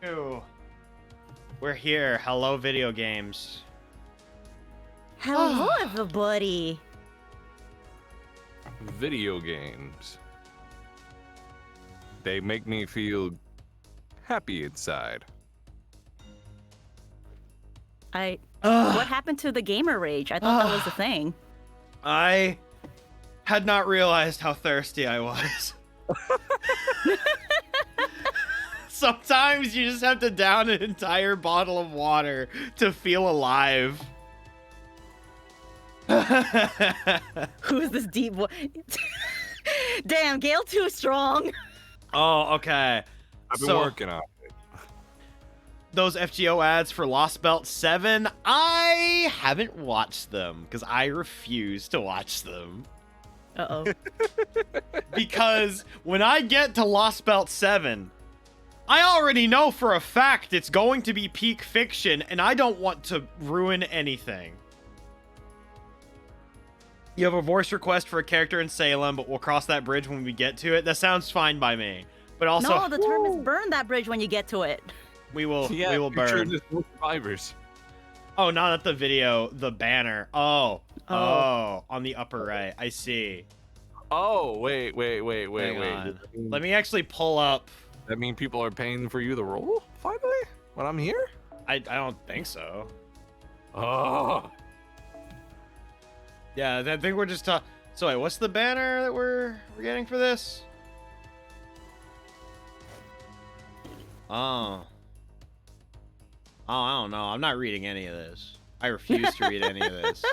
Ew. We're here. Hello, video games. Hello, everybody. Video games. They make me feel happy inside. What happened to the gamer rage? I thought that was the thing. I had not realized how thirsty I was. Sometimes you just have to down an entire bottle of water to feel alive. Who's this deep boy? Damn, Gale too strong. Oh, okay. I've been working on it. Those FGO ads for Lost Belt 7, I haven't watched them because I refuse to watch them. Uh-oh. Because when I get to Lost Belt 7, I already know for a fact it's going to be peak fiction, and I don't want to ruin anything. You have a voice request for a character in Salem, but we'll cross that bridge when we get to it. That sounds fine by me. But also, no, the term is burn that bridge when you get to it. we will burn. Sure there's no survivors. Oh, not at the video, the banner. Oh, on the upper right. I see. Oh, wait. Hang on. Let me actually pull up. That mean people are paying for you to roll finally when I'm here? I don't think so. Oh. Yeah, I think we're just so wait, what's the banner that we're getting for this? Oh, I don't know. I'm not reading any of this. I refuse to read any of this.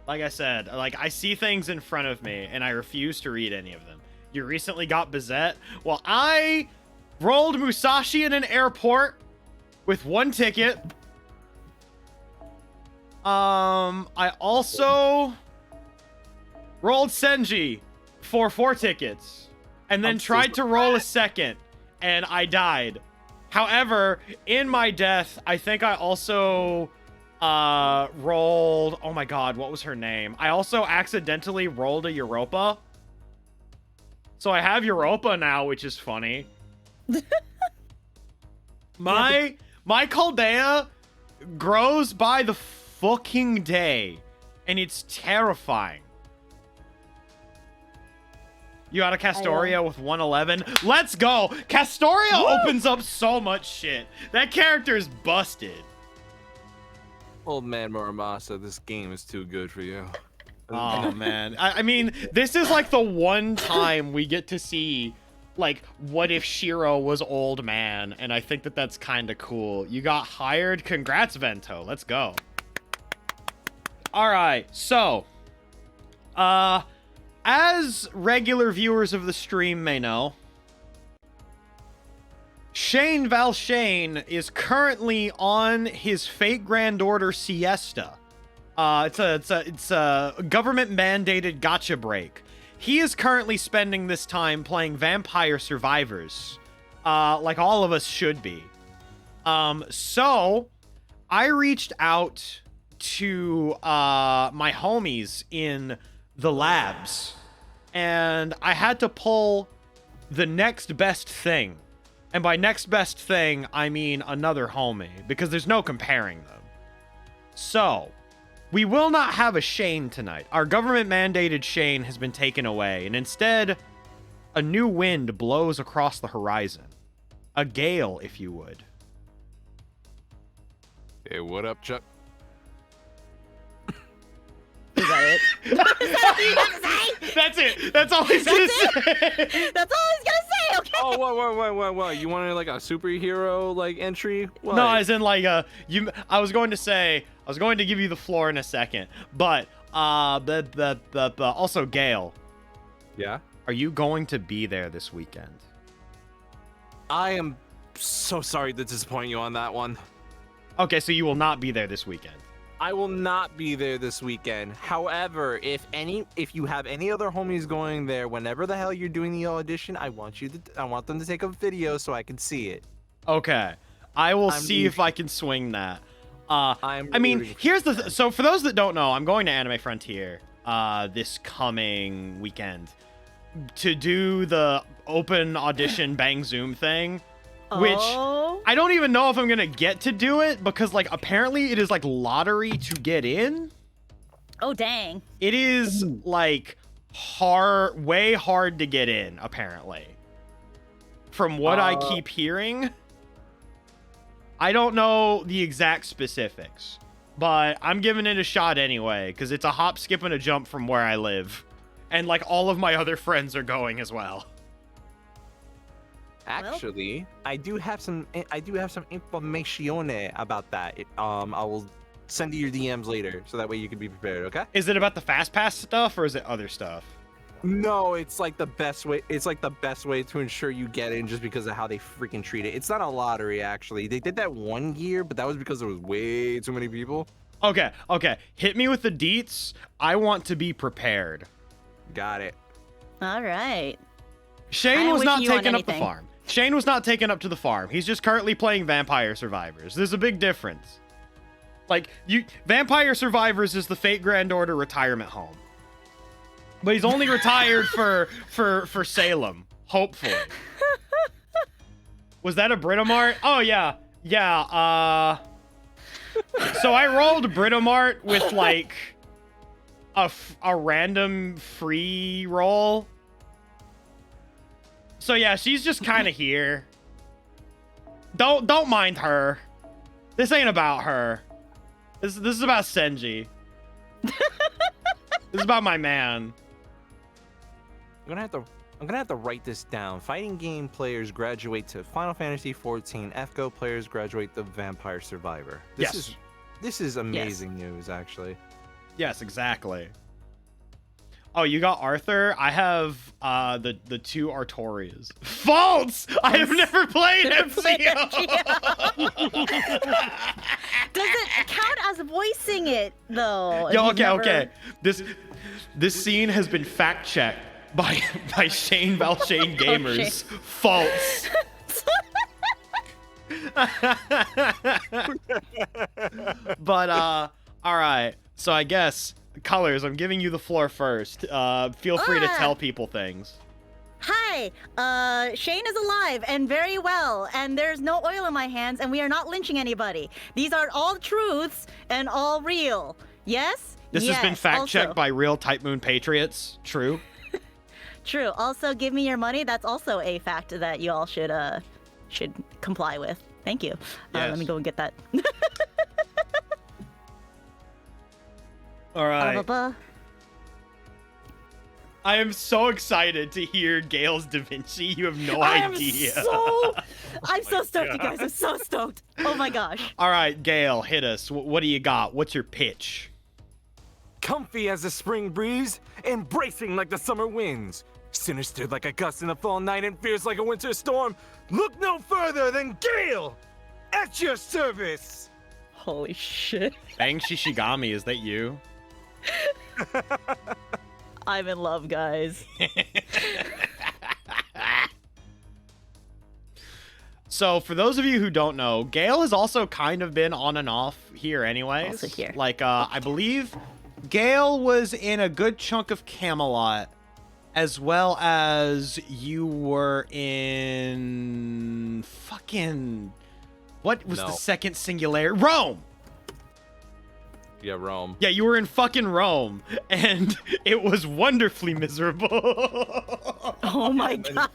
Like I said, I see things in front of me, and I refuse to read any of them. You recently got Bizette? Well, I rolled Musashi in an airport with 1 ticket. I also rolled Senji for 4 tickets, and then tried to roll a second, and I died. However, in my death, I think I also rolled, oh my god, what was her name? I also accidentally rolled a Europa. So I have Europa now, which is funny. My Chaldea grows by the fucking day, and it's terrifying. You got a Castoria with 111. Let's go! Castoria opens up so much shit. That character is busted. Old man Muramasa, this game is too good for you. Oh, man. I mean, this is like the one time we get to see, like, what if Shiro was old man, and I think that that's kind of cool. You got hired? Congrats, Vento. Let's go. All right, so, as regular viewers of the stream may know, Shane Valshane is currently on his Fate Grand Order siesta. It's a government-mandated gacha break. He is currently spending this time playing Vampire Survivors, like all of us should be. So I reached out to my homies in the labs, and I had to pull the next best thing. And by next best thing, I mean another homie, because there's no comparing them. So we will not have a Shane tonight. Our government-mandated Shane has been taken away, and instead, a new wind blows across the horizon. A gale, if you would. Hey, what up, Chuck? Is that it? Is that all you got to say? That's it. That's all he's gonna say. That's all he's gonna say, okay? Oh, what? You wanted like a superhero like entry? What? No, as in like I was going to give you the floor in a second, but also Gale. Yeah. Are you going to be there this weekend? I am so sorry to disappoint you on that one. Okay, so you will not be there this weekend. I will not be there this weekend. However, if you have any other homies going there, whenever the hell you're doing the audition, I want them to take a video so I can see it. Okay, I will see if I can swing that. I mean, here's the so for those that don't know, I'm going to Anime Frontier this coming weekend. to do the open audition bang zoom thing, which Oh. I don't even know if I'm gonna get to do it because like apparently it is like lottery to get in. Oh, dang. It is like way hard to get in apparently. From what I keep hearing. I don't know the exact specifics, but I'm giving it a shot anyway because it's a hop, skip, and a jump from where I live. And like all of my other friends are going as well. Actually, I do have some information about that. I will send you your DMs later, so that way you can be prepared. Okay? Is it about the fast pass stuff or is it other stuff? No, it's like the best way. It's like the best way to ensure you get in, just because of how they freaking treat it. It's not a lottery, actually. They did that one year, but that was because there was way too many people. Okay. Hit me with the deets. I want to be prepared. Got it. All right. Shane I was am not wishing you on taken up the anything. farm. Shane was not taken up to the farm. He's just currently playing Vampire Survivors. There's a big difference. Like, Vampire Survivors is the Fate Grand Order retirement home. But he's only retired for Salem, hopefully. Was that a Britomart? Oh, yeah. Yeah, so I rolled Britomart with, like, a random free roll. So, yeah, she's just kind of here. Don't mind her. This ain't about her. This is about Senji. This is about my man. I'm gonna have to write this down. Fighting game players graduate to Final Fantasy XIV. FGO players graduate to Vampire Survivor. This is amazing news, actually. Yes, exactly. Oh, you got Arthur? I have the two Artorias. False! I have never played MCO! Does it count as voicing it, though? Yo, If you've okay. never- This scene has been fact-checked by Shane Valshane Gamers. False. But, alright. So I guess, Colors, I'm giving you the floor first. Feel free to tell people things. Hi, Shane is alive and very well, and there's no oil in my hands, and we are not lynching anybody. These are all truths and all real. Yes? This has been Yes. fact-checked Also- by real Type Moon Patriots. True. True. Also, give me your money. That's also a fact that you all should comply with. Thank you. Let Yes. me go and get that. All right. Ba-ba-ba. I am so excited to hear Gail's Da Vinci. You have no idea. I'm so stoked, you guys. I'm so stoked. Oh my gosh. All right, Gail, hit us. What do you got? What's your pitch? Comfy as a spring breeze, embracing like the summer winds, sinister like a gust in the fall night, and fierce like a winter storm. Look no further than Gale at your service. Holy shit. Bang Shishigami, is that you? I'm in love, guys. So, for those of you who don't know, Gail has also kind of been on and off here anyways. Also here. Like, I believe Gail was in a good chunk of Camelot, as well as you were in fucking... What was the No. second singularity? Rome! Yeah, Rome. Yeah, you were in fucking Rome, and it was wonderfully miserable. Oh my god.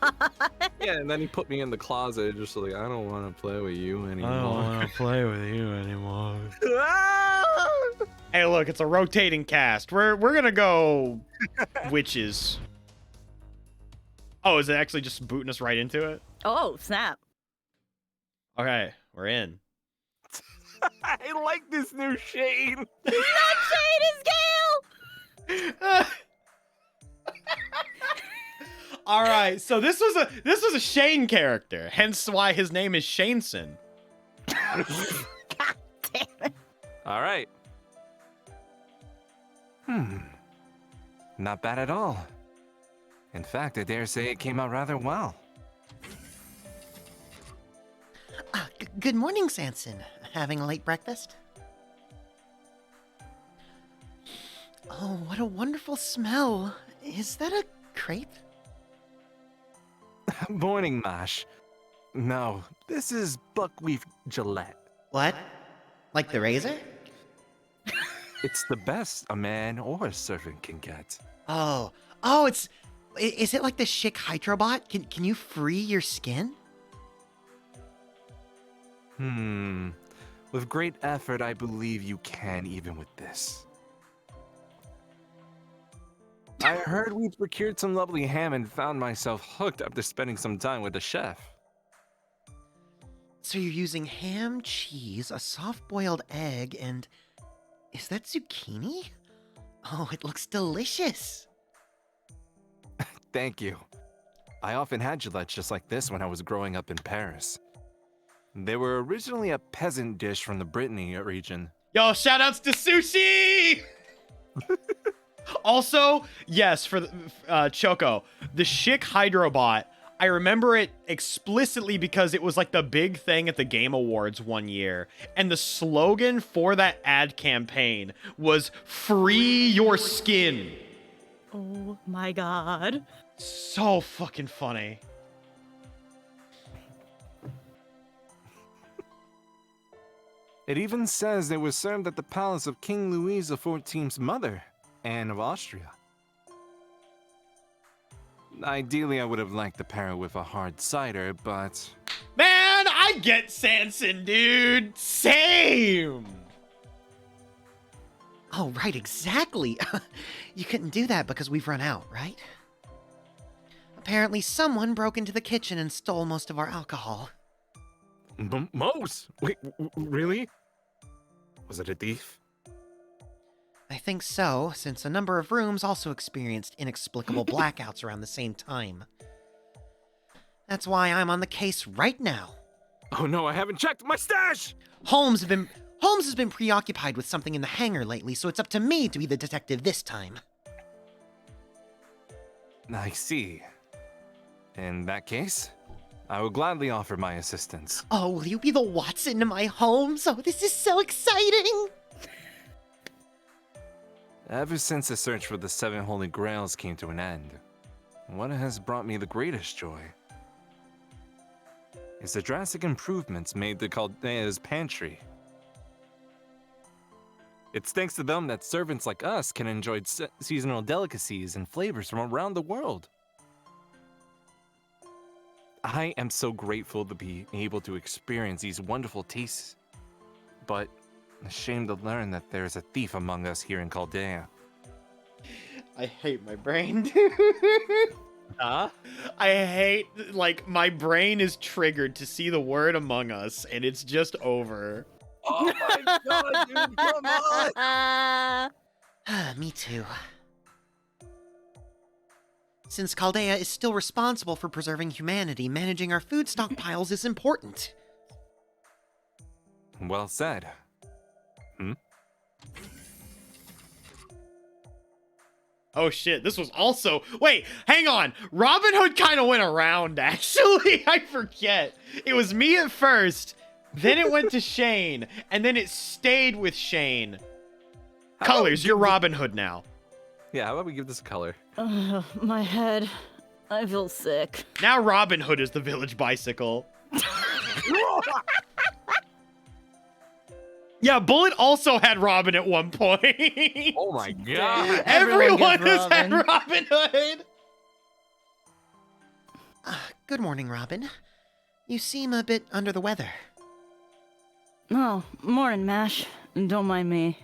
Yeah, and then he put me in the closet, just like, I don't want to play with you anymore. to play with you anymore. Hey, look, it's a rotating cast. We're gonna go witches. Oh, is it actually just booting us right into it? Oh, snap. Okay, we're in. I like this new Shane. Not Shane, it's Gale! All right, so this was a Shane character, hence why his name is Shaneson. God damn it. All right. Not bad at all. In fact, I dare say it came out rather well. Good morning, Sanson. Having a late breakfast? Oh, what a wonderful smell. Is that a crepe? Morning, Mash. No, this is buckwheat Gillette. What? Like the razor? It's the best a man or a servant can get. Oh, is it like the Schick Hydrobot? Can you free your skin? With great effort, I believe you can even with this. I heard we procured some lovely ham and found myself hooked after spending some time with the chef. So you're using ham, cheese, a soft-boiled egg, and... is that zucchini? Oh, it looks delicious. Thank you. I often had gillettes just like this when I was growing up in Paris. They were originally a peasant dish from the Brittany region. Yo, shoutouts to sushi! Also, yes, for the, Choco, the Schick Hydrobot, I remember it explicitly because it was like the big thing at the Game Awards one year. And the slogan for that ad campaign was "Free your skin." Oh my god. So fucking funny. It even says it was served at the palace of King Louise XIV's mother, Anne of Austria. Ideally, I would have liked to pair it with a hard cider, but... Man, I get Sanson, dude. Same. Oh, right, exactly. You couldn't do that because we've run out, right? Apparently someone broke into the kitchen and stole most of our alcohol. Most? Wait, really? Was it a thief? I think so, since a number of rooms also experienced inexplicable blackouts around the same time. That's why I'm on the case right now. Oh no, I haven't checked my stash! Holmes has been preoccupied with something in the hangar lately, so it's up to me to be the detective this time. I see. In that case, I will gladly offer my assistance. Oh, will you be the Watson to my Holmes? Oh, this is so exciting! Ever since the search for the 7 Holy Grails came to an end, what has brought me the greatest joy is the drastic improvements made to Chaldea's pantry. It's thanks to them that servants like us can enjoy seasonal delicacies and flavors from around the world. I am so grateful to be able to experience these wonderful tastes, but ashamed to learn that there's a thief among us here in Chaldea. I hate my brain, dude. Huh? I hate, like, my brain is triggered to see the word Among Us, and it's just over. Oh my god, dude, come on! Me too. Since Chaldea is still responsible for preserving humanity, managing our food stockpiles is important. Well said. Oh shit, this was also... Wait, hang on. Robin Hood kind of went around, actually. I forget. It was me at first, then it went to Shane, and then it stayed with Shane. Colors, you're Robin Hood now. Yeah, how about we give this a color? My head. I feel sick. Now Robin Hood is the village bicycle. Yeah, Bullet also had Robin at one point. Oh my god! Everyone gets has had Robin. Robin Hood. Good morning, Robin. You seem a bit under the weather. Oh, morning, Mash. Don't mind me.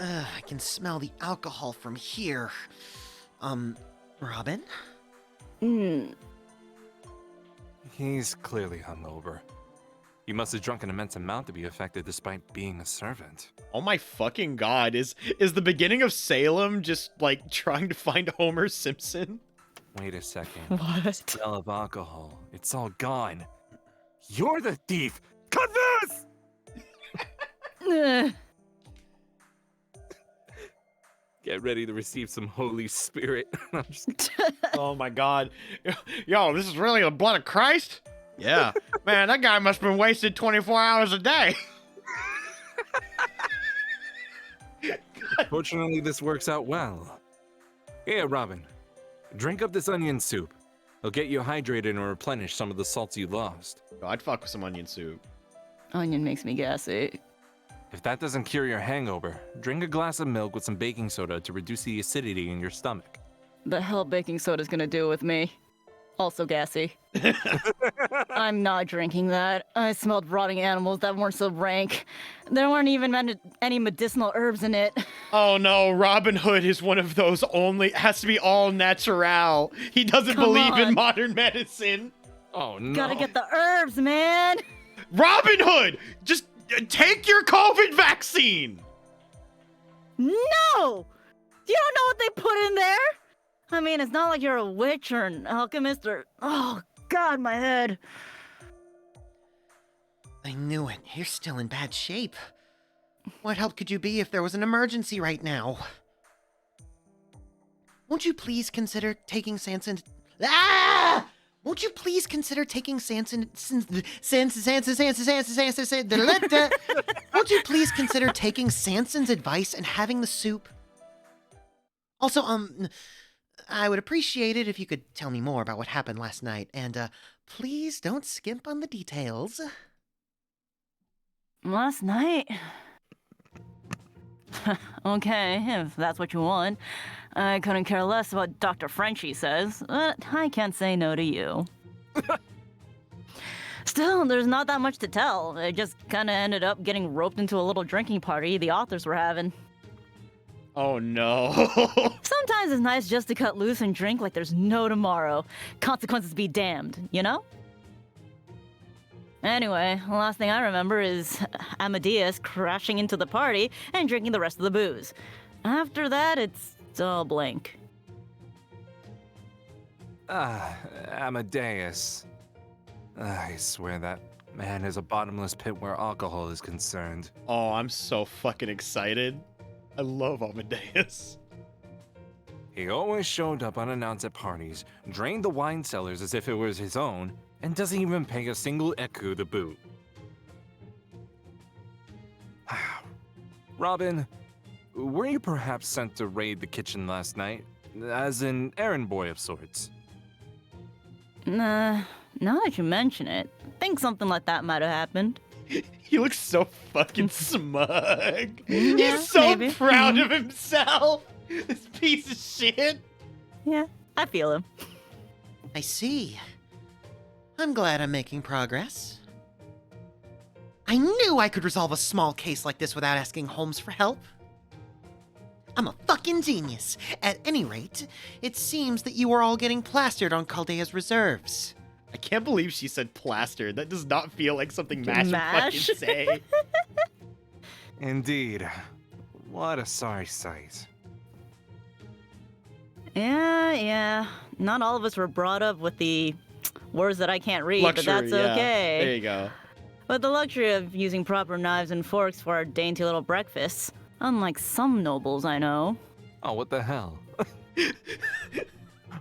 I can smell the alcohol from here. Robin? He's clearly hungover. He must have drunk an immense amount to be affected despite being a servant. Oh my fucking god, is the beginning of Salem just like trying to find Homer Simpson? Wait a second. What? Smell of alcohol. It's all gone. You're the thief! Confess! Get ready to receive some Holy Spirit. I'm just... Oh my god. Yo, this is really the blood of Christ? Yeah. Man, that guy must have been wasted 24 hours a day. Fortunately, this works out well. Here, Robin. Drink up this onion soup. It'll get you hydrated and replenish some of the salts you lost. Oh, I'd fuck with some onion soup. Onion makes me gassy. If that doesn't cure your hangover, drink a glass of milk with some baking soda to reduce the acidity in your stomach. The hell baking soda's gonna do with me. Also gassy. I'm not drinking that. I smelled rotting animals that weren't so rank. There weren't even any medicinal herbs in it. Oh no, Robin Hood is one of those has to be all natural. He doesn't Come believe in on. modern medicine. Oh no. Gotta get the herbs, man! Robin Hood, just take your COVID vaccine. No! You don't know what they put in there? I mean, it's not like you're a witch or an alchemist or... Oh, God, my head. I knew it. You're still in bad shape. What help could you be if there was an emergency right now? Won't you please consider taking Sanson... Ah! Won't you please consider taking Sanson... Won't you please consider taking Sanson's advice and having the soup? Also, I would appreciate it if you could tell me more about what happened last night, and, please don't skimp on the details. Last night? Okay, if that's what you want. I couldn't care less what Dr. Frenchie says, but I can't say no to you. Still, there's not that much to tell. I just kinda ended up getting roped into a little drinking party the authors were having. Oh no. Sometimes it's nice just to cut loose and drink like there's no tomorrow. Consequences be damned, you know? Anyway, the last thing I remember is Amadeus crashing into the party and drinking the rest of the booze. After that, it's all blank. Amadeus. I swear that man is a bottomless pit where alcohol is concerned. Oh, I'm so fucking excited. I love Amadeus. He always showed up unannounced at parties, drained the wine cellars as if it was his own, and doesn't even pay a single ecu to boot. Robin, were you perhaps sent to raid the kitchen last night? As an errand boy of sorts? Nah, now that you mention it, I think something like that might have happened. He looks so fucking smug. Yeah, He's so maybe. proud of himself. This piece of shit. Yeah, I feel him. I see. I'm glad I'm making progress. I knew I could resolve a small case like this without asking Holmes for help. I'm a fucking genius. At any rate, it seems that you are all getting plastered on Caldea's reserves. I can't believe she said plastered. That does not feel like something Mash would Mash? fucking say. Indeed. What a sorry sight. Yeah. Not all of us were brought up with the words that I can't read, Luxury, but that's yeah. okay. There you go. But the luxury of using proper knives and forks for our dainty little breakfasts, unlike some nobles I know. Oh, what the hell?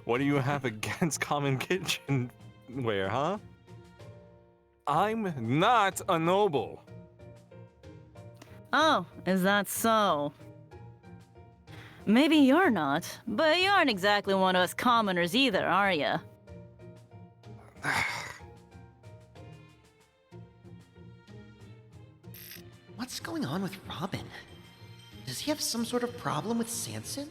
What do you have against common kitchenware, huh? I'm not a noble. Oh, is that so? Maybe you're not, but you aren't exactly one of us commoners either, are you? What's going on with Robin? Does he have some sort of problem with Sanson?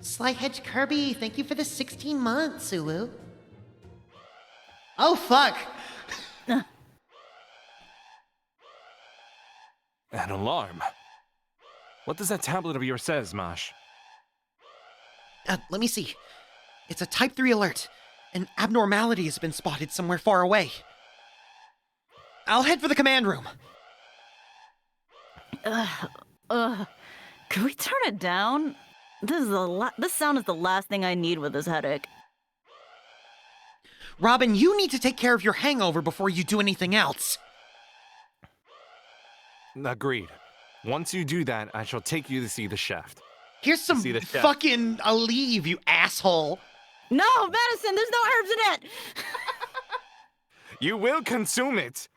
Slyhedge Kirby, thank you for the 16 months, Sulu. Oh, fuck! An alarm. What does that tablet of yours says, Mash? Let me see. It's a Type 3 alert. An abnormality has been spotted somewhere far away. I'll head for the command room. Could we turn it down? This sound is the last thing I need with this headache. Robin, you need to take care of your hangover before you do anything else. Agreed. Once you do that, I shall take you to see the shaft. Here's some See the chef. fucking Aleve, you asshole. No, medicine! There's no herbs in it! You will consume it!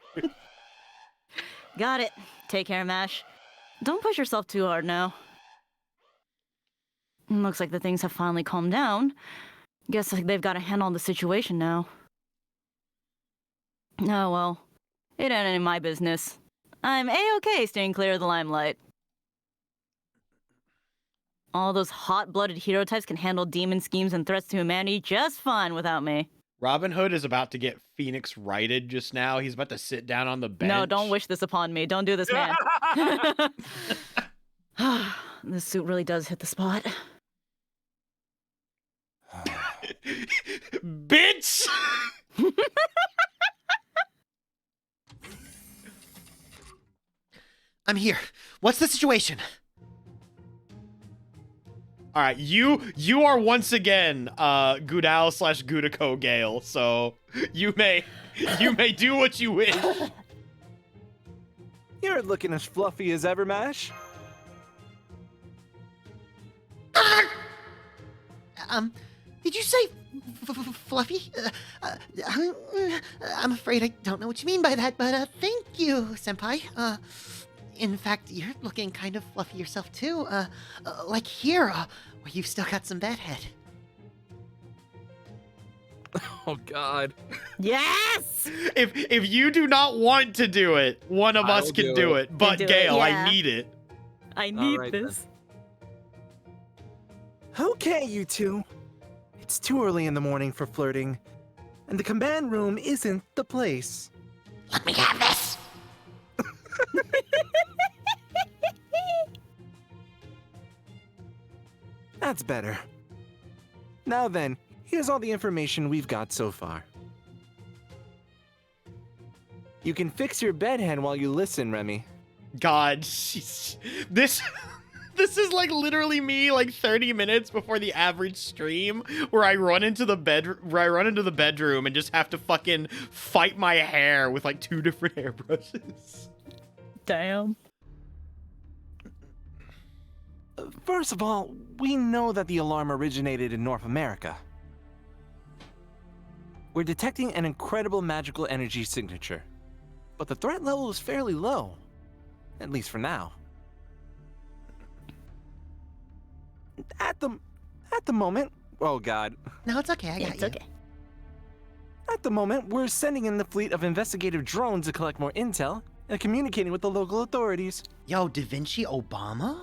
Got it. Take care, Mash. Don't push yourself too hard now. Looks like the things have finally calmed down. Guess they've got a handle on the situation now. Oh well. It ain't any of my business. I'm A-okay staying clear of the limelight. All those hot-blooded hero types can handle demon schemes and threats to humanity just fine without me. Robin Hood is about to get Phoenix righted just now. He's about to sit down on the bench. No, don't wish this upon me. Don't do this, man. This suit really does hit the spot. Bitch! I'm here. What's the situation? All right, you are once again Gudal/Gudako Gale, so you may do what you wish. You're looking as fluffy as ever, Mash. Did you say fluffy? I'm afraid I don't know what you mean by that, but thank you, Senpai. In fact, you're looking kind of fluffy yourself too. Like here, where you've still got some bedhead. Oh God. Yes! If you do not want to do it, one of us can do it. But do it, Gale, I yeah. need it. I need right, this. Okay, you two. It's too early in the morning for flirting, and the command room isn't the place. Let me have this. That's better. Now then, here's all the information we've got so far. You can fix your bedhead while you listen, Remy. God, this is like literally me like 30 minutes before the average stream where I run into the bedroom and just have to fucking fight my hair with like 2 different hairbrushes. Damn. First of all, we know that the alarm originated in North America. We're detecting an incredible magical energy signature, but the threat level is fairly low, at least for now. At the moment, oh God. No, it's okay. I got It's you. okay. At the moment, we're sending in the fleet of investigative drones to collect more intel and communicating with the local authorities. Yo, Da Vinci Obama?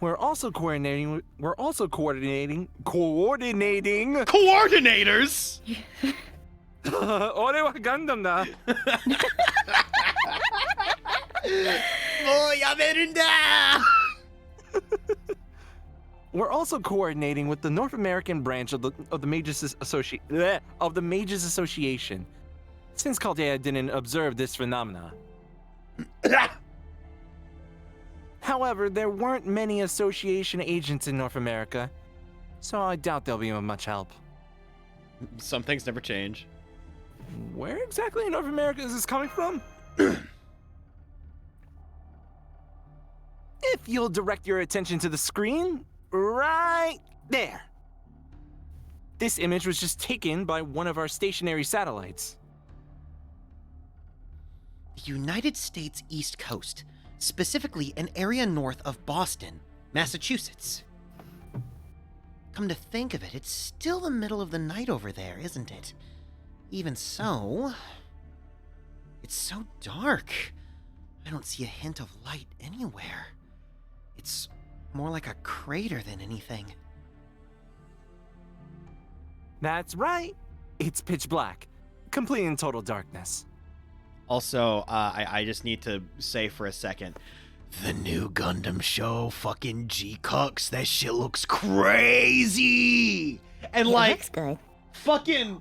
We're also coordinating. Coordinators. Ore wa Gundam da. We're also coordinating with the North American branch of the Mages Association, since Caldea didn't observe this phenomena. However, there weren't many association agents in North America, so I doubt they'll be of much help. Some things never change. Where exactly in North America is this coming from? If you'll direct your attention to the screen, right there. This image was just taken by one of our stationary satellites. The United States East Coast, specifically an area north of Boston, Massachusetts. Come to think of it, it's still the middle of the night over there, isn't it? Even so, it's so dark. I don't see a hint of light anywhere. It's more like a crater than anything. That's right. It's pitch black, complete in total darkness. Also, I just need to say for a second, the new Gundam show, fucking G-Cucks, that shit looks crazy! And like, good. fucking,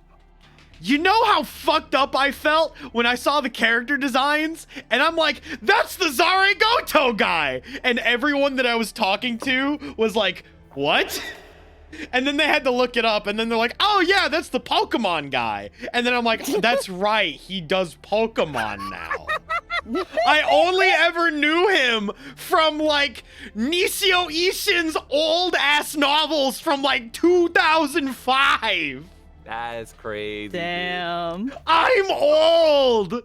you know how fucked up I felt when I saw the character designs? And I'm like, that's the Zare Goto guy! And everyone that I was talking to was like, what? And then they had to look it up, and then they're like, oh yeah, that's the Pokemon guy. And then I'm like, that's right, he does Pokemon now. I only ever knew him from like Nisio Ishin's old ass novels from like 2005. That is crazy. Damn. I'm old.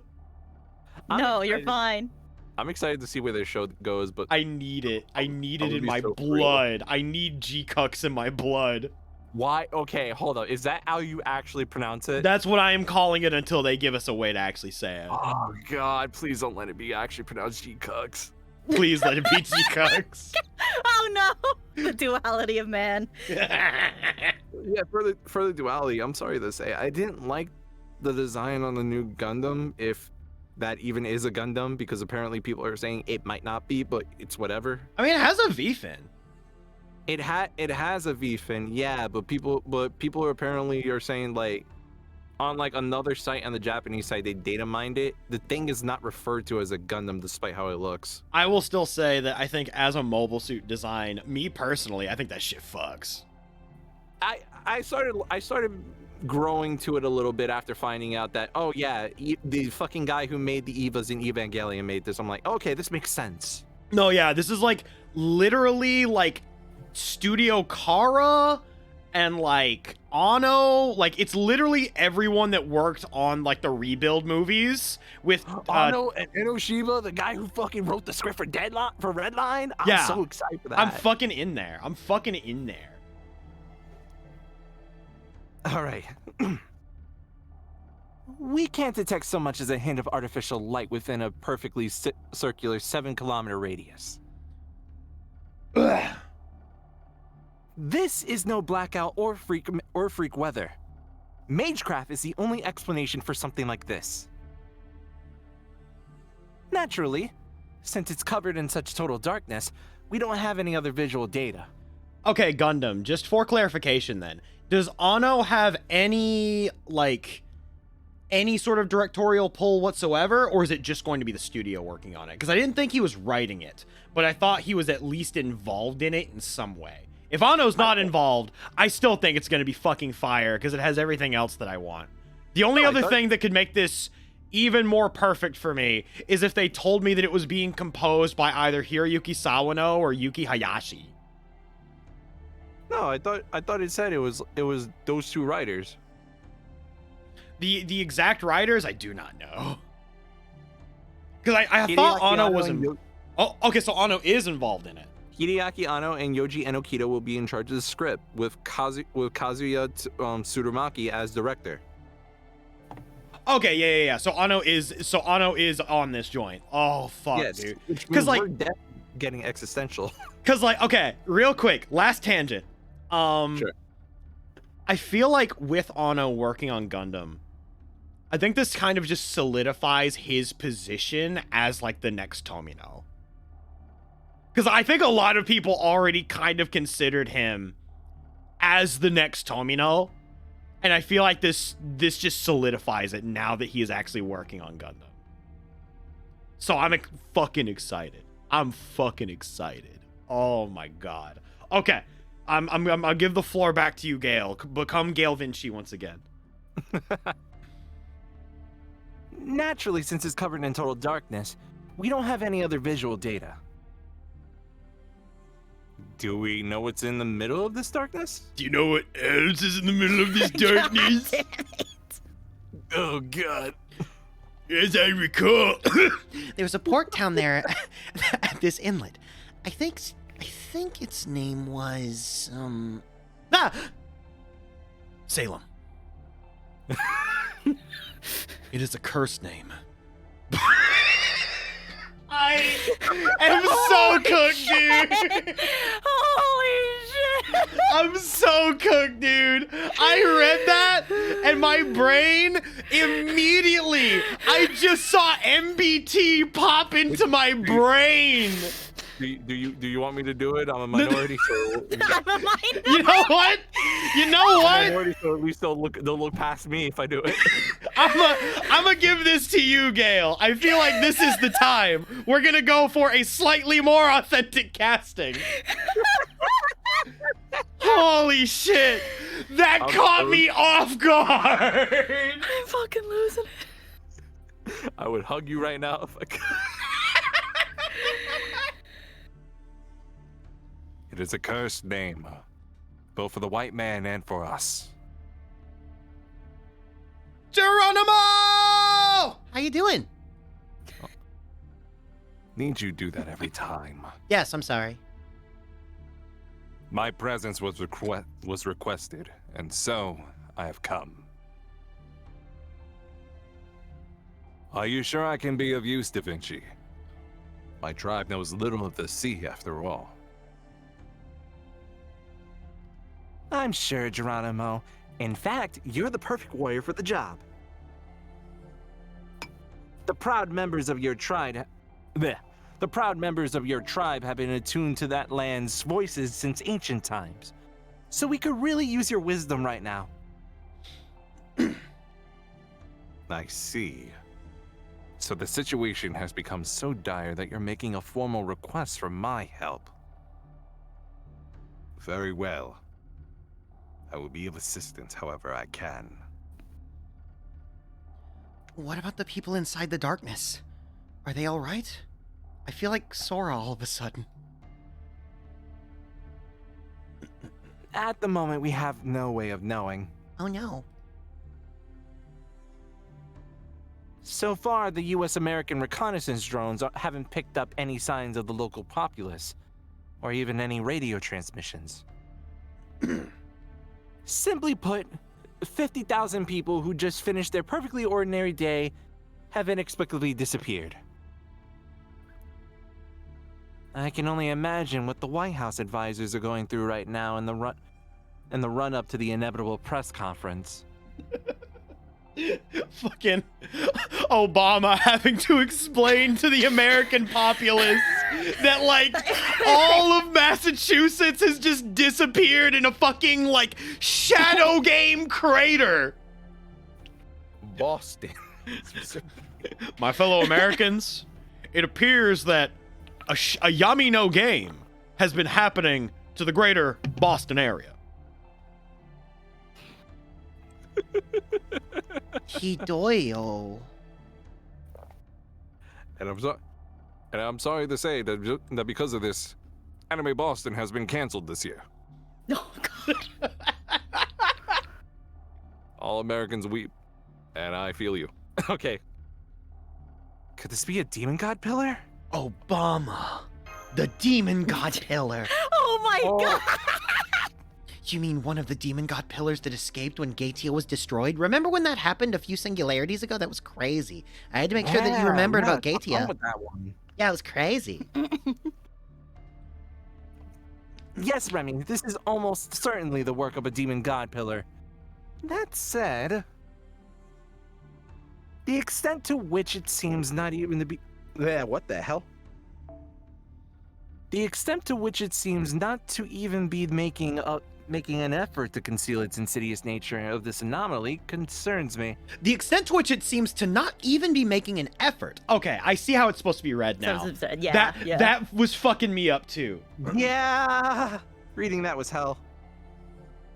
No, you're fine. I'm excited to see where their show goes, but I need it. I need it would in be my so blood. I need G-Cucks in my blood. why? Okay, hold up. Is that how you actually pronounce it? That's what I am calling it until they give us a way to actually say it. Oh God! Please don't let it be actually pronounced G-Cucks. Please let it be G-Cucks. Oh no! The duality of man. Yeah, for the duality, I'm sorry to say, I didn't like the design on the new Gundam, if that even is a Gundam, because apparently people are saying it might not be, but it's whatever. I mean, it has a V-fin. It has a V-fin, yeah, but people are apparently are saying, like, on like another site on the Japanese side, they data mined it. The thing is not referred to as a Gundam despite how it looks. I will still say that I think as a mobile suit design, me personally, I think that shit fucks. I started growing to it a little bit after finding out that, oh yeah, the fucking guy who made the Evas in Evangelion made this. I'm like, okay, this makes sense. No, yeah, this is like literally like Studio Kara and like Ano. Like, it's literally everyone that worked on like the Rebuild movies with Ano and Enoshima, the guy who fucking wrote the script for Redline. I'm Yeah. so excited for that. I'm fucking in there. I'm fucking in there. All right. We can't detect so much as a hint of artificial light within a perfectly circular 7-kilometer radius. Ugh. This is no blackout or freak weather. Magecraft is the only explanation for something like this. Naturally, since it's covered in such total darkness, we don't have any other visual data. Okay, Gundam, just for clarification then, does Ano have any, like, any sort of directorial pull whatsoever, or is it just going to be the studio working on it? Because I didn't think he was writing it, but I thought he was at least involved in it in some way. If Ano's not involved, I still think it's going to be fucking fire, because it has everything else that I want. The only other thing that could make this even more perfect for me is if they told me that it was being composed by either Hiroyuki Sawano or Yuki Hayashi. No, I thought it said it was those two writers. The exact writers, I do not know. Because I thought Ano was Oh, okay, so Ano is involved in it. Hideaki Anno and Yoji Enokita will be in charge of the script, with Kazuya Tsurumaki as director. Okay, yeah. So Ano is on this joint. Oh fuck, Yes, dude. because like- we're getting existential. Because like, okay, real quick, last tangent. Sure. I feel like with Ano working on Gundam, I think this kind of just solidifies his position as like the next Tomino. Because I think a lot of people already kind of considered him as the next Tomino. And I feel like this just solidifies it now that he is actually working on Gundam. So I'm fucking excited. I'm fucking excited. Oh my god. Okay. I'll give the floor back to you, Gale. Become Gale Vinci once again. Naturally, since it's covered in total darkness, we don't have any other visual data. Do we know what's in the middle of this darkness? Do you know what else is in the middle of this darkness? God damn it. Oh god. As I recall. There was a port town there at this inlet. I think its name was Salem. It is a cursed name. I am so cooked, dude. Holy shit! I'm so cooked, dude. I read that and my brain immediately, I just saw MBT pop into my brain. Do you want me to do it? I'm a minority, so I'm a minor. You know what? You know what? minority, so at least they'll look past me if I do it. I'm gonna give this to you, Gale. I feel like this is the time. We're gonna go for a slightly more authentic casting. Holy shit! That caught me off guard. I'm fucking losing it. I would hug you right now if I could. It is a cursed name, both for the white man and for us. Geronimo! how you doing? need you do that every time. Yes, I'm sorry. My presence was requested, and so I have come. Are you sure I can be of use, Da Vinci? My tribe knows little of the sea, after all. I'm sure, Geronimo. In fact, you're the perfect warrior for the job. The proud members of your tribe have been attuned to that land's voices since ancient times. So we could really use your wisdom right now. I see. So the situation has become so dire that you're making a formal request for my help. Very well. I will be of assistance however I can. What about the people inside the darkness? Are they all right? I feel like Sora all of a sudden. At the moment, we have no way of knowing. Oh no. So far, the U.S.-American reconnaissance drones haven't picked up any signs of the local populace, or even any radio transmissions. Simply put, 50,000 people who just finished their perfectly ordinary day have inexplicably disappeared. I can only imagine what the White House advisors are going through right now in the run-up to the inevitable press conference. Fucking Obama having to explain to the American populace that, like, all of Massachusetts has just disappeared in a fucking, like, shadow game crater. Boston. My fellow Americans, it appears that a Yami no game has been happening to the greater Boston area. Hidoyo. And I'm sorry to say that because of this, Anime Boston has been canceled this year. Oh, God. All Americans weep, and I feel you. Okay. Could this be a demon god pillar? Obama. The demon god pillar. Oh my God. You mean one of the demon god pillars that escaped when Gatia was destroyed? Remember when that happened a few singularities ago? That was crazy. I had to make sure that you remembered about Gatia. With that one. Yeah, it was crazy. Yes, Remy, this is almost certainly the work of a demon god pillar. That said, the extent to which it seems not even to be... what the hell? The extent to which it seems not to even be making an effort to conceal its insidious nature of this anomaly concerns me. The extent to which it seems to not even be making an effort. Okay, I see how it's supposed to be read now. Sounds absurd. Yeah, That was fucking me up too. Yeah, reading that was hell.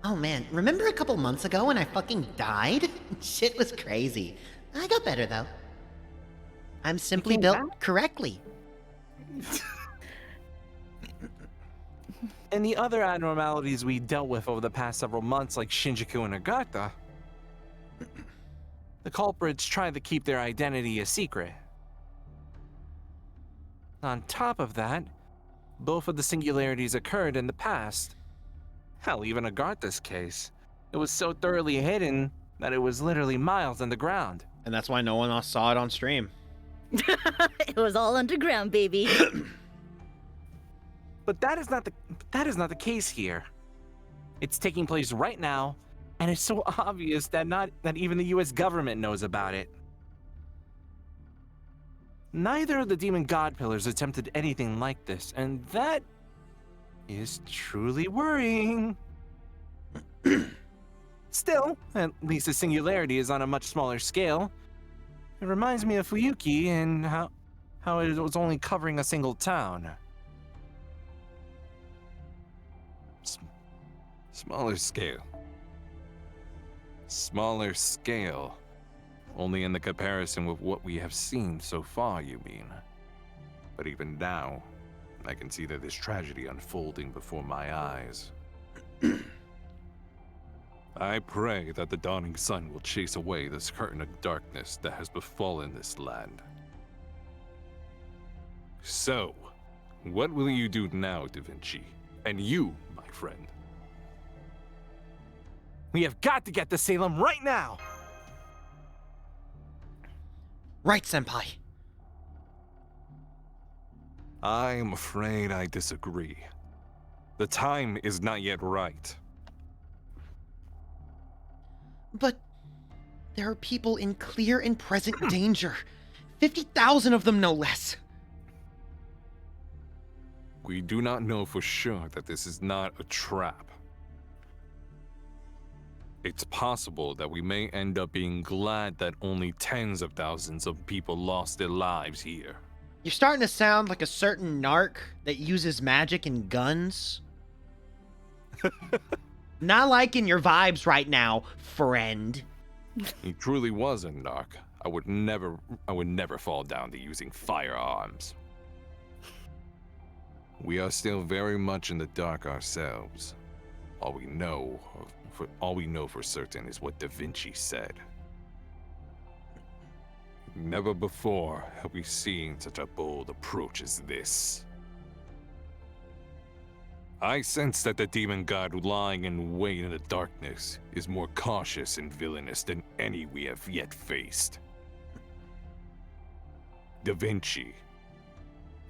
Oh man, remember a couple months ago when I fucking died? Shit was crazy. I got better though. I'm simply built correctly. And the other abnormalities we dealt with over the past several months, like Shinjuku and Agartha, the culprits tried to keep their identity a secret. On top of that, both of the singularities occurred in the past. Hell, even Agartha's case. It was so thoroughly hidden that it was literally miles underground. And that's why no one saw it on stream. It was all underground, baby. But that is not the case here. It's taking place right now, and it's so obvious that even the US government knows about it. Neither of the demon god pillars attempted anything like this, and that is truly worrying. Still, at least the singularity is on a much smaller scale. It reminds me of Fuyuki and how it was only covering a single town. Smaller scale. Smaller scale. Only in the comparison with what we have seen so far, you mean? But even now, I can see that there's tragedy unfolding before my eyes. I pray that the dawning sun will chase away this curtain of darkness that has befallen this land. So, what will you do now, Da Vinci? And you, my friend? We have got to get to Salem right now! Right, Senpai. I am afraid I disagree. The time is not yet right. But there are people in clear and present danger. 50,000 of them, no less. We do not know for sure that this is not a trap. It's possible that we may end up being glad that only tens of thousands of people lost their lives here. You're starting to sound like a certain narc that uses magic and guns. Not liking your vibes right now, friend. He truly was a narc. I would never fall down to using firearms. We are still very much in the dark ourselves. All we know for certain is what Da Vinci said. Never before have we seen such a bold approach as this. I sense that the demon god lying in wait in the darkness is more cautious and villainous than any we have yet faced. Da Vinci,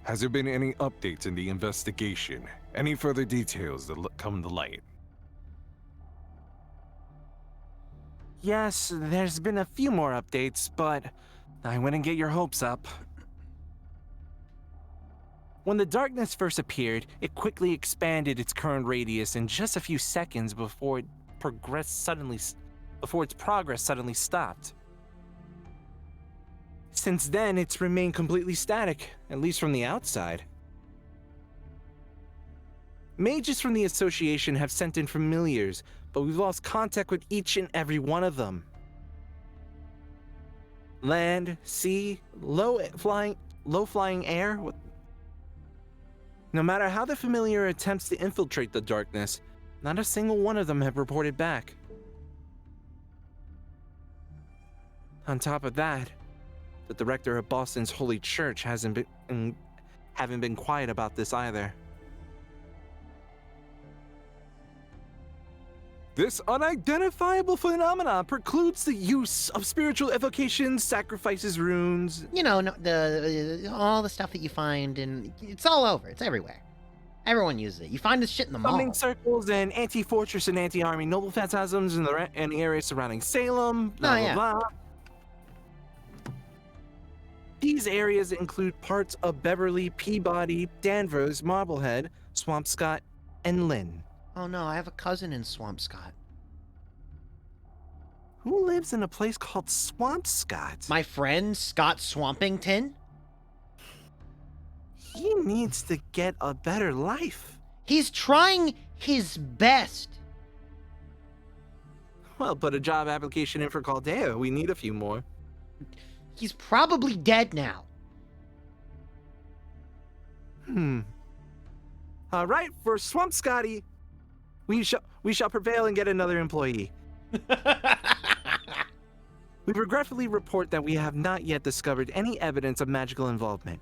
has there been any updates in the investigation? Any further details that come to light? Yes, there's been a few more updates, but I wouldn't get your hopes up. When the darkness first appeared, it quickly expanded its current radius in just a few seconds before its progress suddenly stopped. Since then, it's remained completely static, at least from the outside. Mages from the Association have sent in familiars, but we've lost contact with each and every one of them. Land, sea, low-flying air. No matter how the familiar attempts to infiltrate the darkness, not a single one of them have reported back. On top of that, the director of Boston's Holy Church haven't been quiet about this either. This unidentifiable phenomenon precludes the use of spiritual evocations, sacrifices, runes. You know, all the stuff that you find, and it's all over. It's everywhere. Everyone uses it. You find this shit in the mall. Summoning circles and anti-fortress and anti-army noble phantasms in the area surrounding Salem. Blah, blah, blah. These areas include parts of Beverly, Peabody, Danvers, Marblehead, Swampscott, and Lynn. Oh no, I have a cousin in Swampscott. Who lives in a place called Swampscott? My friend, Scott Swampington. He needs to get a better life. He's trying his best. Well, put a job application in for Caldea. We need a few more. He's probably dead now. All right, for Swampscotty, we shall prevail and get another employee. We regretfully report that we have not yet discovered any evidence of magical involvement,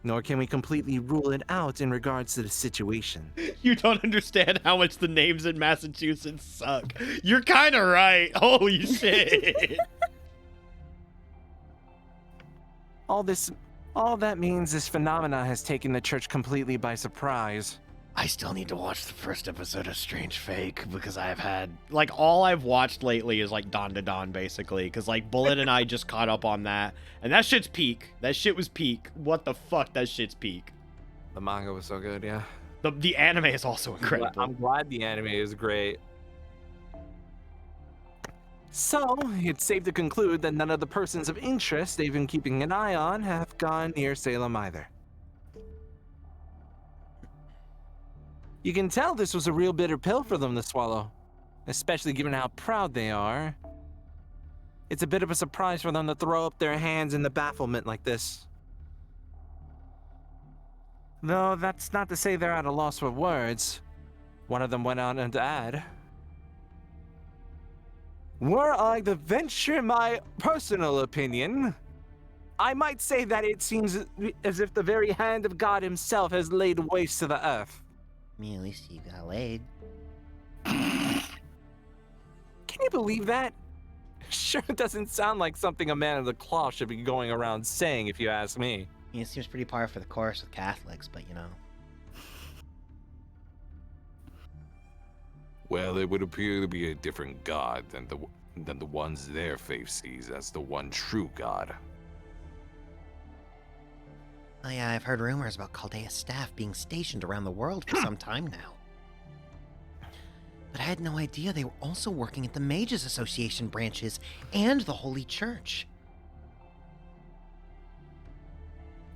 nor can we completely rule it out in regards to the situation. You don't understand how much the names in Massachusetts suck. You're kind of right. Holy shit. All that means this phenomena has taken the church completely by surprise. I still need to watch the first episode of Strange Fake because I've had, like, all I've watched lately is, like, Dawn to Dawn, basically. Because, like, Bullet and I just caught up on that. And that shit's peak. That shit was peak. What the fuck? That shit's peak. The manga was so good, yeah. The anime is also incredible. I'm glad the anime is great. So, it's safe to conclude that none of the persons of interest they've been keeping an eye on have gone near Salem either. You can tell this was a real bitter pill for them to swallow, especially given how proud they are. It's a bit of a surprise for them to throw up their hands in the bafflement like this. Though that's not to say they're at a loss for words. One of them went on to add, "Were I to venture my personal opinion, I might say that it seems as if the very hand of God himself has laid waste to the earth. I mean, at least you got laid. Can you believe that? Sure doesn't sound like something a man of the cloth should be going around saying, if you ask me. I mean, it seems pretty par for the course with Catholics, but you know. Well, it would appear to be a different God than the ones their faith sees as the one true God. Oh yeah, I've heard rumors about Chaldea's staff being stationed around the world for some time now. But I had no idea they were also working at the Mages Association branches and the Holy Church.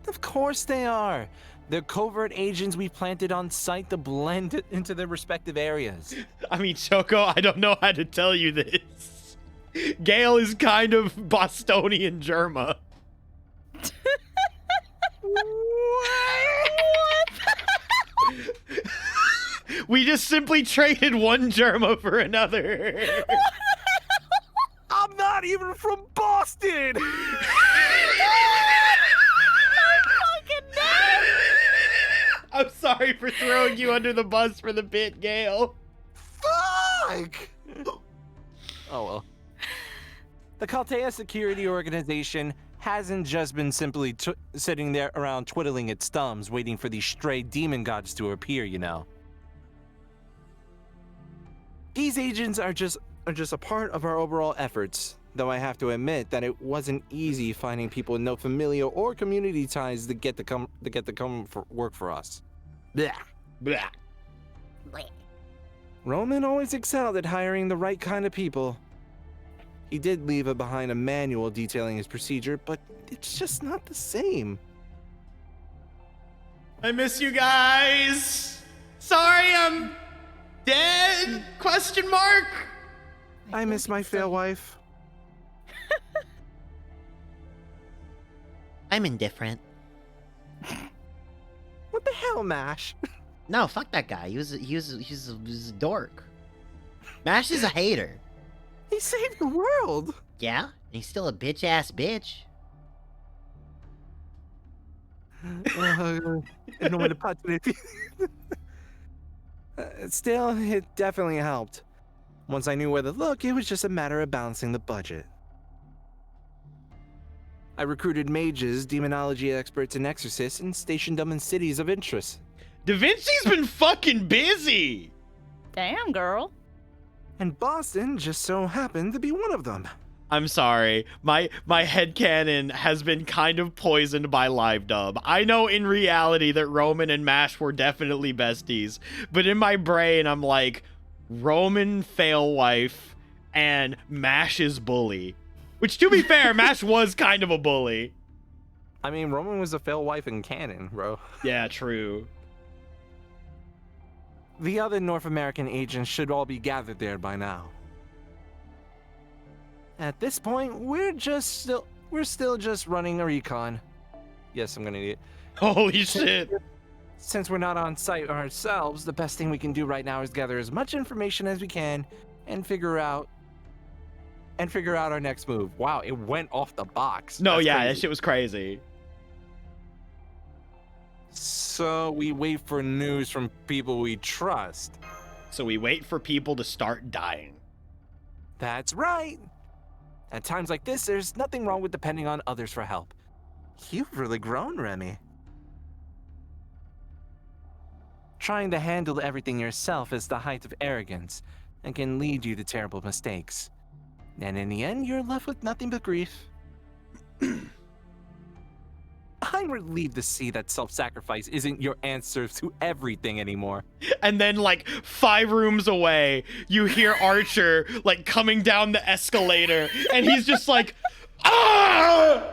Of course they are. They're covert agents we planted on site to blend into their respective areas. I mean, Choco, I don't know how to tell you this. Gale is kind of Bostonian Germa. We just simply traded one Germa for another. I'm not even from Boston! I'm sorry for throwing you under the bus for the bit, Gale. Fuck! Oh well. The Chaltea Security Organization hasn't just been simply sitting there around twiddling its thumbs waiting for these stray demon gods to appear, you know. These agents are just a part of our overall efforts, though I have to admit that it wasn't easy finding people with no familial or community ties to get to come for work for us. Blah. Blah. Roman always excelled at hiring the right kind of people. He did leave behind a manual detailing his procedure, but it's just not the same. I miss you guys. Sorry, I'm dead? Question mark? I miss my fair wife. I'm indifferent. What the hell, Mash? No, fuck that guy. He was a dork. Mash is a hater. He saved the world. Yeah, and he's still a bitch-ass bitch. I don't want to punch it. Still, it definitely helped. Once I knew where to look, it was just a matter of balancing the budget. I recruited mages, demonology experts, and exorcists, and stationed them in cities of interest. Da Vinci's been fucking busy. Damn, girl. And Boston just so happened to be one of them. I'm sorry. My headcanon has been kind of poisoned by live dub. I know in reality that Roman and Mash were definitely besties, but in my brain I'm like, Roman failwife and Mash is bully. Which, to be fair, Mash was kind of a bully. I mean, Roman was a fail wife in canon, bro. Yeah, true. The other North American agents should all be gathered there by now. At this point, we're still just running a recon. Yes, I'm gonna need it. Holy shit. Since we're not on site ourselves, the best thing we can do right now is gather as much information as we can and figure out our next move. Wow, it went off the box. No, That's yeah, crazy. that shit was crazy. So we wait for news from people we trust. So we wait for people to start dying. That's right. At times like this, there's nothing wrong with depending on others for help. You've really grown, Remy. Trying to handle everything yourself is the height of arrogance and can lead you to terrible mistakes. And in the end, you're left with nothing but grief. I'm relieved to see that self-sacrifice isn't your answer to everything anymore. And then, like, 5 rooms away, you hear Archer, like, coming down the escalator, and he's just like, ah!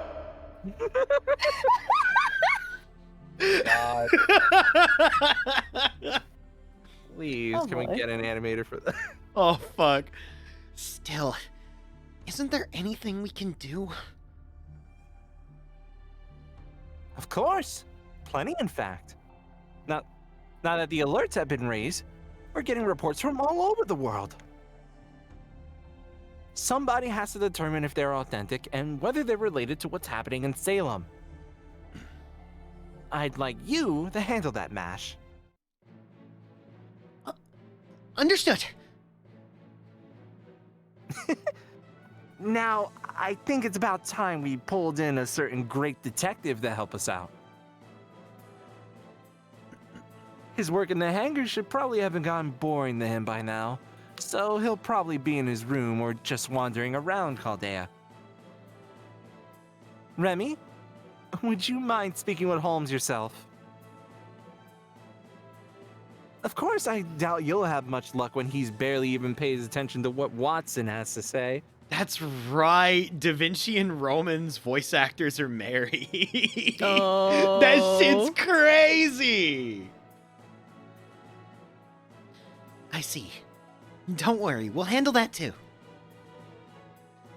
Please, Oh, can we boy. get an animator for that? Oh, fuck. Still, isn't there anything we can do? Of course. Plenty, in fact. Now that the alerts have been raised, we're getting reports from all over the world. Somebody has to determine if they're authentic and whether they're related to what's happening in Salem. I'd like you to handle that, Mash. Understood. Now, I think it's about time we pulled in a certain great detective to help us out. His work in the hangar should probably haven't gotten boring to him by now, so he'll probably be in his room or just wandering around Chaldea. Remy, would you mind speaking with Holmes yourself? Of course, I doubt you'll have much luck when he's barely even pays attention to what Watson has to say. That's right. Da Vinci and Roman's voice actors are married. Oh. That shit's crazy. I see. Don't worry, we'll handle that too.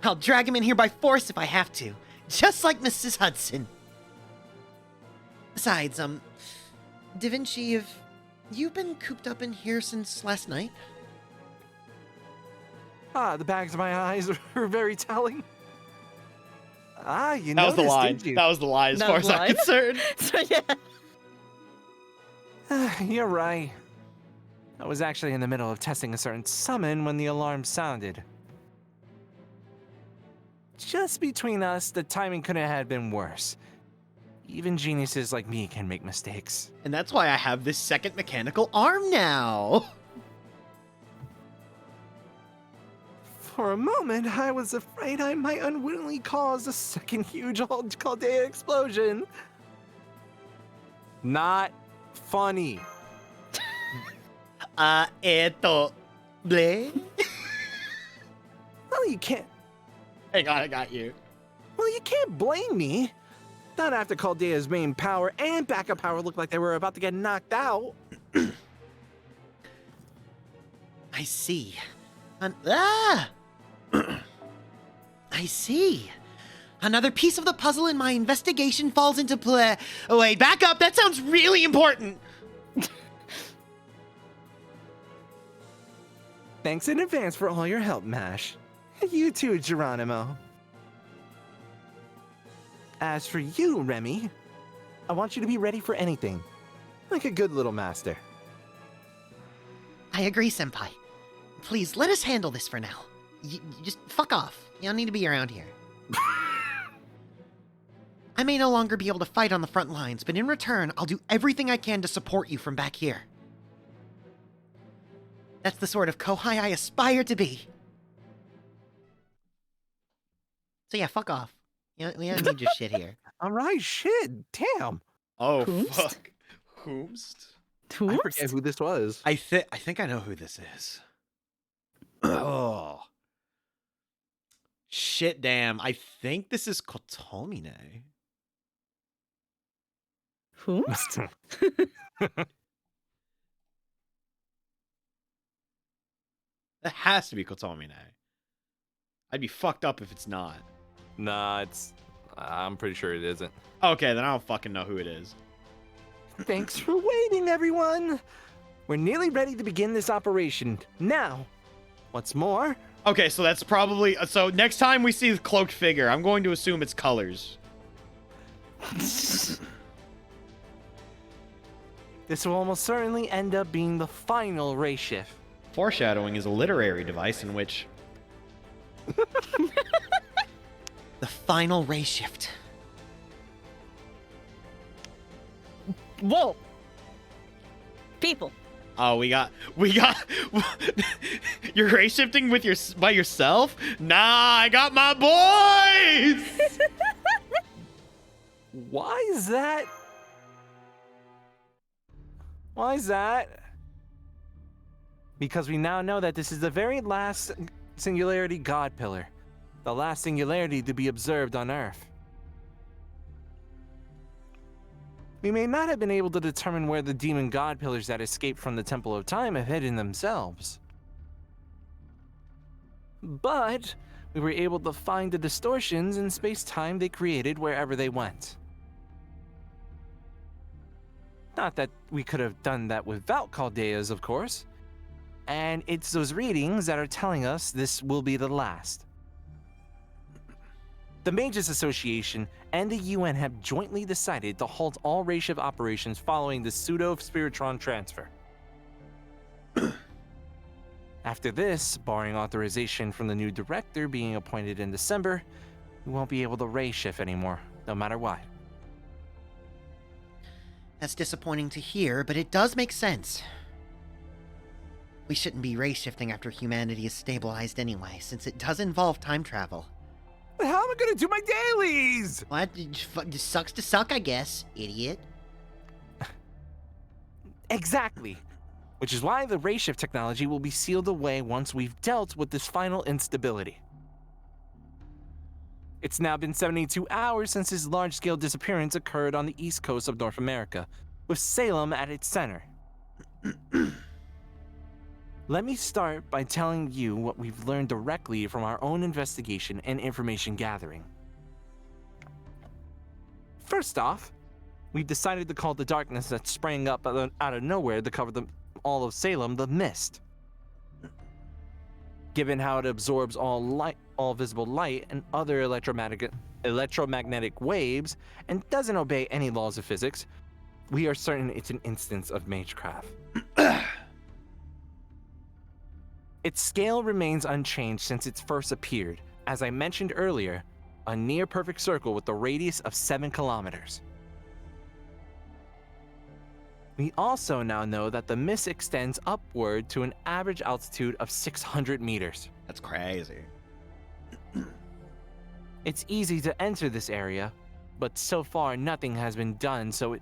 I'll drag him in here by force if I have to, just like Mrs. Hudson. Besides, Da Vinci, have you been cooped up in here since last night? Ah, the bags of my eyes are very telling. Ah, you That was noticed, the line. didn't you? That was the line as That far was as the I'm line? concerned. So yeah. You're right. I was actually in the middle of testing a certain summon when the alarm sounded. Just between us, the timing couldn't have been worse. Even geniuses like me can make mistakes. And that's why I have this second mechanical arm now. For a moment, I was afraid I might unwittingly cause a second huge old Chaldea explosion. Not funny. Esto. Bleh? Well, you can't. Hang on, I got you. Well, you can't blame me. Not after Chaldea's main power and backup power looked like they were about to get knocked out. I see. I see. Another piece of the puzzle in my investigation falls into play. Oh, wait, back up. That sounds really important. Thanks in advance for all your help, Mash. You too, Geronimo. As for you, Remy, I want you to be ready for anything. Like a good little master. I agree, Senpai. Please, let us handle this for now. You just fuck off. You don't need to be around here. I may no longer be able to fight on the front lines, but in return, I'll do everything I can to support you from back here. That's the sort of Kohai I aspire to be. So yeah, fuck off. We don't need your shit here. All right, shit, damn. Oh, Whomst? fuck. Whomst? I forget who this was. I think I know who this is. Oh. Shit, damn. I think this is Kotomine. Whomst? That has to be Kotomine. I'd be fucked up if it's not. Nah, I'm pretty sure it isn't. Okay, then I don't fucking know who it is. Thanks for waiting, everyone. We're nearly ready to begin this operation. Now, what's more, Okay, so that's probably... So next time we see the cloaked figure, I'm going to assume it's colors. this will almost certainly end up being the final ray shift. Foreshadowing is a literary device in which... The final ray shift. Whoa. People. Oh, we got... You're ray shifting with by yourself? Nah, I got my boys! Why is that? Why is that? Because we now know that this is the very last singularity god pillar. The last singularity to be observed on Earth. We may not have been able to determine where the demon god pillars that escaped from the Temple of Time have hidden themselves. But we were able to find the distortions in space-time they created wherever they went. Not that we could have done that without Chaldeas, of course. And it's those readings that are telling us this will be the last. The Mages Association and the UN have jointly decided to halt all race-shift operations following the pseudo-Spiritron transfer. After this, barring authorization from the new director being appointed in December, we won't be able to race-shift anymore, no matter what. That's disappointing to hear, but it does make sense. We shouldn't be race shifting after humanity is stabilized anyway, since it does involve time travel. But how am I gonna do my dailies? What? Just sucks to suck, I guess, idiot. Exactly. Which is why the race shift technology will be sealed away once we've dealt with this final instability. It's now been 72 hours since his large-scale disappearance occurred on the east coast of North America, with Salem at its center. Let me start by telling you what we've learned directly from our own investigation and information gathering. First off, we've decided to call the darkness that sprang up out of nowhere to cover all of Salem the Mist. Given how it absorbs all visible light and other electromagnetic waves and doesn't obey any laws of physics, we are certain it's an instance of magecraft. Its scale remains unchanged since it first appeared, as I mentioned earlier, a near-perfect circle with a radius of 7 kilometers. We also now know that the mist extends upward to an average altitude of 600 meters. That's crazy. It's easy to enter this area, but so far nothing has been done, so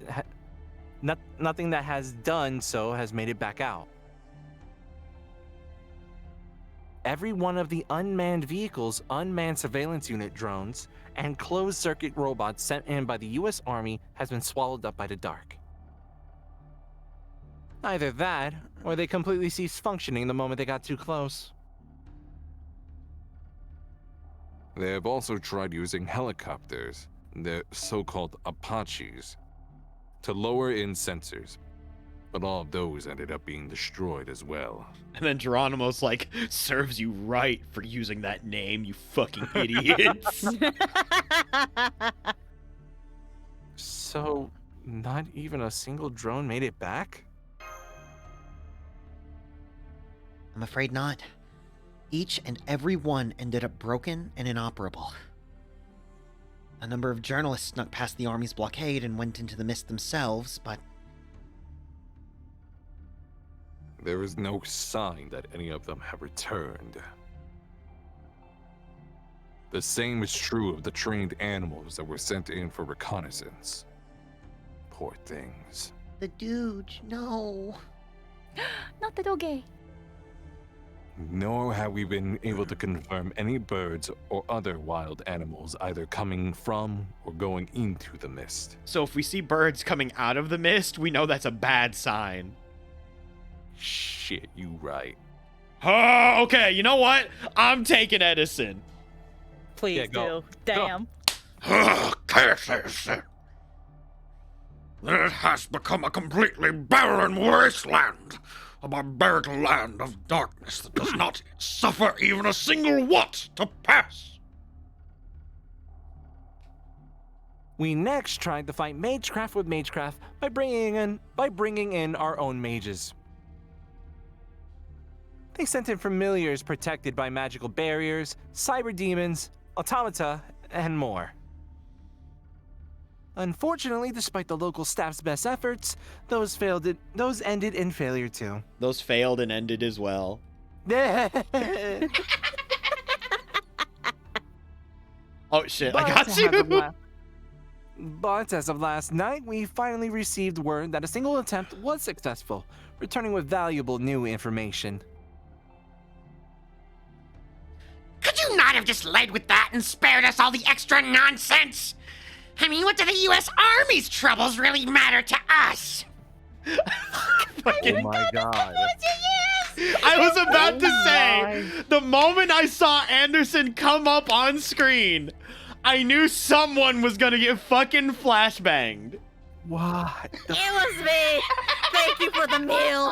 nothing that has done so has made it back out. Every one of the unmanned vehicles, unmanned surveillance unit drones, and closed-circuit robots sent in by the US Army has been swallowed up by the dark. Either that, or they completely ceased functioning the moment they got too close. They have also tried using helicopters, the so-called Apaches, to lower in sensors, but all of those ended up being destroyed as well. And then Geronimo's like, serves you right for using that name, you fucking idiots. So, not even a single drone made it back? I'm afraid not. Each and every one ended up broken and inoperable. A number of journalists snuck past the Army's blockade and went into the mist themselves, but There is no sign that any of them have returned. The same is true of the trained animals that were sent in for reconnaissance. Poor things. the dude, no. Not the doge. Nor have we been able to confirm any birds or other wild animals either coming from or going into the mist. So if we see birds coming out of the mist, we know that's a bad sign. Shit, you right. Oh, okay, you know what? I'm taking Edison. Please Yeah, go. do. Damn. Cases. It has become a completely barren wasteland. A barbaric land of darkness that does not suffer even a single watt to pass. We next tried to fight magecraft with magecraft by bringing in our own mages. They sent in familiars protected by magical barriers, cyber demons, automata, and more. Unfortunately, despite the local staff's best efforts, those ended in failure too. Those failed and ended as well. Oh shit, I got you! But as of last night, we finally received word that a single attempt was successful, returning with valuable new information. Could you not have just led with that and spared us all the extra nonsense? I mean, what do the U.S. Army's troubles really matter to us? Oh my god. I was about to say, the moment I saw Anderson come up on screen, I knew someone was gonna get fucking flashbanged. What the It was me. Thank you for the meal.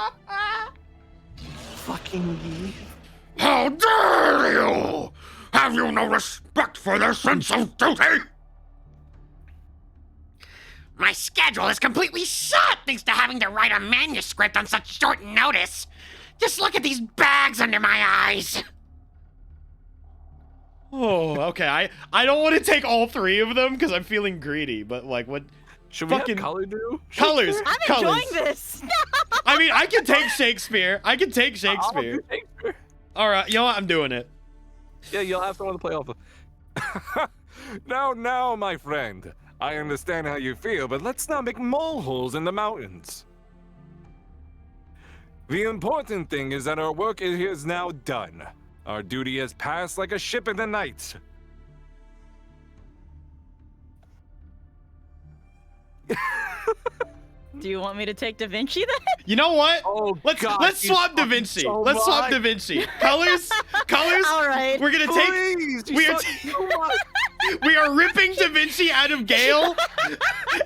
fucking How dare you! Have you no respect for their sense of duty? My schedule is completely shot thanks to having to write a manuscript on such short notice. Just look at these bags under my eyes. Oh, okay. I don't want to take all 3 of them because I'm feeling greedy. But like, what? Should we Fucking have color do? colors. I'm colors. enjoying this. I mean, I can take Shakespeare. I can take I'll Shakespeare. do Shakespeare. All right, you know what? I'm doing it. Yeah, you'll have someone to play off of. Now, my friend. I understand how you feel, but let's not make moleholes in the mountains. The important thing is that our work is now done. Our duty has passed like a ship in the night. Do you want me to take Da Vinci then? You know what? Oh, Let's God, let's you swap Da suck Vinci. so Let's swap much. Da Vinci. Colors. All right. We're gonna take. Please, you We are. suck so much. We are ripping Da Vinci out of Gale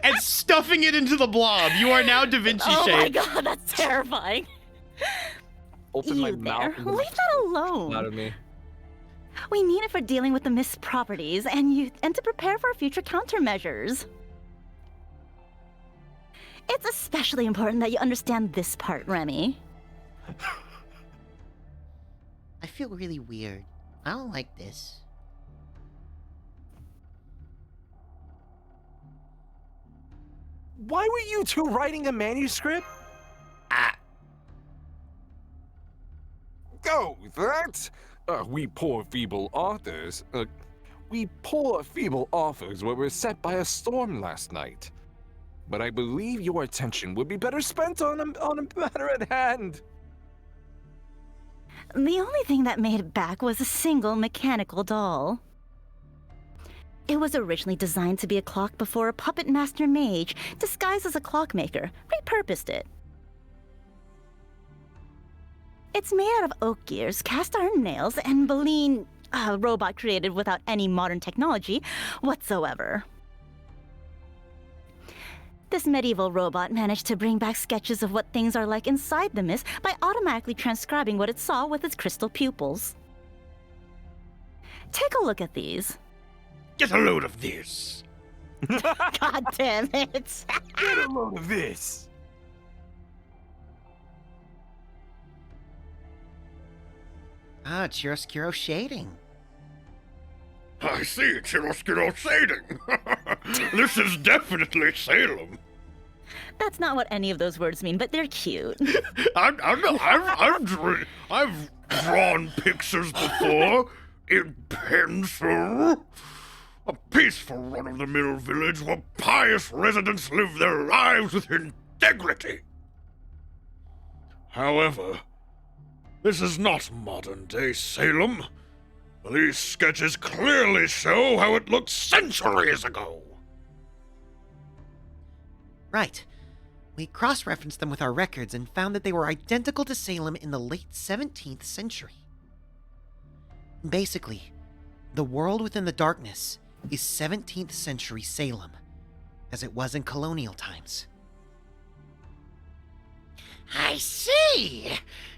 and stuffing it into the blob. You are now Da Vinci Oh my shape. god, that's terrifying. Open my You mouth. there. and Leave that alone. out of me. We need it for dealing with the missed properties and to prepare for future countermeasures. It's especially important that you understand this part, Remy. I feel really weird. I don't like this. Why were you two writing a manuscript? Oh, that? We poor feeble authors were beset by a storm last night. But I believe your attention would be better spent on a matter at hand. The only thing that made it back was a single mechanical doll. It was originally designed to be a clock before a puppet master mage, disguised as a clockmaker, repurposed it. It's made out of oak gears, cast iron nails, and baleen, a robot created without any modern technology whatsoever. This medieval robot managed to bring back sketches of what things are like inside the mist by automatically transcribing what it saw with its crystal pupils. Take a look at these. Get a load of this. God damn it. Get a load of this. Ah, chiaroscuro shading. I see chiaroscuro shading. This is definitely Salem. That's not what any of those words mean, but they're cute. I've drawn pictures before in pencil. A peaceful run-of-the-mill village where pious residents live their lives with integrity. However, this is not modern-day Salem. These sketches clearly show how it looked centuries ago. Right. We cross-referenced them with our records and found that they were identical to Salem in the late 17th century. Basically, the world within the darkness is 17th century Salem, as it was in colonial times. I see.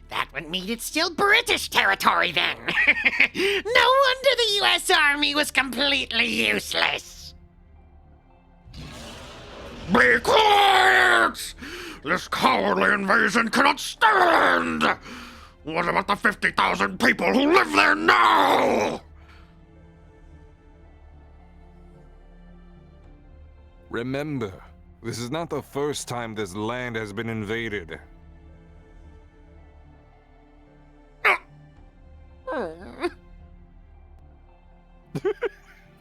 That would mean it's still British territory then. No wonder the U.S. Army was completely useless. Be quiet! This cowardly invasion cannot stand! What about the 50,000 people who live there now? Remember, this is not the first time this land has been invaded.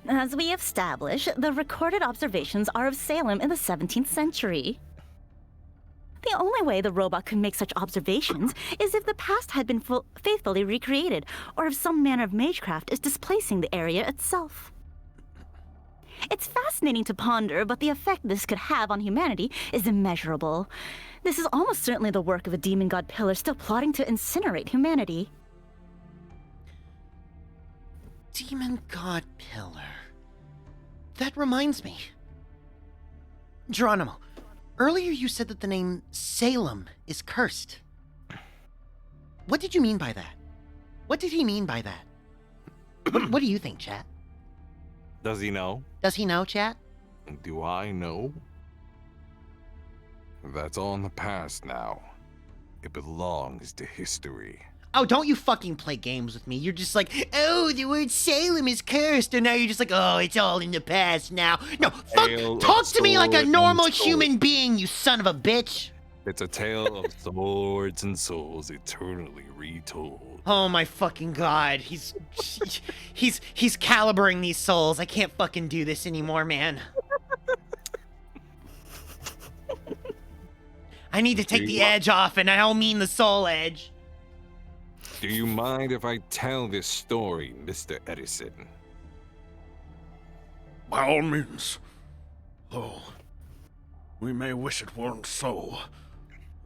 As we established, the recorded observations are of Salem in the 17th century. The only way the robot could make such observations is if the past had been faithfully recreated, or if some manner of magecraft is displacing the area itself. It's fascinating to ponder, but the effect this could have on humanity is immeasurable. This is almost certainly the work of a demon god pillar still plotting to incinerate humanity. Demon God Pillar. That reminds me. Geronimo, earlier you said that the name Salem is cursed. What did you mean by that? What did he mean by that? What do you think, chat? Does he know? Does he know, chat? Do I know? That's all in the past now. It belongs to history. Oh, don't you fucking play games with me. You're just like, oh, the word Salem is cursed, and now you're just like, oh, it's all in the past now. No, talk to me like a normal human being, you son of a bitch. It's a tale of swords and souls eternally retold. Oh my fucking god, he's calibering these souls. I can't fucking do this anymore, man. I need to take the edge off, and I don't mean the soul edge. Do you mind if I tell this story, Mr. Edison? By all means. Though we may wish it weren't so,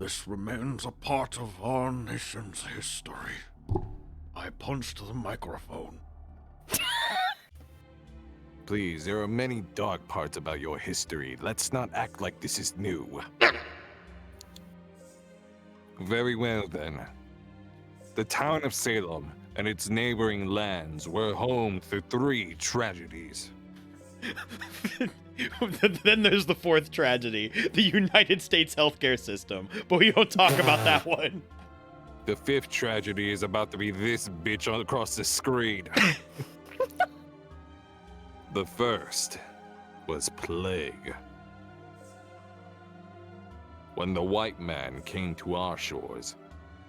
this remains a part of our nation's history. I punched the microphone. Please, there are many dark parts about your history. Let's not act like this is new. Very well, then. The town of Salem and its neighboring lands were home to 3 tragedies. Then there's the 4th tragedy, the United States healthcare system, but we don't talk about that one. The 5th tragedy is about to be this bitch across the screen. The first was plague. When the white man came to our shores,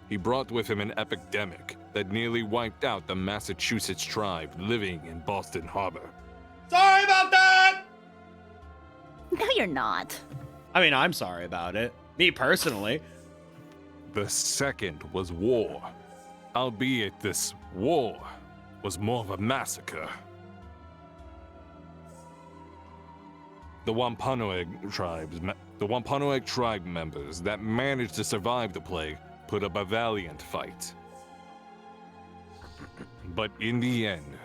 he brought with him an epidemic that nearly wiped out the Massachusetts tribe living in Boston Harbor. Sorry about that! No, you're not. I mean, I'm sorry about it. Me personally. The second was war, albeit this war was more of a massacre. The Wampanoag tribe members that managed to survive the plague put up a valiant fight. But in the end,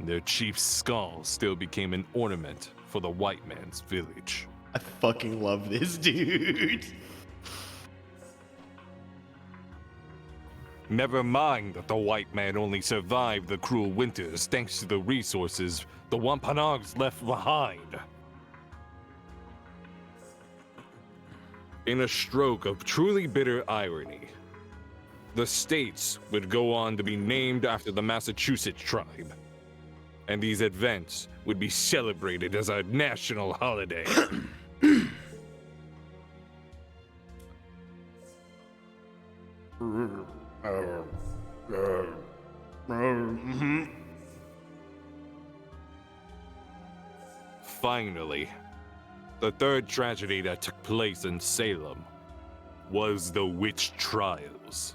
their chief's skull still became an ornament for the white man's village. I fucking love this dude. Never mind that the white man only survived the cruel winters thanks to the resources the Wampanoags left behind. In a stroke of truly bitter irony, the states would go on to be named after the Massachusetts tribe, and these events would be celebrated as a national holiday. Finally, the 3rd tragedy that took place in Salem was the witch trials.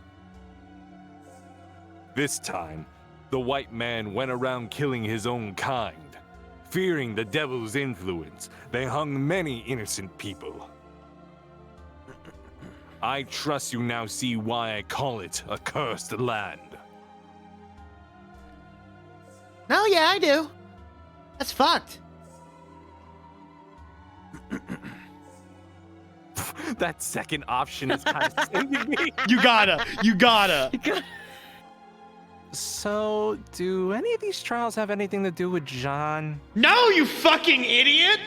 This time, the white man went around killing his own kind. Fearing the devil's influence, they hung many innocent people. I trust you now see why I call it a cursed land. No, yeah, I do. That's fucked. That second option is kind of sending me. You gotta. So, do any of these trials have anything to do with John? No, you fucking idiot!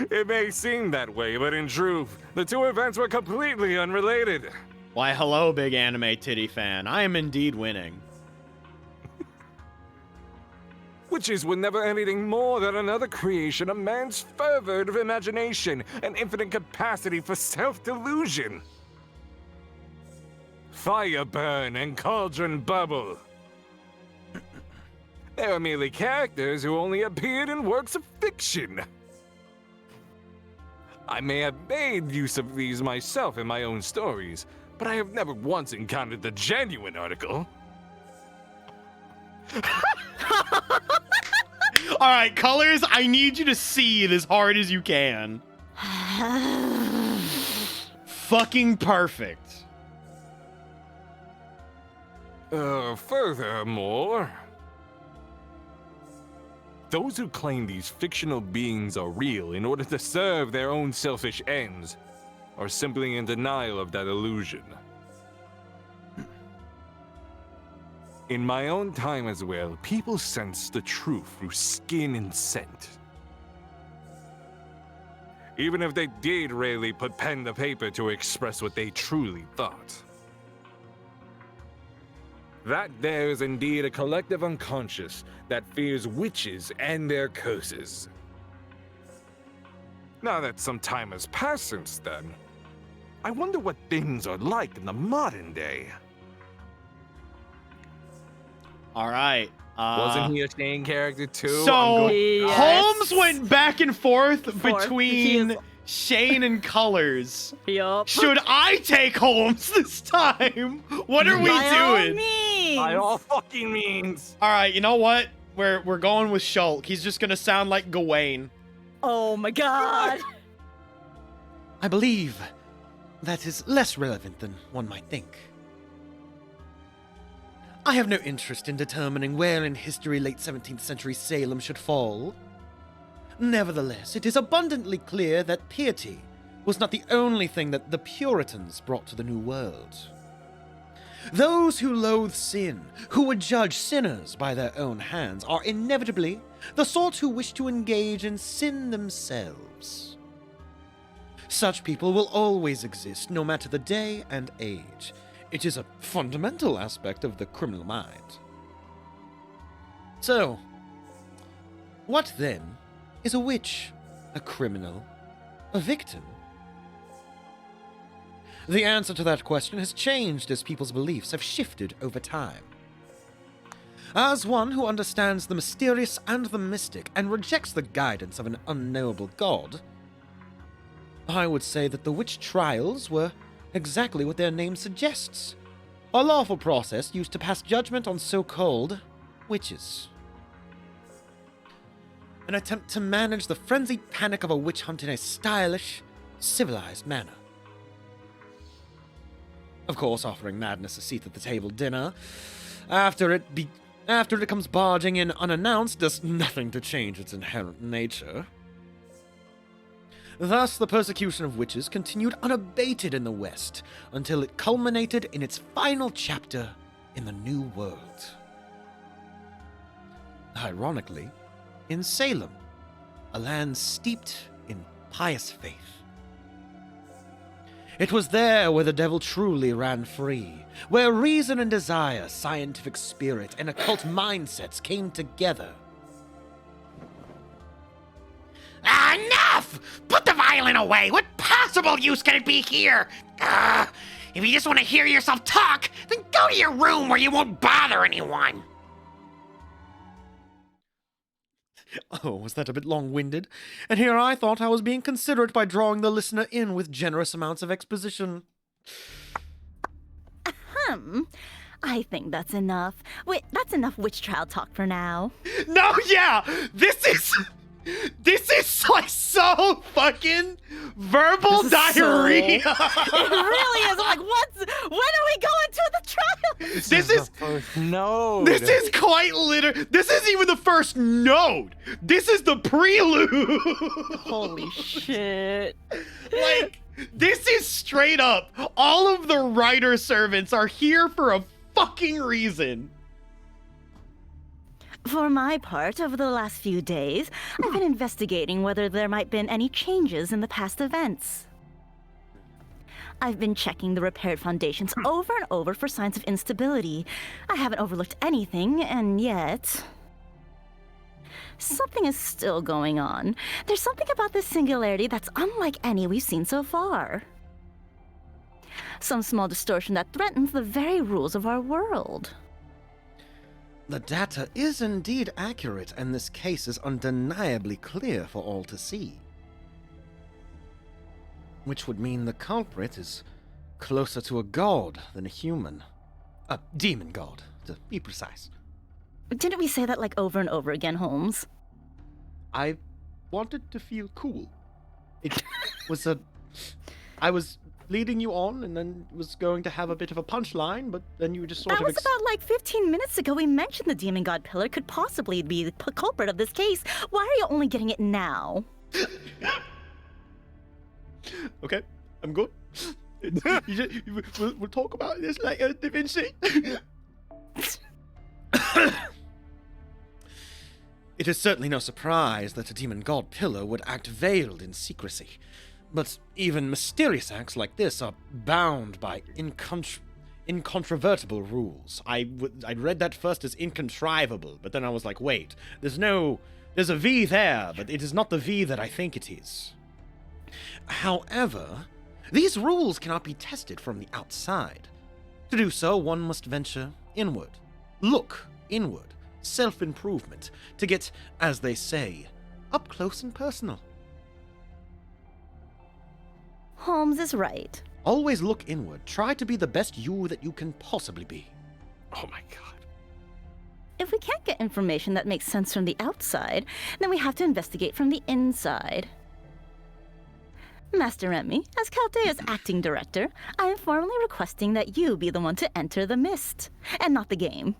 It may seem that way, but in truth, the 2 events were completely unrelated. Why, hello, big anime titty fan. I am indeed winning. Witches were never anything more than another creation of man's fervor of imagination and infinite capacity for self-delusion. Fire burn and cauldron bubble. They are merely characters who only appeared in works of fiction. I may have made use of these myself in my own stories, but I have never once encountered the genuine article. All right, Colors, I need you to see it as hard as you can. Fucking perfect. Furthermore, those who claim these fictional beings are real in order to serve their own selfish ends or simply in denial of that illusion. In my own time as well, people sense the truth through skin and scent. Even if they did rarely put pen to paper to express what they truly thought. That there is indeed a collective unconscious that fears witches and their curses. Now that some time has passed since then, I wonder what things are like in the modern day. All right. Wasn't he a Shane character too? So Yes. Holmes went back and forth He between is- Shane and Colors. Yup. Should I take Holmes this time? What are we By all doing? means. By all fucking means. All right, you know what? We're going with Shulk. He's just gonna sound like Gawain. Oh my god. I believe that is less relevant than one might think. I have no interest in determining where in history late 17th century Salem should fall. Nevertheless, it is abundantly clear that piety was not the only thing that the Puritans brought to the New World. Those who loathe sin, who would judge sinners by their own hands, are inevitably the sort who wish to engage in sin themselves. Such people will always exist, no matter the day and age. It is a fundamental aspect of the criminal mind. So, what then is a witch? A criminal? A victim? The answer to that question has changed as people's beliefs have shifted over time. As one who understands the mysterious and the mystic and rejects the guidance of an unknowable god, I would say that the witch trials were exactly what their name suggests. A lawful process used to pass judgment on so-called witches. An attempt to manage the frenzied panic of a witch hunt in a stylish, civilized manner. Of course, offering madness a seat at the table dinner, after it comes barging in unannounced, does nothing to change its inherent nature. Thus, the persecution of witches continued unabated in the West until it culminated in its final chapter in the New World. Ironically, in Salem, a land steeped in pious faith. It was there where the devil truly ran free, where reason and desire, scientific spirit, and occult mindsets came together. Enough! Put the violin away! What possible use can it be here? If you just want to hear yourself talk, then go to your room where you won't bother anyone. Oh, was that a bit long-winded? And here I thought I was being considerate by drawing the listener in with generous amounts of exposition. I think that's enough. Wait, that's enough witch trial talk for now. No, yeah! This is like so fucking verbal This is diarrhea. It really is. I'm like, when are we going to the trial? This is the first node. This is quite literally. This isn't even the first node. This is the prelude. Holy shit. Like, this is straight up. All of the writer servants are here for a fucking reason. For my part, over the last few days, I've been investigating whether there might have been any changes in the past events. I've been checking the repaired foundations over and over for signs of instability. I haven't overlooked anything, and yet something is still going on. There's something about this singularity that's unlike any we've seen so far. Some small distortion that threatens the very rules of our world. The data is indeed accurate, and this case is undeniably clear for all to see. Which would mean the culprit is closer to a god than a human. A demon god, to be precise. Didn't we say that like over and over again, Holmes? I wanted to feel cool. It was a... I was leading you on, and then was going to have a bit of a punchline, but then you just sort That of... was about like 15 minutes ago. We mentioned the demon god pillar could possibly be the culprit of this case. Why are you only getting it now? Okay. I'm good. We'll talk about this later, Da Vinci. It is certainly no surprise that a demon god pillar would act veiled in secrecy. But even mysterious acts like this are bound by incontrovertible rules. I read that first as incontrivable, but then I was like, wait, there's a V there, but it is not the V that I think it is. However, these rules cannot be tested from the outside. To do so, one must venture inward. Look inward. Self-improvement. To get, as they say, up close and personal. Holmes is right. Always look inward. Try to be the best you that you can possibly be. Oh my god. If we can't get information that makes sense from the outside, then we have to investigate from the inside. Master Remy, as Chaldea's acting director, I am formally requesting that you be the one to enter the mist, and not the game.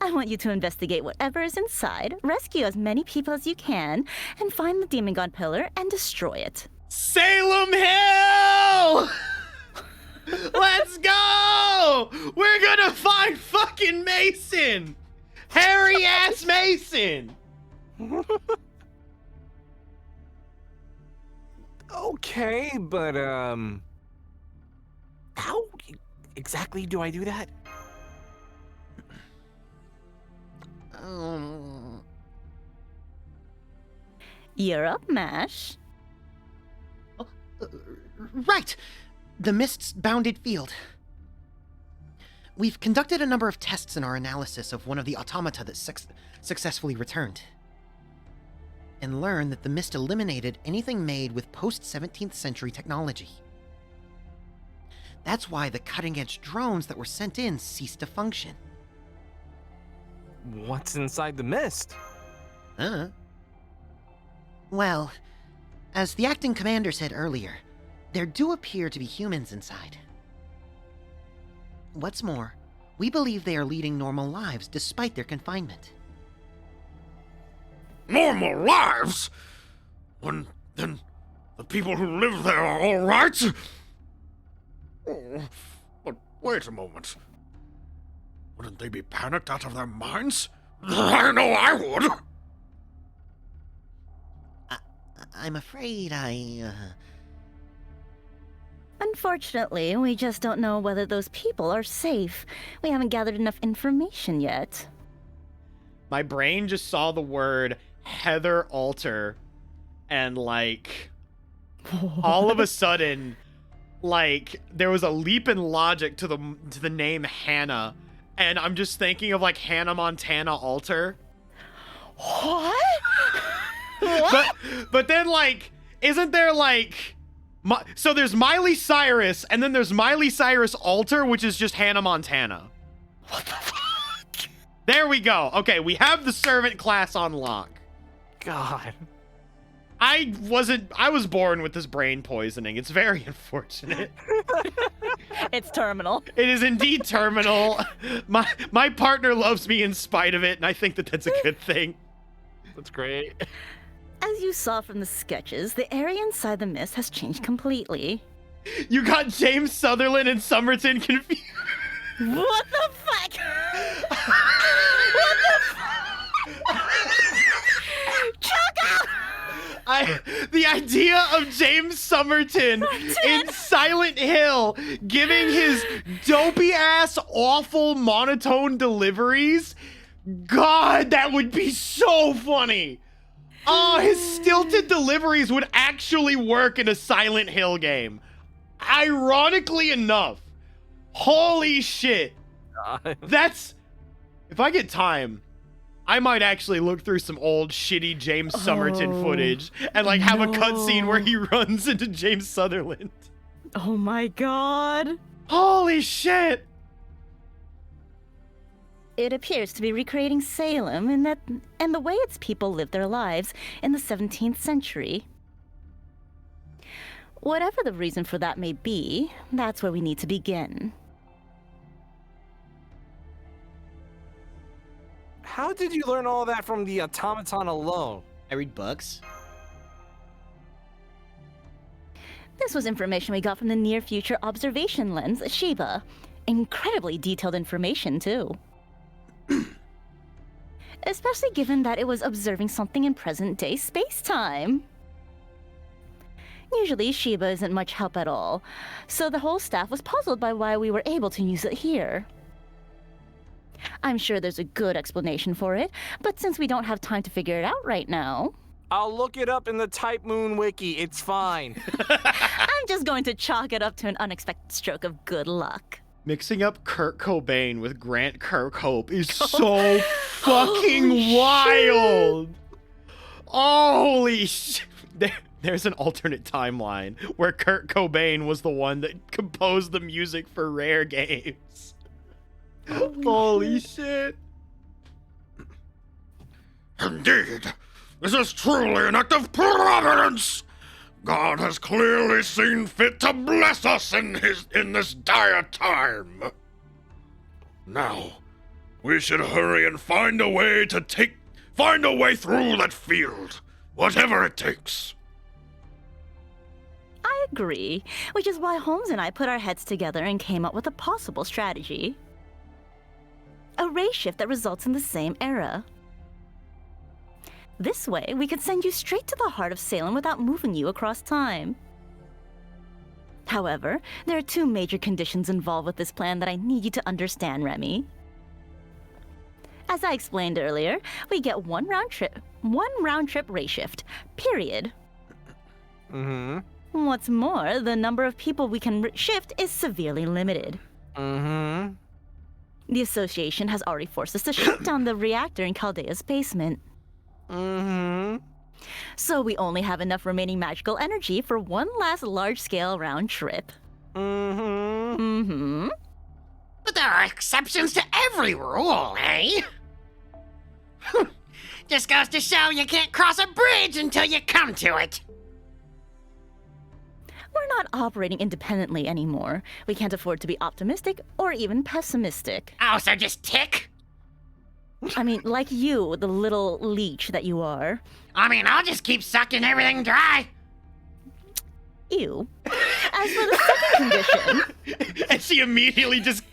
I want you to investigate whatever is inside, rescue as many people as you can, and find the Demon God Pillar and destroy it. Salem Hill! Let's go! We're gonna find fucking Mason! Hairy ass Mason! Okay, but how exactly do I do that? You're up, Mash. Right! The mist's bounded field. We've conducted a number of tests in our analysis of one of the automata that successfully returned, and learned that the mist eliminated anything made with post-17th century technology. That's why the cutting-edge drones that were sent in ceased to function. What's inside the mist? Well, as the acting commander said earlier, there do appear to be humans inside. What's more, we believe they are leading normal lives despite their confinement. Normal lives? Then the people who live there are all right? Oh, but wait a moment. Wouldn't they be panicked out of their minds? I know I would! I'm afraid Unfortunately, we just don't know whether those people are safe. We haven't gathered enough information yet. My brain just saw the word Heather Alter, and like, all of a sudden, like, there was a leap in logic to the name Hannah, and I'm just thinking of like Hannah Montana Alter. What? What? But then, like, isn't there like, so there's Miley Cyrus, and then there's Miley Cyrus Alter, which is just Hannah Montana. What the fuck? There we go. Okay, we have the servant class on lock. God. I was born with this brain poisoning. It's very unfortunate. It's terminal. It is indeed terminal. My partner loves me in spite of it, and I think that that's a good thing. That's great. As you saw from the sketches, the area inside the mist has changed completely. You got James Sutherland and Somerton confused. What the fuck? What the The idea of James Somerton in Silent Hill giving his dopey ass awful monotone deliveries, God, that would be so funny. Oh, his stilted deliveries would actually work in a Silent Hill game. Ironically enough. Holy shit. That's... If I get time, I might actually look through some old shitty James Somerton footage and like have a cutscene where he runs into James Sutherland. Oh my god. Holy shit. It appears to be recreating Salem and the way its people lived their lives in the 17th century. Whatever the reason for that may be, that's where we need to begin. How did you learn all that from the automaton alone? I read books. This was information we got from the Near Future Observation Lens, Sheba. Incredibly detailed information, too. Especially given that it was observing something in present-day space-time. Usually, Sheba isn't much help at all, so the whole staff was puzzled by why we were able to use it here. I'm sure there's a good explanation for it, but since we don't have time to figure it out right now... I'll look it up in the Type Moon wiki, it's fine. I'm just going to chalk it up to an unexpected stroke of good luck. Mixing up Kurt Cobain with Grant Kirkhope is so fucking wild. Holy shit. There's an alternate timeline where Kurt Cobain was the one that composed the music for Rare Games. Holy shit. Indeed, this is truly an act of providence. God has clearly seen fit to bless us in this dire time. Now, we should hurry and find a way through that field, whatever it takes. I agree, which is why Holmes and I put our heads together and came up with a possible strategy. A ray shift that results in the same era. This way, we could send you straight to the heart of Salem without moving you across time. However, there are two major conditions involved with this plan that I need you to understand, Remy. As I explained earlier, we get one round trip ray shift, period. Mm-hmm. What's more, the number of people we can shift is severely limited. Mm-hmm. The Association has already forced us to shut down the reactor in Chaldea's basement. Mm-hmm. So we only have enough remaining magical energy for one last large-scale round trip. Mm-hmm. Mm-hmm. But there are exceptions to every rule, eh? Just goes to show you can't cross a bridge until you come to it. We're not operating independently anymore. We can't afford to be optimistic or even pessimistic. Oh, so just tick? I mean, like you, the little leech that you are. I mean, I'll just keep sucking everything dry. Ew. As for the second condition... And she immediately just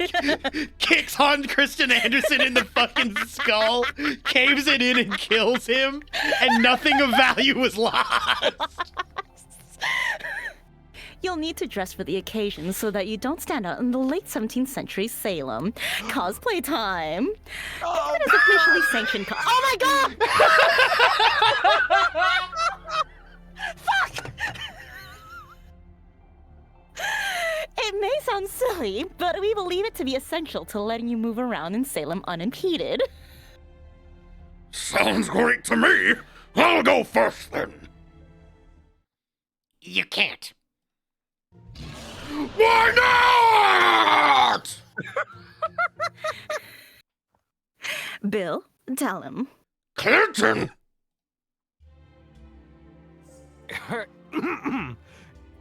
kicks Hans Christian Andersen in the fucking skull, caves it in and kills him, and nothing of value was lost. You'll need to dress for the occasion so that you don't stand out in the late 17th century Salem. Cosplay time. Oh, It is officially sanctioned Oh my god! Fuck! It may sound silly, but we believe it to be essential to letting you move around in Salem unimpeded. Sounds great to me. I'll go first then. You can't. Why not? Bill, tell him. Clinton!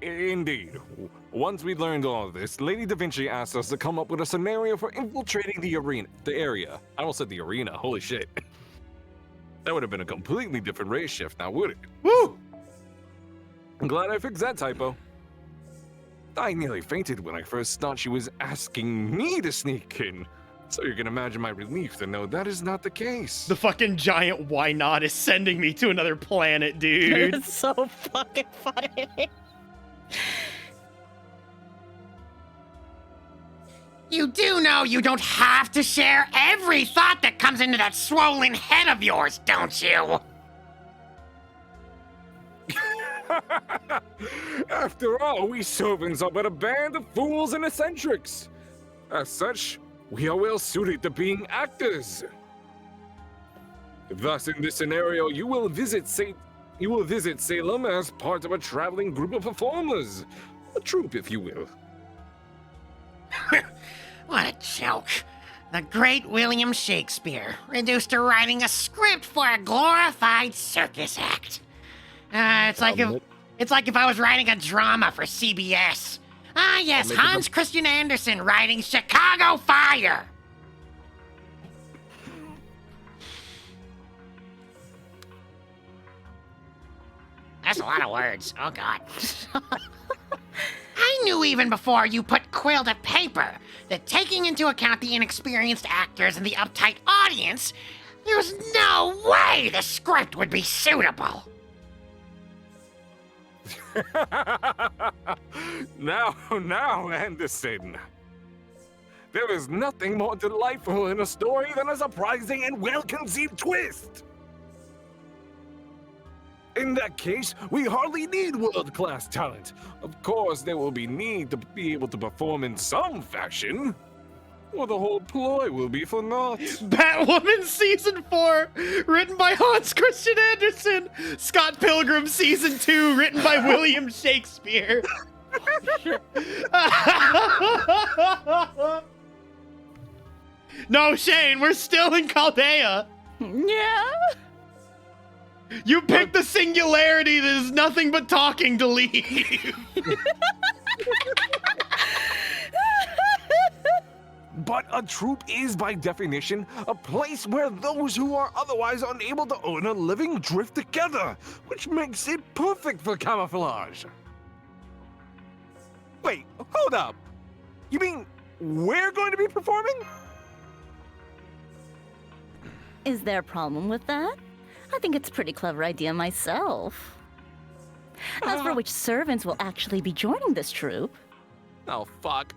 Indeed. Once we learned all of this, Lady Da Vinci asked us to come up with a scenario for infiltrating the area. I almost said the arena, holy shit. That would have been a completely different race shift now, would it? Woo! I'm glad I fixed that typo. I nearly fainted when I first thought she was asking me to sneak in. So you can imagine my relief to know that is not the case. The fucking giant why not is sending me to another planet, dude. It's so fucking funny. You do know you don't have to share every thought that comes into that swollen head of yours, don't you? After all, we servants are but a band of fools and eccentrics. As such, we are well suited to being actors. Thus, in this scenario, you will visit Salem as part of a traveling group of performers. A troupe, if you will. What a joke. The great William Shakespeare, reduced to writing a script for a glorified circus act. It's like if I was writing a drama for CBS. Ah, yes, Hans Christian Andersen writing Chicago Fire. That's a lot of words. Oh, God. I knew even before you put Quill to paper that taking into account the inexperienced actors and the uptight audience, there was no way the script would be suitable. Now, Anderson. There is nothing more delightful in a story than a surprising and well-conceived twist. In that case, we hardly need world-class talent. Of course, there will be need to be able to perform in some fashion, or the whole ploy will be for naught. Batwoman Season 4, written by Hans Christian Andersen. Scott Pilgrim Season 2, written by William Shakespeare. No, Shane, we're still in Chaldea. Yeah? You picked the singularity that is nothing but talking to leave. But a troop is, by definition, a place where those who are otherwise unable to earn a living drift together, which makes it perfect for camouflage. Wait, hold up. You mean we're going to be performing? Is there a problem with that? I think it's a pretty clever idea myself. As for which servants will actually be joining this troupe, Oh, fuck.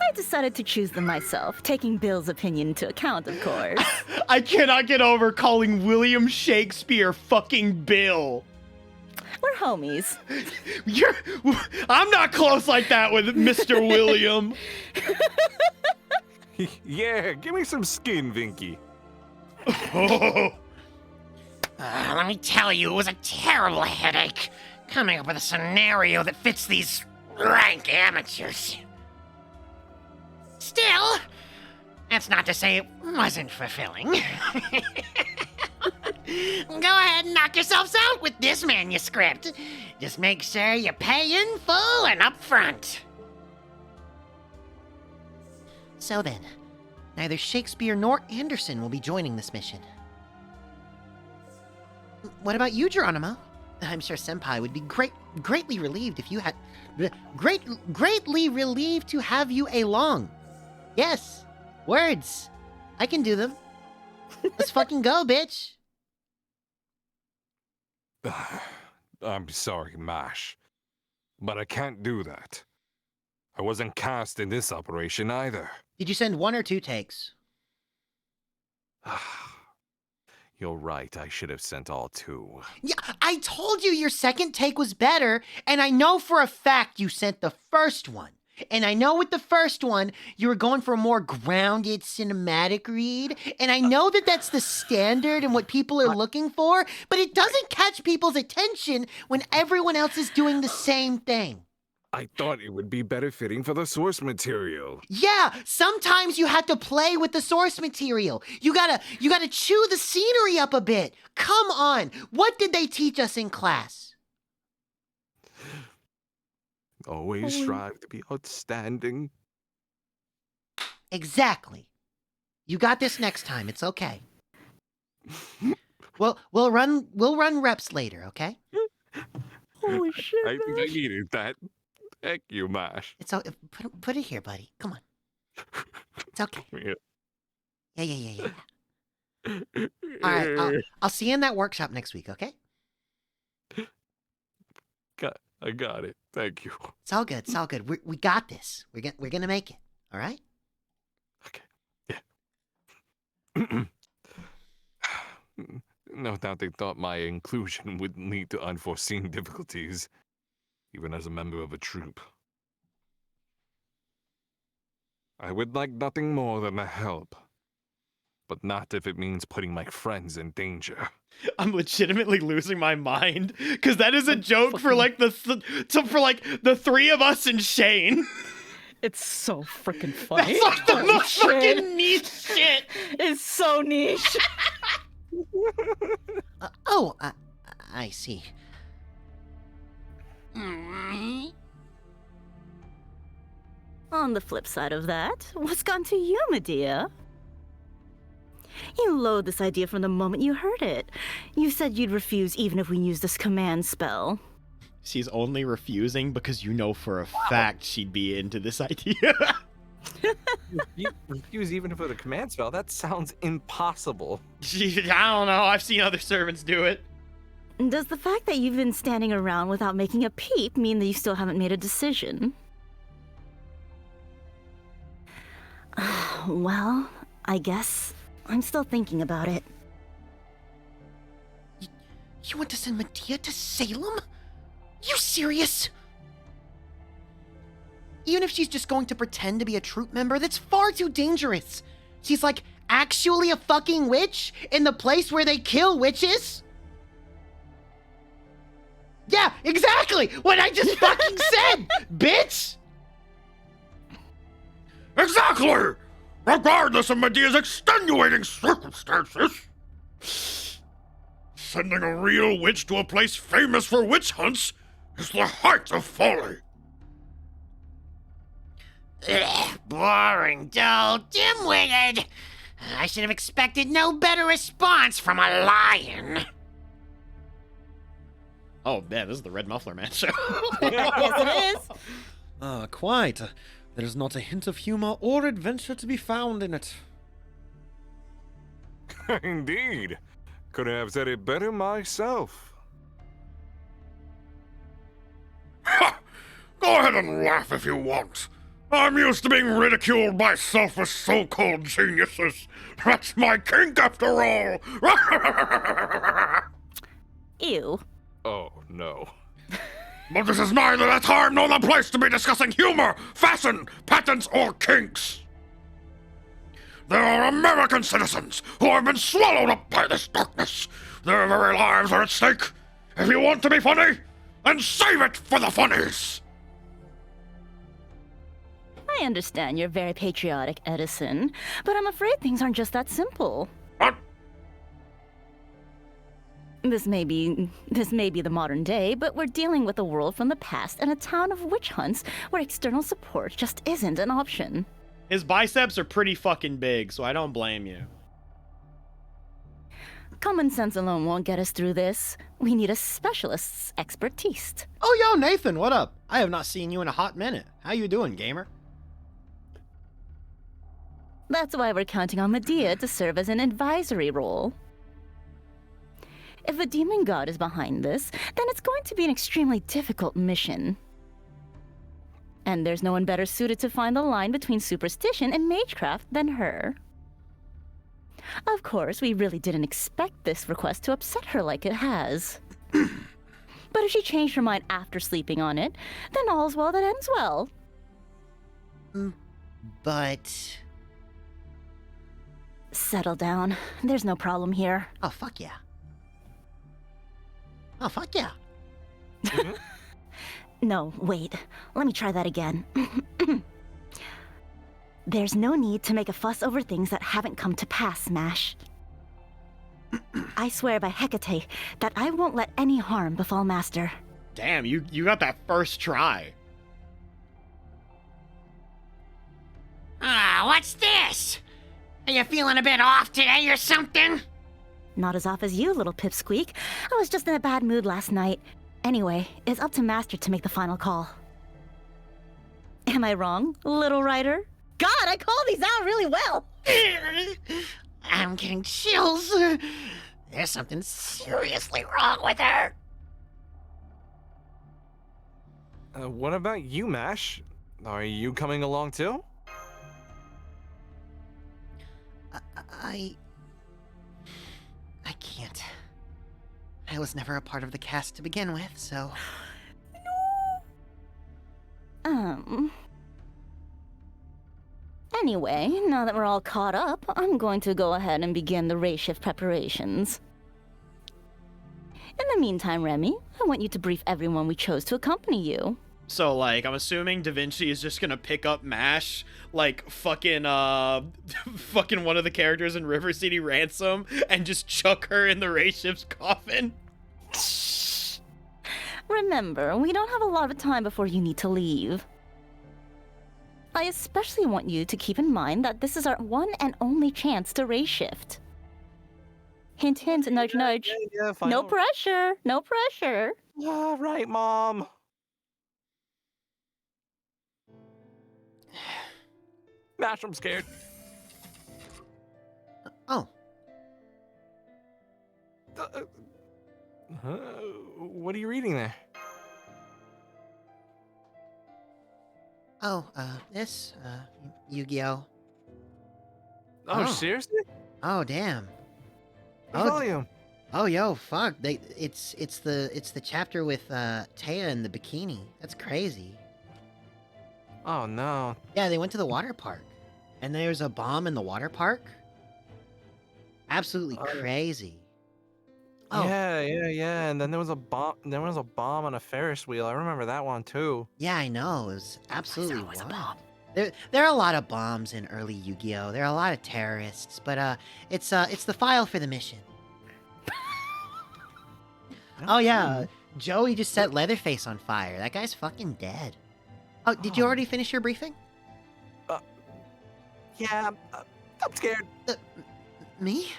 I decided to choose them myself, taking Bill's opinion into account, of course. I cannot get over calling William Shakespeare fucking Bill. We're homies. I'm not close like that with Mr. William. Yeah, give me some skin, Vinky. Oh. Let me tell you, it was a terrible headache coming up with a scenario that fits these rank amateurs. Still, that's not to say it wasn't fulfilling. Go ahead and knock yourselves out with this manuscript. Just make sure you pay in full and up front. So then, neither Shakespeare nor Anderson will be joining this mission. What about you, Geronimo? I'm sure Senpai would be greatly relieved if you had... greatly relieved to have you along. Yes, words. I can do them. Let's fucking go, bitch. I'm sorry, Mash, but I can't do that. I wasn't cast in this operation either. Did you send 1 or 2 takes? You're right, I should have sent all 2. Yeah, I told you your second take was better, and I know for a fact you sent the first one. And I know with the first one, you were going for a more grounded cinematic read, and I know that that's the standard and what people are looking for, but it doesn't catch people's attention when everyone else is doing the same thing. I thought it would be better fitting for the source material. Yeah, sometimes you have to play with the source material. You gotta chew the scenery up a bit. Come on, what did they teach us in class? Always strive to be outstanding. Exactly. You got this next time. It's okay. We'll run reps later, okay? Holy shit, I think I needed that. Thank you, Mash. It's okay. Put it here, buddy. Come on. It's okay. Yeah. All right. I'll see you in that workshop next week, okay? I got it. Thank you. It's all good. It's all good. We got this. We're gonna make it. All right? Okay. Yeah. No doubt they thought my inclusion would lead to unforeseen difficulties, even as a member of a troupe. I would like nothing more than a help, but not if it means putting my friends in danger. I'm legitimately losing my mind because that is a joke for like the 3 of us and Shane. It's so freaking funny. That's like the Holy most shit. fucking niche shit. It's so niche. I see. On the flip side of that, what's gone to you, Medea? You loathe this idea from the moment you heard it. You said you'd refuse even if we used this command spell. she's only refusing because you know for a fact she'd be into this idea. You refuse even for the command spell? That sounds impossible. I don't know. I've seen other servants do it. Does the fact that you've been standing around without making a peep mean that you still haven't made a decision? Well, I guess I'm still thinking about it. You want to send Medea to Salem? You serious? Even if she's just going to pretend to be a troop member, that's far too dangerous. She's like actually a fucking witch in the place where they kill witches? Yeah, exactly! What I just fucking said, bitch! Exactly! Regardless of Medea's extenuating circumstances, sending a real witch to a place famous for witch hunts is the height of folly. Ugh, boring, dull, dim-witted. I should have expected no better response from a lion. Oh, man, this is the RedMufflerMan show. Yes, it is. Quite. There is not a hint of humor or adventure to be found in it. Indeed. Couldn't have said it better myself. Ha! Go ahead and laugh if you want. I'm used to being ridiculed by selfish so-called geniuses. That's my kink after all. Ew. Oh, no. But this is neither the time nor the place to be discussing humor, fashion, patents, or kinks. There are American citizens who have been swallowed up by this darkness. Their very lives are at stake. If you want to be funny, then save it for the funnies. I understand you're very patriotic, Edison, but I'm afraid things aren't just that simple. What? This may be the modern day, but we're dealing with a world from the past and a town of witch hunts where external support just isn't an option. His biceps are pretty fucking big, so I don't blame you. Common sense alone won't get us through this. We need a specialist's expertise. Oh, yo, Nathan, what up? I have not seen you in a hot minute. How you doing, gamer? That's why we're counting on Medea to serve as an advisory role. If a demon god is behind this, then it's going to be an extremely difficult mission. And there's no one better suited to find the line between superstition and magecraft than her. Of course, we really didn't expect this request to upset her like it has. But if she changed her mind after sleeping on it, then all's well that ends well. But... Settle down. There's no problem here. Oh, fuck yeah. Oh, fuck yeah. No, wait. Let me try that again. There's no need to make a fuss over things that haven't come to pass, Smash. I swear by Hecate that I won't let any harm befall Master. Damn, you got that first try. Ah, what's this? Are you feeling a bit off today or something? Not as off as you, little pipsqueak. I was just in a bad mood last night. Anyway, it's up to Master to make the final call. Am I wrong, little writer? God, I called these out really well. I'm getting chills. There's something seriously wrong with her. What about you, Mash? Are you coming along too? I can't. I was never a part of the cast to begin with, so... Anyway, now that we're all caught up, I'm going to go ahead and begin the race shift preparations. In the meantime, Remy, I want you to brief everyone we chose to accompany you. So, like, I'm assuming Da Vinci is just gonna pick up MASH, like, fucking one of the characters in River City Ransom, and just chuck her in the race shift's coffin. Remember, we don't have a lot of time before you need to leave. I especially want you to keep in mind that this is our one and only chance to race shift. Hint, hint, nudge, nudge. Yeah, No pressure, no pressure. Right, Mom. Mash, I'm scared. Oh, Huh? What are you reading there? this, Yu-Gi-Oh. Oh, Oh. seriously? Oh, damn. What volume? Oh, yo, fuck. It's the chapter with, Taya in the bikini. That's crazy. Oh, no. Yeah, they went to the water park. And there's a bomb in the water park? Absolutely crazy. Oh. Yeah. And then there was a bomb. There was a bomb on a Ferris wheel. I remember that one too. Yeah, I know. It was absolutely always a wild. bomb. There are a lot of bombs in early Yu-Gi-Oh! There are a lot of terrorists, but it's the file for the mission. Oh yeah, Joey just set Leatherface on fire. That guy's fucking dead. Oh, did you already finish your briefing? Yeah, I'm scared. Me?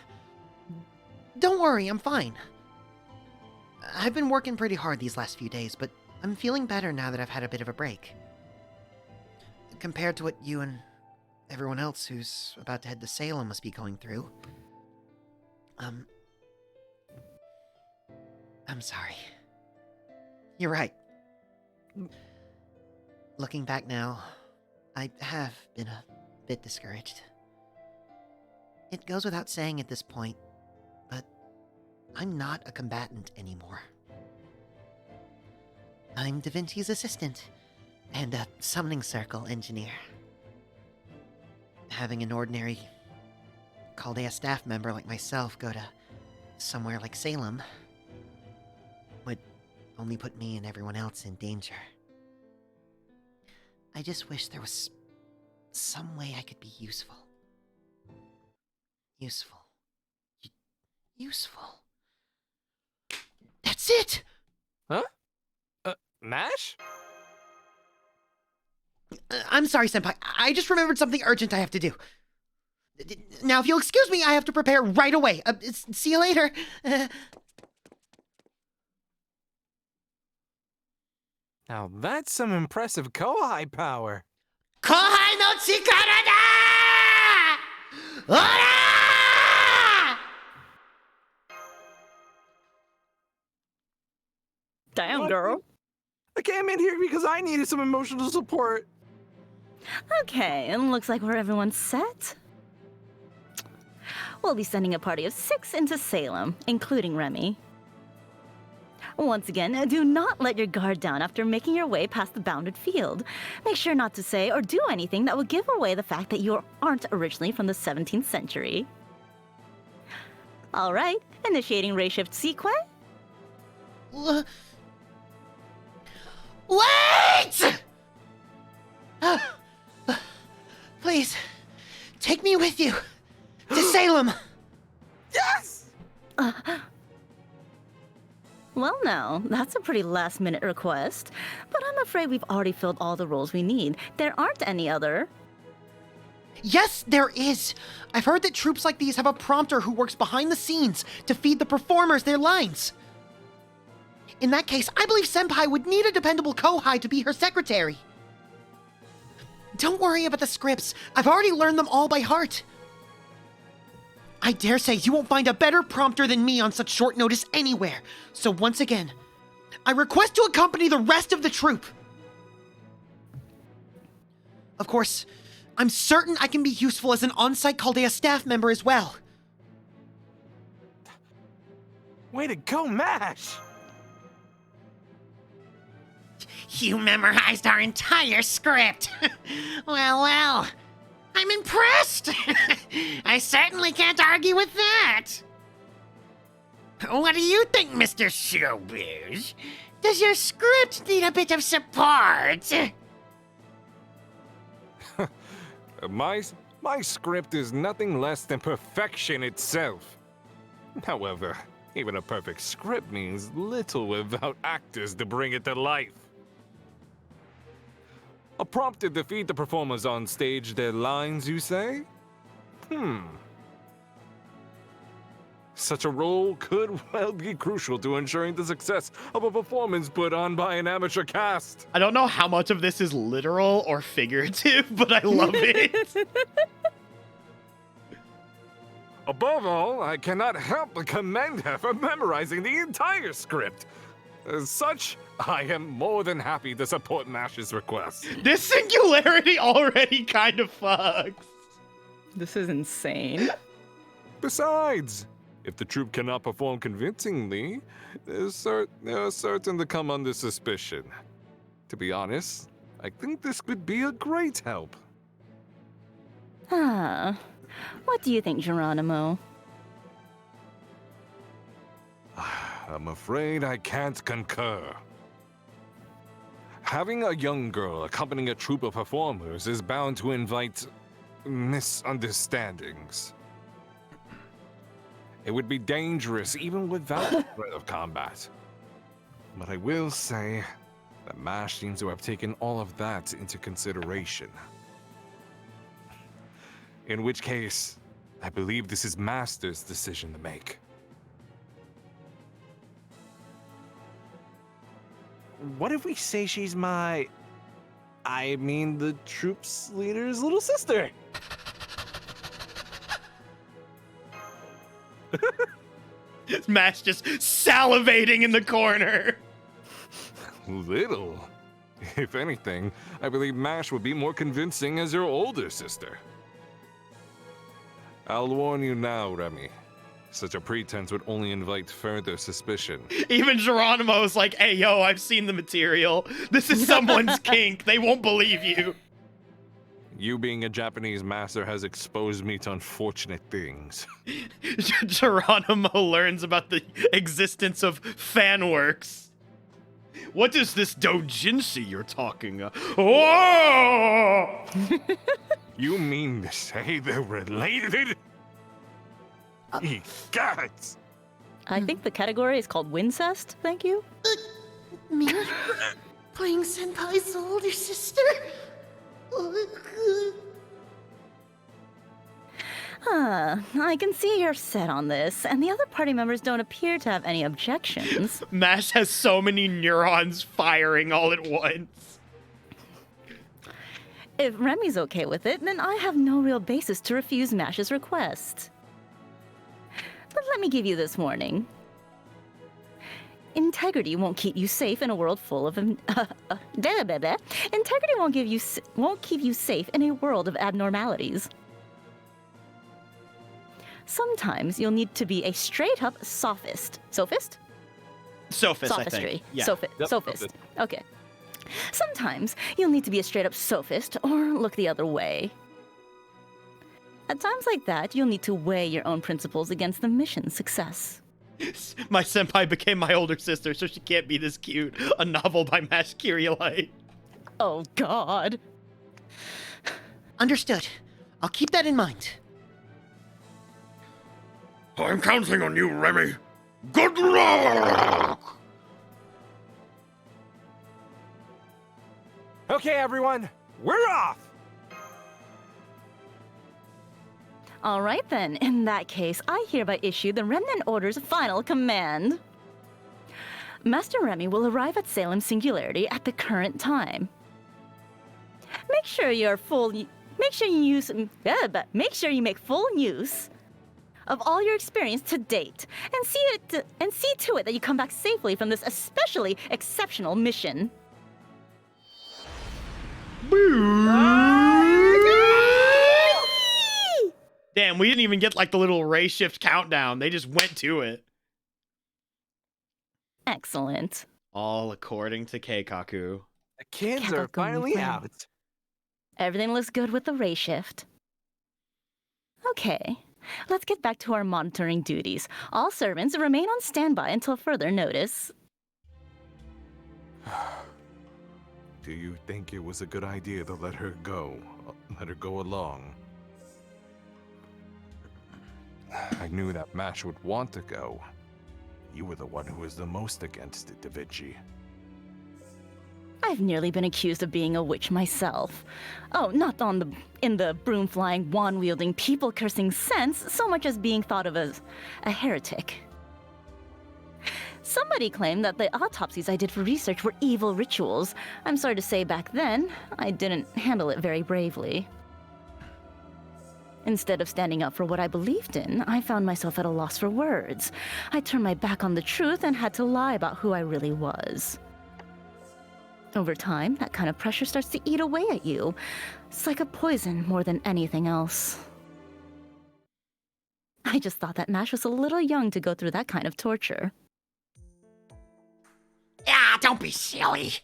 Don't worry, I'm fine. I've been working pretty hard these last few days, but I'm feeling better now that I've had a bit of a break. Compared to what you and everyone else who's about to head to Salem must be going through. I'm sorry. You're right. Looking back now, I have been a bit discouraged. It goes without saying at this point, but I'm not a combatant anymore. I'm Da Vinci's assistant and a summoning circle engineer. Having an ordinary Chaldea staff member like myself go to somewhere like Salem would only put me and everyone else in danger. I just wish there was some way I could be useful. Useful. That's it! Huh? Mash? I'm sorry, Senpai. I just remembered something urgent I have to do. Now, if you'll excuse me, I have to prepare right away. See you later. Now that's some impressive Kohai power. Kohai no chikara da! Ora! Damn, What? girl. I came in here because I needed some emotional support. Okay, it looks like we're everyone set. We'll be sending a party of 6 into Salem, including Remy. Once again, do not let your guard down after making your way past the bounded field. Make sure not to say or do anything that would give away the fact that you aren't originally from the 17th century. All right, initiating ray shift sequence. Wait! Please, take me with you to Salem. Yes! Well, now, that's a pretty last-minute request, but I'm afraid we've already filled all the roles we need. There aren't any other. Yes, there is. I've heard that troops like these have a prompter who works behind the scenes to feed the performers their lines. In that case, I believe Senpai would need a dependable Kohai to be her secretary. Don't worry about the scripts. I've already learned them all by heart. I dare say you won't find a better prompter than me on such short notice anywhere. So once again, I request to accompany the rest of the troupe. Of course, I'm certain I can be useful as an on-site Chaldea staff member as well. Way to go, Mash! You memorized our entire script. Well. I'm impressed. I certainly can't argue with that. What do you think, Mr. Showbiz? Does your script need a bit of support? My script is nothing less than perfection itself. However, even a perfect script means little without actors to bring it to life. A prompt to feed the performers on stage their lines, you say? Such a role could well be crucial to ensuring the success of a performance put on by an amateur cast. I don't know how much of this is literal or figurative, but I love it. Above all, I cannot help but commend her for memorizing the entire script. As such, I am more than happy to support Mash's request. This singularity already kind of fucks. This is insane. Besides, if the troupe cannot perform convincingly, they're certain to come under suspicion. To be honest, I think this could be a great help. Ah, what do you think, Geronimo? I'm afraid I can't concur. Having a young girl accompanying a troupe of performers is bound to invite misunderstandings. It would be dangerous even without the threat of combat. But I will say that MASH seems to have taken all of that into consideration. In which case, I believe this is Master's decision to make. What if we say she's the troops leader's little sister? Mash just salivating in the corner. Little. If anything, I believe Mash would be more convincing as your older sister. I'll warn you now, Remy. Such a pretense would only invite further suspicion. Even Geronimo's like, hey, yo, I've seen the material. This is someone's kink. They won't believe you. You being a Japanese master has exposed me to unfortunate things. Geronimo learns about the existence of fan works. What is this doujinshi you're talking of? Whoa! You mean to say they're related? Ye gods! I think the category is called Wincest, thank you. Me? Playing Senpai's older sister? I can see you're set on this, and the other party members don't appear to have any objections. Mash has so many neurons firing all at once. If Remy's okay with it, then I have no real basis to refuse Mash's request. But let me give you this warning. Integrity won't keep you safe in a world full of Integrity won't keep you safe in a world of abnormalities. Sometimes you'll need to be a straight-up sophist. Sophist? Sophist, I Sophistry. think. Yeah. Sophist. Okay. Sometimes you'll need to be a straight-up sophist or look the other way. At times like that, you'll need to weigh your own principles against the mission's success. My senpai became my older sister, so she can't be this cute. A novel by Mash Kyrielite. Oh, God. Understood. I'll keep that in mind. I'm counting on you, Remy. Good luck! Okay, everyone, we're off! All right, then. In that case, I hereby issue the Remnant Order's final command. Master Remy will arrive at Salem Singularity at the current time. Make sure you make full use of all your experience to date, and see to it that you come back safely from this especially exceptional mission. Damn, we didn't even get like the little ray shift countdown. They just went to it. Excellent. All according to Keikaku. The kids are finally out. Everything looks good with the ray shift. Okay, let's get back to our monitoring duties. All servants remain on standby until further notice. Do you think it was a good idea to let her go along? I knew that Mash would want to go. You were the one who was the most against it, Da Vinci. I I've nearly been accused of being a witch myself. Oh, not in the broom-flying, wand-wielding, people-cursing sense, so much as being thought of as a heretic. Somebody claimed that the autopsies I did for research were evil rituals. I'm sorry to say back then, I didn't handle it very bravely. Instead of standing up for what I believed in, I found myself at a loss for words. I turned my back on the truth and had to lie about who I really was. Over time, that kind of pressure starts to eat away at you. It's like a poison more than anything else. I just thought that Mash was a little young to go through that kind of torture. Ah, don't be silly.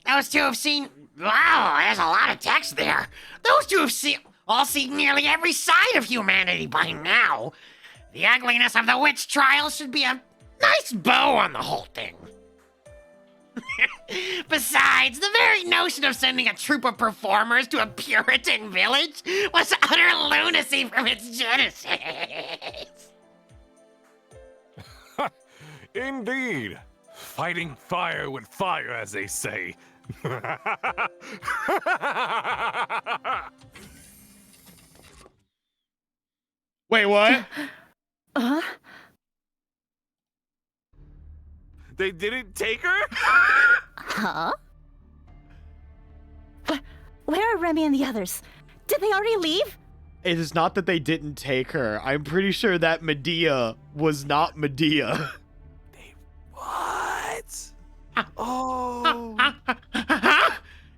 Those two have seen... Wow, there's a lot of text there. Those two have all seen nearly every side of humanity by now. The ugliness of the witch trials should be a nice bow on the whole thing. Besides, the very notion of sending a troupe of performers to a Puritan village was utter lunacy from its genesis. Indeed. Fighting fire with fire, as they say. Wait, what? They didn't take her? Huh? Where are Remy and the others? Did they already leave? It is not that they didn't take her. I'm pretty sure that Medea was not Medea. What? Oh.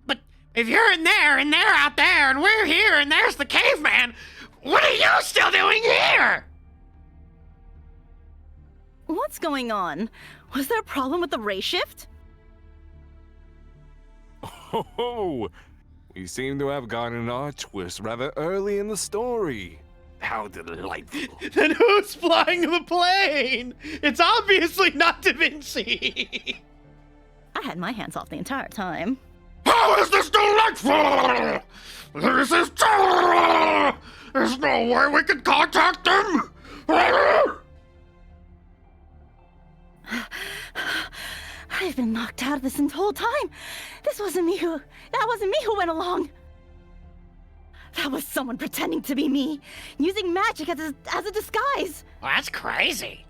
But if you're in there and they're out there and we're here and there's the caveman, what are you still doing here? What's going on? Was there a problem with the ray shift? Oh, we seem to have gotten our twist rather early in the story. How delightful. Then who's flying the plane? It's obviously not Da Vinci. I had my hands off the entire time. How is this delightful? This is terrible! There's no way we can contact them! I've been knocked out of this whole time. That wasn't me who went along. That was someone pretending to be me, using magic as a disguise. Well, that's crazy.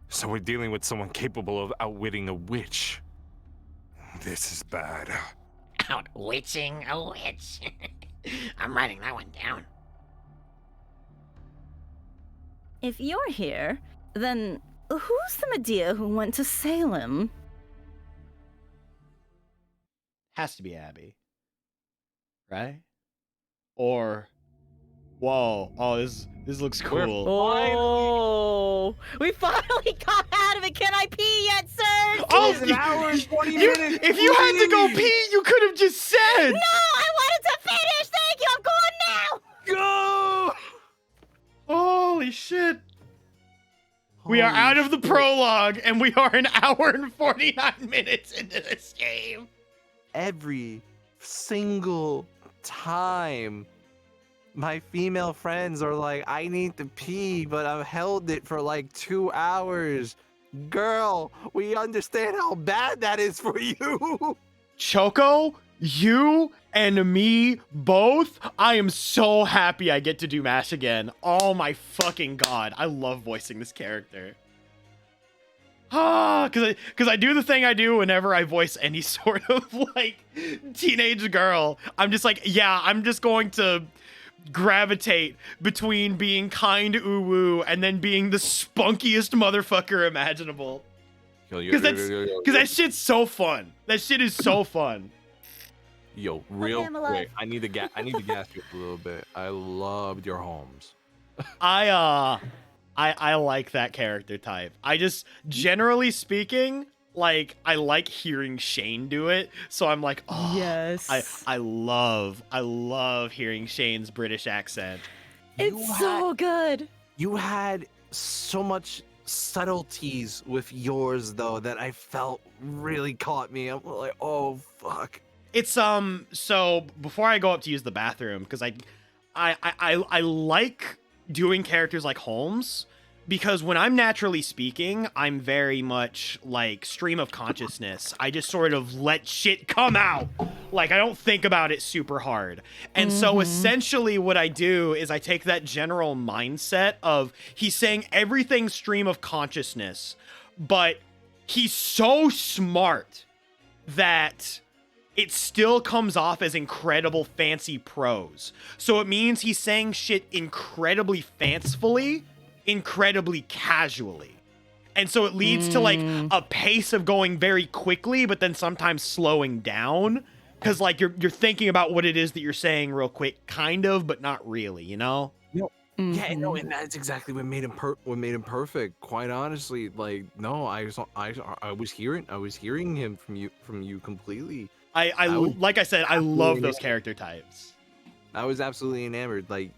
So we're dealing with someone capable of outwitting a witch. This is bad. Outwitting a witch. I'm writing that one down. If you're here, then who's the Medea who went to Salem? Has to be Abby. Right? Or... Whoa. Oh, this looks cool. Oh, we finally got out of it. Can I pee yet, sir? Oh, An hour and 20 you, minutes. if you had to go pee, you could have just said. No, I wanted to finish. Thank you. I'm going now. Go! Holy shit. We are out of the prologue, and we are an hour and 49 minutes into this game. Every single time my female friends are like, I need to pee, but I've held it for like 2 hours. Girl, we understand how bad that is for you. Choco, you and me both. I am so happy I get to do MASH again. Oh my fucking god. I love voicing this character. Because I do the thing I do whenever I voice any sort of like teenage girl. I'm just like, yeah, I'm just going to gravitate between being kind ooh-woo and then being the spunkiest motherfucker imaginable. Because that shit's so fun. That shit is so fun. Yo, real I'm alive. quick, I need to gas you up a little bit. I loved your homes. I like that character type. I just, generally speaking, like, I like hearing Shane do it. So I'm like, oh, Yes. I love hearing Shane's British accent. It's so good. You had so much subtleties with yours though that I felt really caught me. I'm like, oh fuck. It's so before I go up to use the bathroom, because I like doing characters like Holmes because when I'm naturally speaking, I'm very much like stream of consciousness. I just sort of let shit come out. Like I don't think about it super hard. And so essentially what I do is I take that general mindset of he's saying everything stream of consciousness, but he's so smart that it still comes off as incredible fancy prose. So it means he's saying shit incredibly fancifully, incredibly casually. And so it leads to like a pace of going very quickly, but then sometimes slowing down. Cause like you're thinking about what it is that you're saying real quick, kind of, but not really, you know? Yeah, no, and that's exactly what made him perfect. Quite honestly, like no, I was hearing him from you completely. Like I said, I love those character types. I was absolutely enamored. Like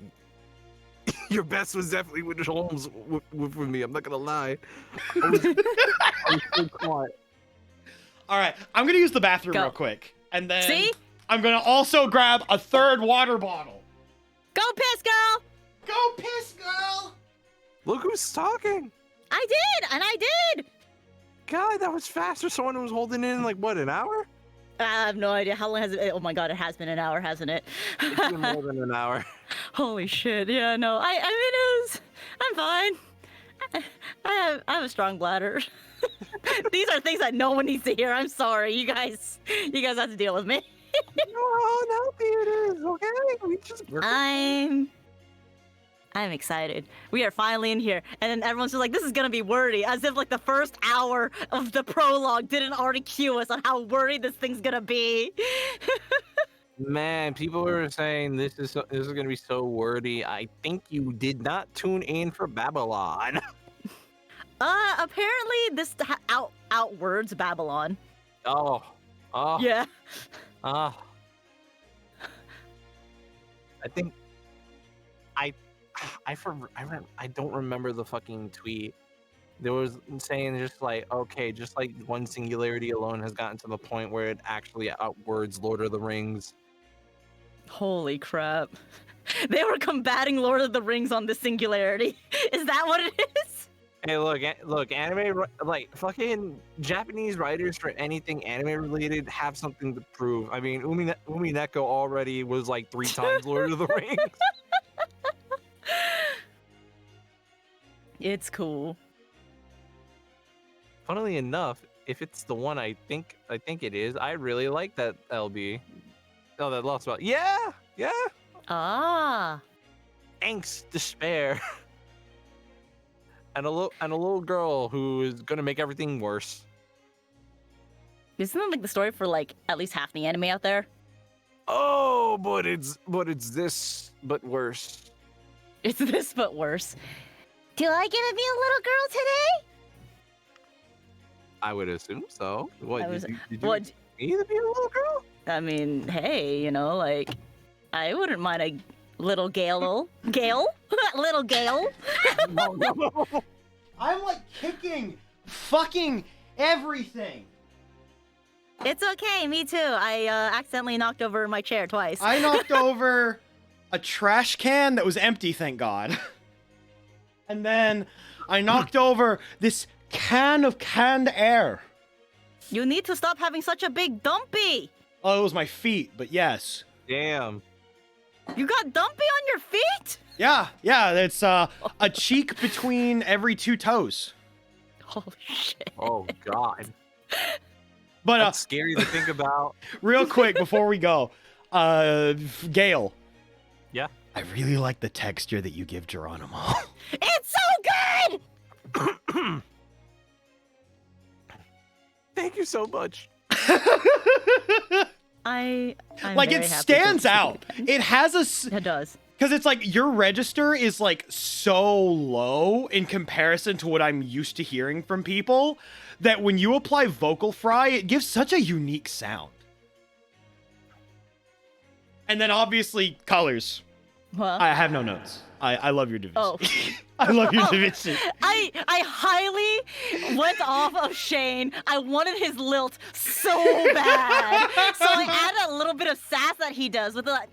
your best was definitely with Holmes with me. I'm not gonna lie. I was so caught. All right, I'm gonna use the bathroom real quick, and then I'm gonna also grab a third water bottle. Go piss, girl! Go piss, girl! Look who's talking. I did, and I did! God, that was faster. Someone was holding in like what, an hour? I have no idea. How long has it? Oh my god, it has been an hour, hasn't it? It's been more than an hour. Holy shit! Yeah, no. I mean, it was. I'm fine. I have a strong bladder. These are things that no one needs to hear. I'm sorry, you guys. You guys have to deal with me. No, it is okay. We just. I'm excited. We are finally in here. And then everyone's just like, this is gonna be wordy. As if like the first hour of the prologue didn't already cue us on how wordy this thing's gonna be. Man, people were saying this is gonna be so wordy. I think you did not tune in for Babylon. Apparently this outwords Babylon. Oh. Yeah. I think I don't remember the fucking tweet. There was saying just like, okay, just like one singularity alone has gotten to the point where it actually outwords Lord of the Rings. Holy crap. They were combating Lord of the Rings on the singularity. Is that what it is? Hey, look, anime, like, fucking Japanese writers for anything anime related have something to prove. I mean, Umi Neko already was like 3 times Lord of the Rings. It's cool. Funnily enough, if it's the one I think it is, I really like that LB. Oh, that lost about. Yeah. Ah. Angst, despair, and a little girl who is gonna make everything worse. Isn't that like the story for like at least half the anime out there? Oh, but it's this, but worse. It's this, but worse. Do I get to be a little girl today? I would assume so. What, did you what? need to be a little girl? I mean, hey, you know, like, I wouldn't mind a little Gale? Little Gale? No. I'm like kicking fucking everything. It's okay, me too. I accidentally knocked over my chair twice. I knocked over a trash can that was empty, thank God. And then I knocked over this can of canned air. You need to stop having such a big dumpy. Oh, it was my feet, but yes. Damn. You got dumpy on your feet? Yeah, it's a cheek between every 2 toes. Holy shit. Oh God. But That's scary to think about. Real quick before we go, Gale. Yeah. I really like the texture that you give Geronimo. It's so good! Thank you so much. I'm like very it happy stands to out. It has a. It does. Because it's like your register is like so low in comparison to what I'm used to hearing from people that when you apply vocal fry, it gives such a unique sound. And then obviously colors. Well, I have no notes. I love your division. Oh. I love your division. I highly went off of Shane. I wanted his lilt so bad. So I added a little bit of sass that he does with the like,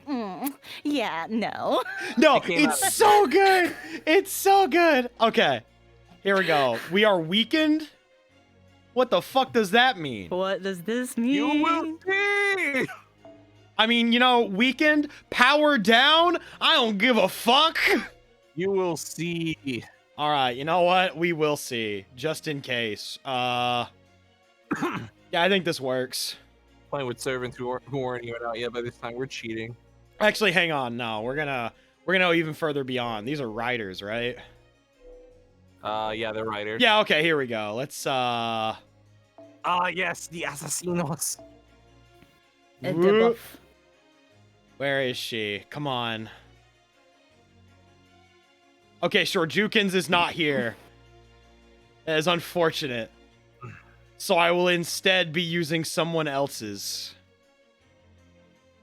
yeah, no. No, it's so good. It's so good. Okay. Here we go. We are weakened? What the fuck does that mean? What does this mean? You will see. I mean, weakened, power down. I don't give a fuck. You will see. All right, you know what? We will see, just in case. Yeah, I think this works. Playing with servants who aren't even out yet by this time. We're cheating. Actually, hang on. No, we're gonna go even further beyond. These are riders, right? Yeah, they're riders. Yeah. Okay. Here we go. Let's. Yes, the asesinos. Whoop. Where is she? Come on. Okay, sure. Jukins is not here. That is unfortunate. So I will instead be using someone else's.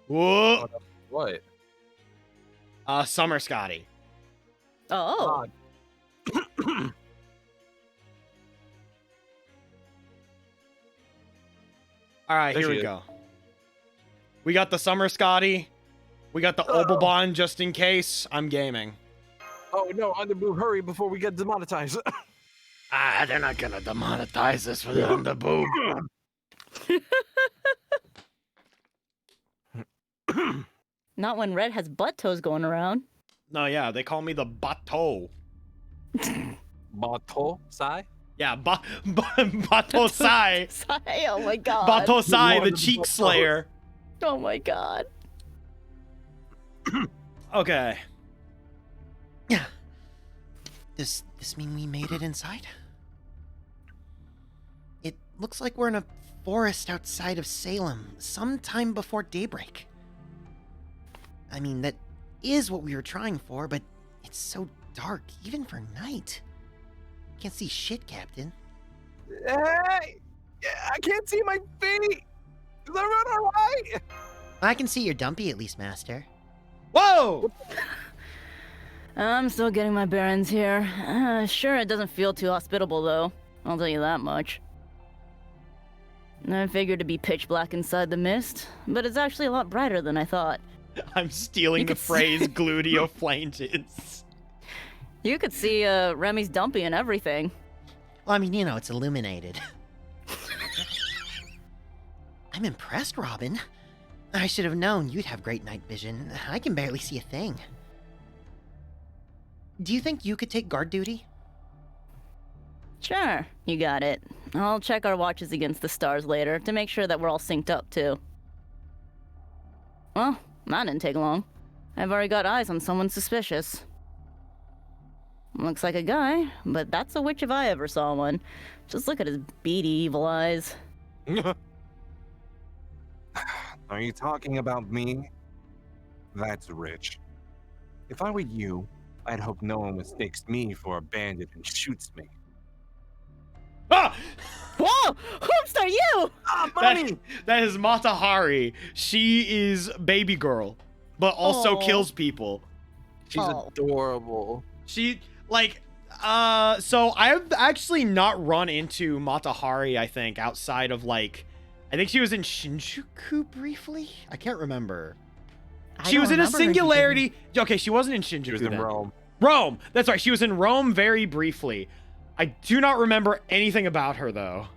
Whoa. What? Summer Scotty. Oh. All right, There here she we is. go. We got the Summer Scotty. We got the Obelbon just in case. I'm gaming. Oh no, Underboob, hurry before we get demonetized. They're not gonna demonetize us for the underboob. Not when Red has butt toes going around. No, yeah, they call me the Bato. Bato Sai? Yeah, Bato Sai. Oh my god. Bato Sai, the Lord of the cheek Batos. slayer. Oh my god. Okay. Does this mean we made it inside? It looks like we're in a forest outside of Salem, sometime before daybreak. I mean, that is what we were trying for, but it's so dark, even for night. Can't see shit, Captain. Hey! I can't see my feet! Is everyone alright? I can see your dumpy at least, Master. Whoa! I'm still getting my bearings here. Sure, it doesn't feel too hospitable, though. I'll tell you that much. I figured to be pitch black inside the mist, but it's actually a lot brighter than I thought. I'm stealing the could phrase gluteoflanges. You could see Remy's dumpy and everything. Well, I mean, it's illuminated. I'm impressed, Robin. I should have known you'd have great night vision. I can barely see a thing. Do you think you could take guard duty? Sure, you got it. I'll check our watches against the stars later to make sure that we're all synced up, too. Well, that didn't take long. I've already got eyes on someone suspicious. Looks like a guy, but that's a witch if I ever saw one. Just look at his beady evil eyes. Are you talking about me? That's rich. If I were you, I'd hope no one mistakes me for a bandit and shoots me. Ah! Whoa! Hoops, are you? Ah, That is Matahari. She is baby girl, but also Aw. kills people. She's Oh. adorable. She, so I've actually not run into Matahari, I think, outside of, I think she was in Shinjuku briefly? I can't remember. She was in a singularity. Okay, she wasn't in She Shinjuku was in then. Rome. Rome! That's right, she was in Rome very briefly. I do not remember anything about her, though.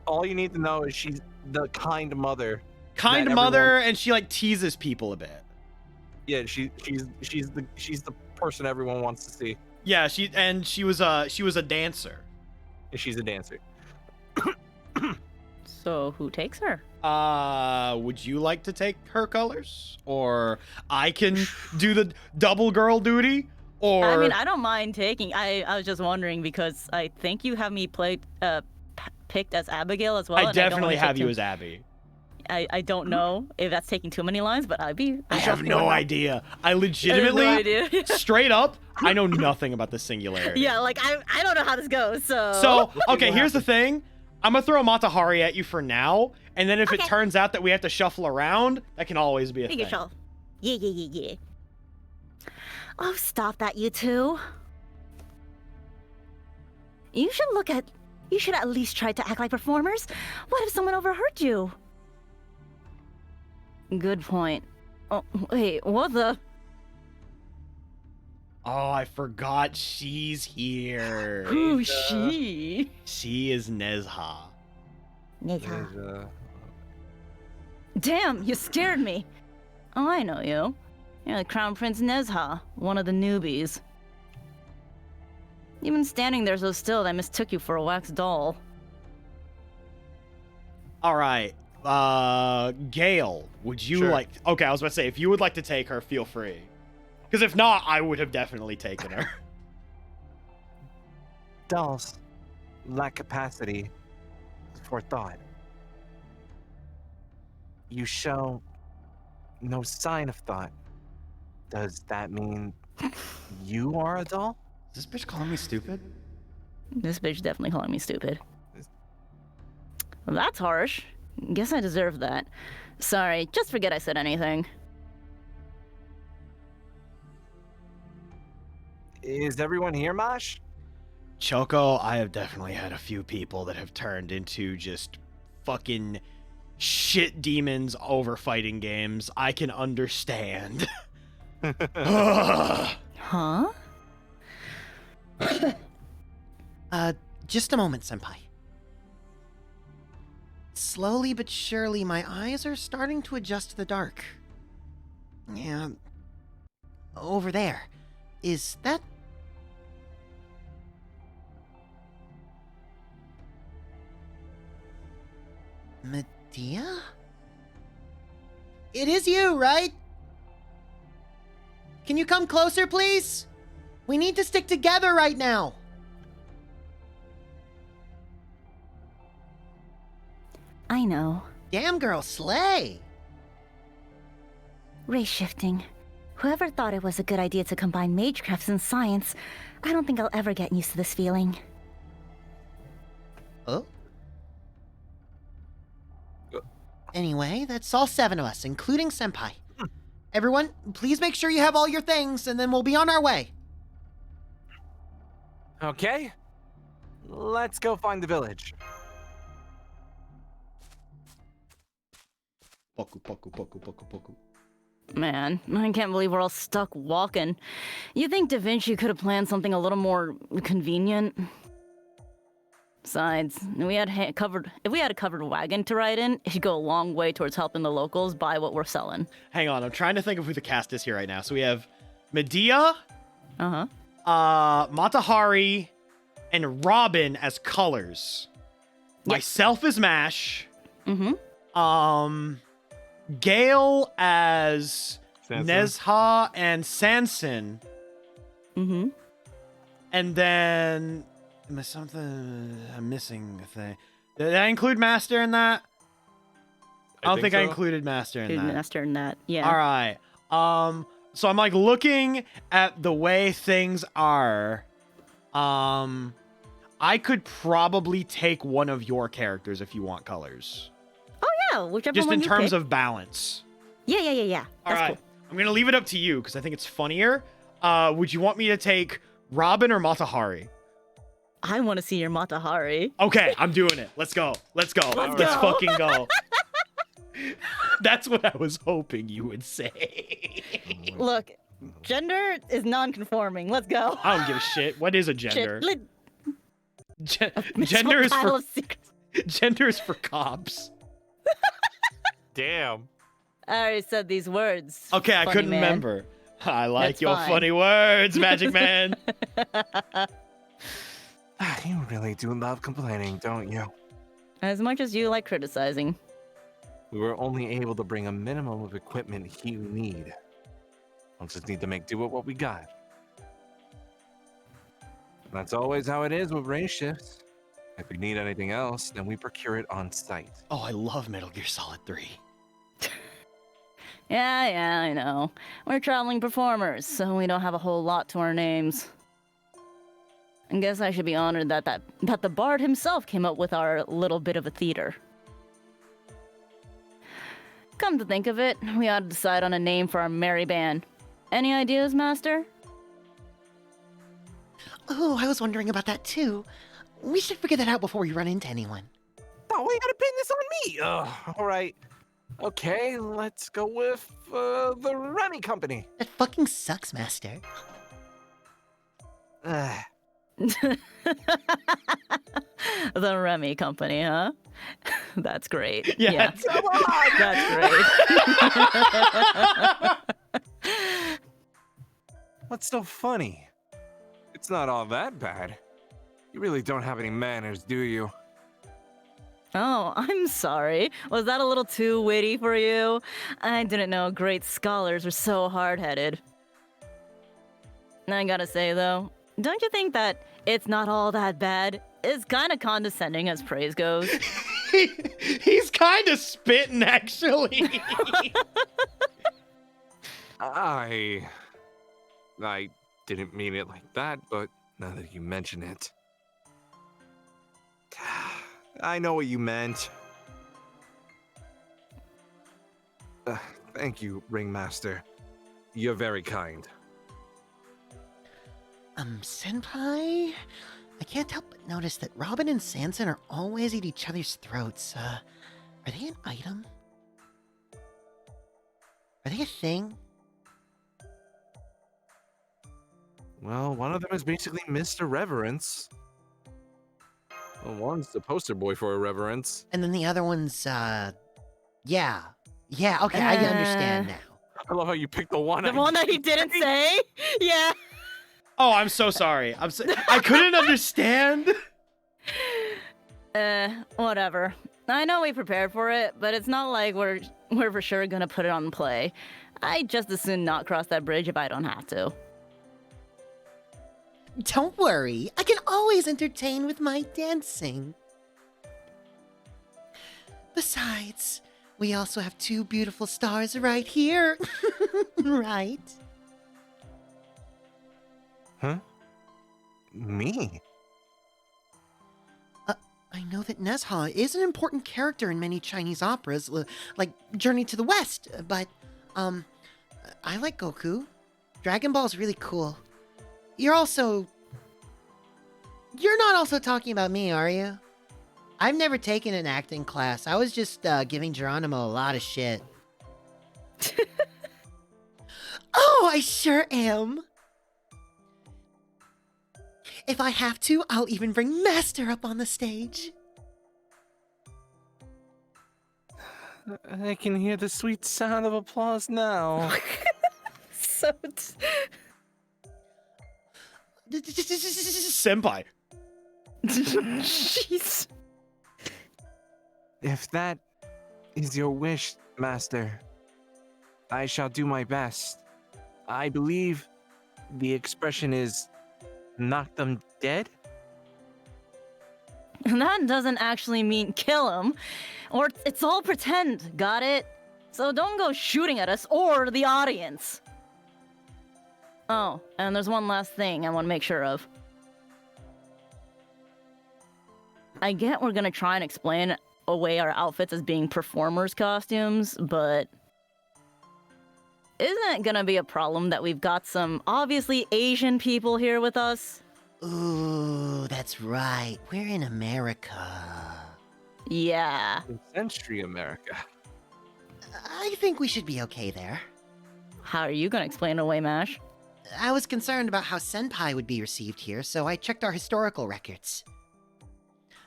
All you need to know is she's the kind mother. Kind that mother, everyone- and she, teases people a bit. Yeah, she's the person everyone wants to see. Yeah, she was a dancer. And she's a dancer. So, who takes her? Would you like to take her colors? Or I can do the double girl duty? Or I mean, I don't mind taking. I was just wondering because I think you have me picked as Abigail as well. I and don't definitely wanna have take you too- as Abby. I don't know if that's taking too many lines, but I have no idea. I legitimately, idea. straight up, I know nothing about the singularity. Yeah, I don't know how this goes. So. So, okay, here's the thing. I'm gonna throw Matahari at you for now, and then if it Okay. turns out that we have to shuffle around, that can always be a You thing. can show. Yeah. Oh, stop that, you two. You should at least try to act like performers. What if someone overheard you? Good point. Oh, wait, what the? Oh, I forgot she's here. Who's she? She is Nezha. Damn, you scared me. Oh, I know you. You're the Crown Prince Nezha, one of the newbies. You've been standing there so still that I mistook you for a wax doll. All right. Gale, would you Sure. like... Okay, I was about to say, if you would like to take her, feel free. Because if not, I would have definitely taken her. Dolls lack capacity for thought. You show no sign of thought. Does that mean you are a doll? Is this bitch calling me stupid? This bitch definitely calling me stupid. Well, that's harsh. Guess I deserve that. Sorry, just forget I said anything. Is everyone here, Mosh? Choco, I have definitely had a few people that have turned into just fucking shit demons over fighting games. I can understand. Huh? Just a moment, Senpai. Slowly but surely, my eyes are starting to adjust to the dark. Yeah. Over there. Is that... Medea? It is you, right? Can you come closer, please? We need to stick together right now. I know. Damn girl, slay. Race shifting. Whoever thought it was a good idea to combine magecrafts and science, I don't think I'll ever get used to this feeling. Oh? Anyway, that's all 7 of us, including Senpai. Everyone, please make sure you have all your things, and then we'll be on our way. Okay. Let's go find the village. Poku, poku, poku, poku, poku. Man, I can't believe we're all stuck walking. You think Da Vinci could have planned something a little more convenient? Besides, if we had a covered wagon to ride in, it should go a long way towards helping the locals buy what we're selling. Hang on, I'm trying to think of who the cast is here right now. So we have Medea, Matahari, and Robin as colors. Yep. Myself as Mash. Mm-hmm. Gale as Sanson. Nezha and Sanson. Mm-hmm. And then I'm missing a thing. Did I include Master in that? I don't think I so. included Master in that. Master in that, yeah. All right. So I'm like looking at the way things are. I could probably take one of your characters if you want colors. Oh yeah, whichever Just one in you terms pick. of balance. Yeah. All That's right. cool. I'm gonna leave it up to you because I think it's funnier. Would you want me to take Robin or Matahari? I want to see your Matahari. Okay, I'm doing it. Let's go. Let's fucking go. That's what I was hoping you would say. Look, gender is non-conforming. Let's go. I don't give a shit. What is a gender? Shit, Gender is pile for of secrets. gender is for cops. Damn. I already said these words. Okay, I funny couldn't man. remember. I like That's your fine. funny words, Magic Man. You really do love complaining, don't you? As much as you like criticizing. We were only able to bring a minimum of equipment you need. We'll just need to make do with what we got. That's always how it is with race shifts. If we need anything else, then we procure it on site. Oh, I love Metal Gear Solid 3. Yeah, I know. We're traveling performers, so we don't have a whole lot to our names. I guess I should be honored that the Bard himself came up with our little bit of a theater. Come to think of it, we ought to decide on a name for our merry band. Any ideas, Master? Oh, I was wondering about that too. We should figure that out before we run into anyone. Oh, we gotta pin this on me! All right. Okay, let's go with the Remy Company. That fucking sucks, Master. The Remy Company, huh? That's great. Yeah. Come on! That's great. What's so funny? It's not all that bad. You really don't have any manners, do you? Oh, I'm sorry. Was that a little too witty for you? I didn't know great scholars were so hard-headed. I gotta say, though, don't you think that it's not all that bad? It's kind of condescending as praise goes. He's kind of spitting, actually. I didn't mean it like that, but now that you mention it. I know what you meant. Thank you, Ringmaster. You're very kind. Senpai? I can't help but notice that Robin and Sanson are always at each other's throats. Are they an item? Are they a thing? Well, one of them is basically Mr. Reverence. Well, one's the poster boy for Irreverence. And then the other one's, yeah. Yeah, okay, I understand now. I love how you picked the one. The one that he didn't say? Yeah. Oh, I'm so sorry. I couldn't understand. Whatever. I know we prepared for it, but it's not like we're for sure gonna put it on play. I'd just as soon not cross that bridge if I don't have to. Don't worry, I can always entertain with my dancing. Besides, we also have two beautiful stars right here. Right? Huh? Me? I know that Nezha is an important character in many Chinese operas, like Journey to the West, but, I like Goku. Dragon Ball's really cool. You're not also talking about me, are you? I've never taken an acting class. I was just, giving Geronimo a lot of shit. Oh, I sure am! If I have to, I'll even bring Master up on the stage. I can hear the sweet sound of applause now. Senpai. Jeez. If that is your wish, Master, I shall do my best. I believe the expression is knock them dead? That doesn't actually mean kill him, or it's all pretend, got it? So don't go shooting at us or the audience. Oh, and there's one last thing I want to make sure of. I get we're gonna try and explain away our outfits as being performers' costumes, but isn't it gonna be a problem that we've got some obviously Asian people here with us? Ooh, that's right. We're in America. Yeah. Century America. I think we should be okay there. How are you gonna explain it away, Mash? I was concerned about how Senpai would be received here, so I checked our historical records.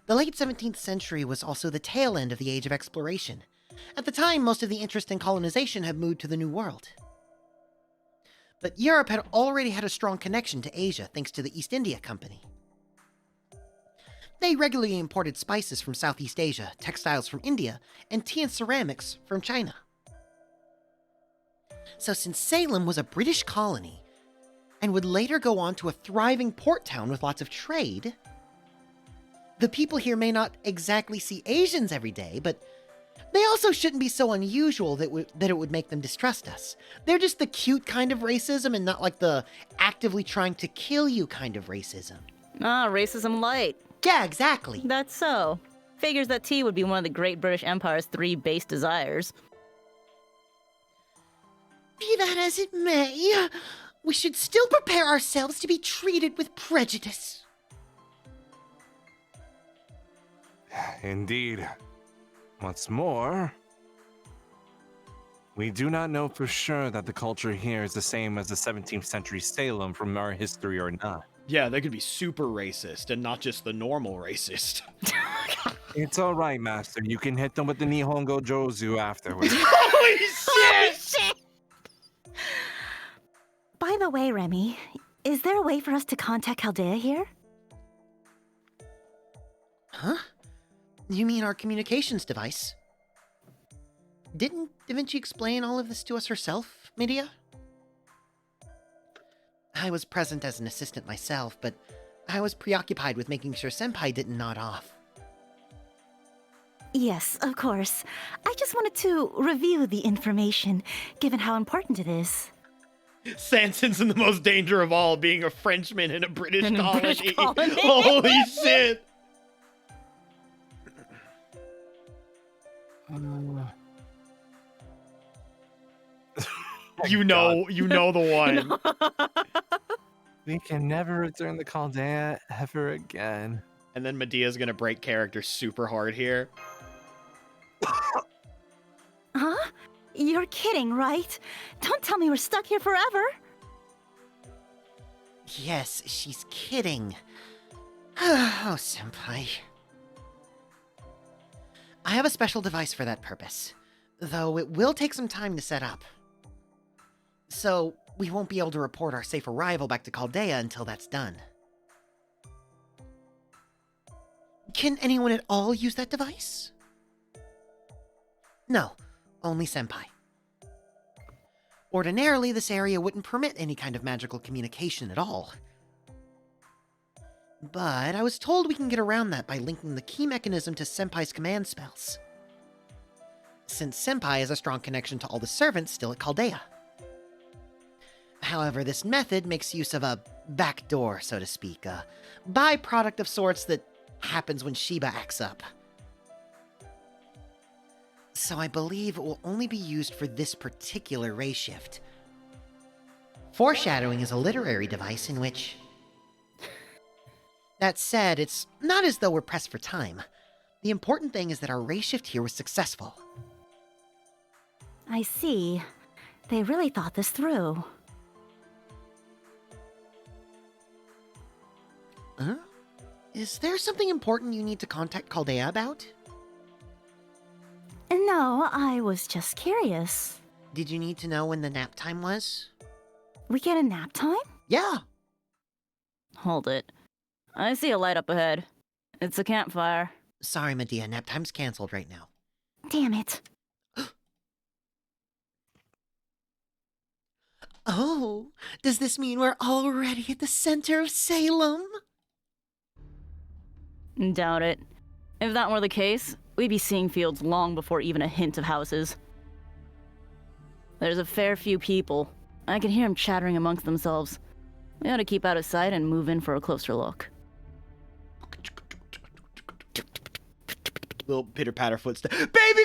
The late 17th century was also the tail end of the Age of Exploration. At the time, most of the interest in colonization had moved to the New World. But Europe had already had a strong connection to Asia thanks to the East India Company. They regularly imported spices from Southeast Asia, textiles from India, and tea and ceramics from China. So since Salem was a British colony, and would later go on to a thriving port town with lots of trade, the people here may not exactly see Asians every day, but they also shouldn't be so unusual that it would make them distrust us. They're just the cute kind of racism and not like the actively trying to kill you kind of racism. Ah, racism light. Yeah, exactly. That's so. Figures that tea would be one of the Great British Empire's 3 base desires. Be that as it may, we should still prepare ourselves to be treated with prejudice. Indeed. What's more, we do not know for sure that the culture here is the same as the 17th century Salem from our history or not. Yeah, they could be super racist and not just the normal racist. It's all right, Master. You can hit them with the Nihongo Jozu afterwards. Holy Holy shit! shit! By the way, Remy, is there a way for us to contact Chaldea here? Huh? You mean our communications device? Didn't Da Vinci explain all of this to us herself, Medea? I was present as an assistant myself, but I was preoccupied with making sure Senpai didn't nod off. Yes, of course. I just wanted to review the information, given how important it is. Sanson's in the most danger of all, being a Frenchman in a British In a colony. British colony. Holy shit! You know the one. We can never return the Chaldea ever again. And then Medea's gonna break character super hard here. Huh? You're kidding, right? Don't tell me we're stuck here forever. Yes, she's kidding. Oh, Senpai. I have a special device for that purpose, though it will take some time to set up. So, we won't be able to report our safe arrival back to Chaldea until that's done. Can anyone at all use that device? No, only Senpai. Ordinarily, this area wouldn't permit any kind of magical communication at all. But I was told we can get around that by linking the key mechanism to Senpai's command spells. Since Senpai has a strong connection to all the servants still at Chaldea. However, this method makes use of a backdoor, so to speak, a byproduct of sorts that happens when Shiba acts up. So I believe it will only be used for this particular ray shift. Foreshadowing is a literary device in which... That said, it's not as though we're pressed for time. The important thing is that our ray shift here was successful. I see. They really thought this through. Huh? Is there something important you need to contact Chaldea about? No, I was just curious. Did you need to know when the nap time was? We get a nap time? Yeah. Hold it. I see a light up ahead. It's a campfire. Sorry, Medea, nap time's canceled right now. Damn it. Oh, does this mean we're already at the center of Salem? Doubt it. If that were the case, we'd be seeing fields long before even a hint of houses. There's a fair few people. I can hear them chattering amongst themselves. We ought to keep out of sight and move in for a closer look. Little pitter-patter footsteps. Baby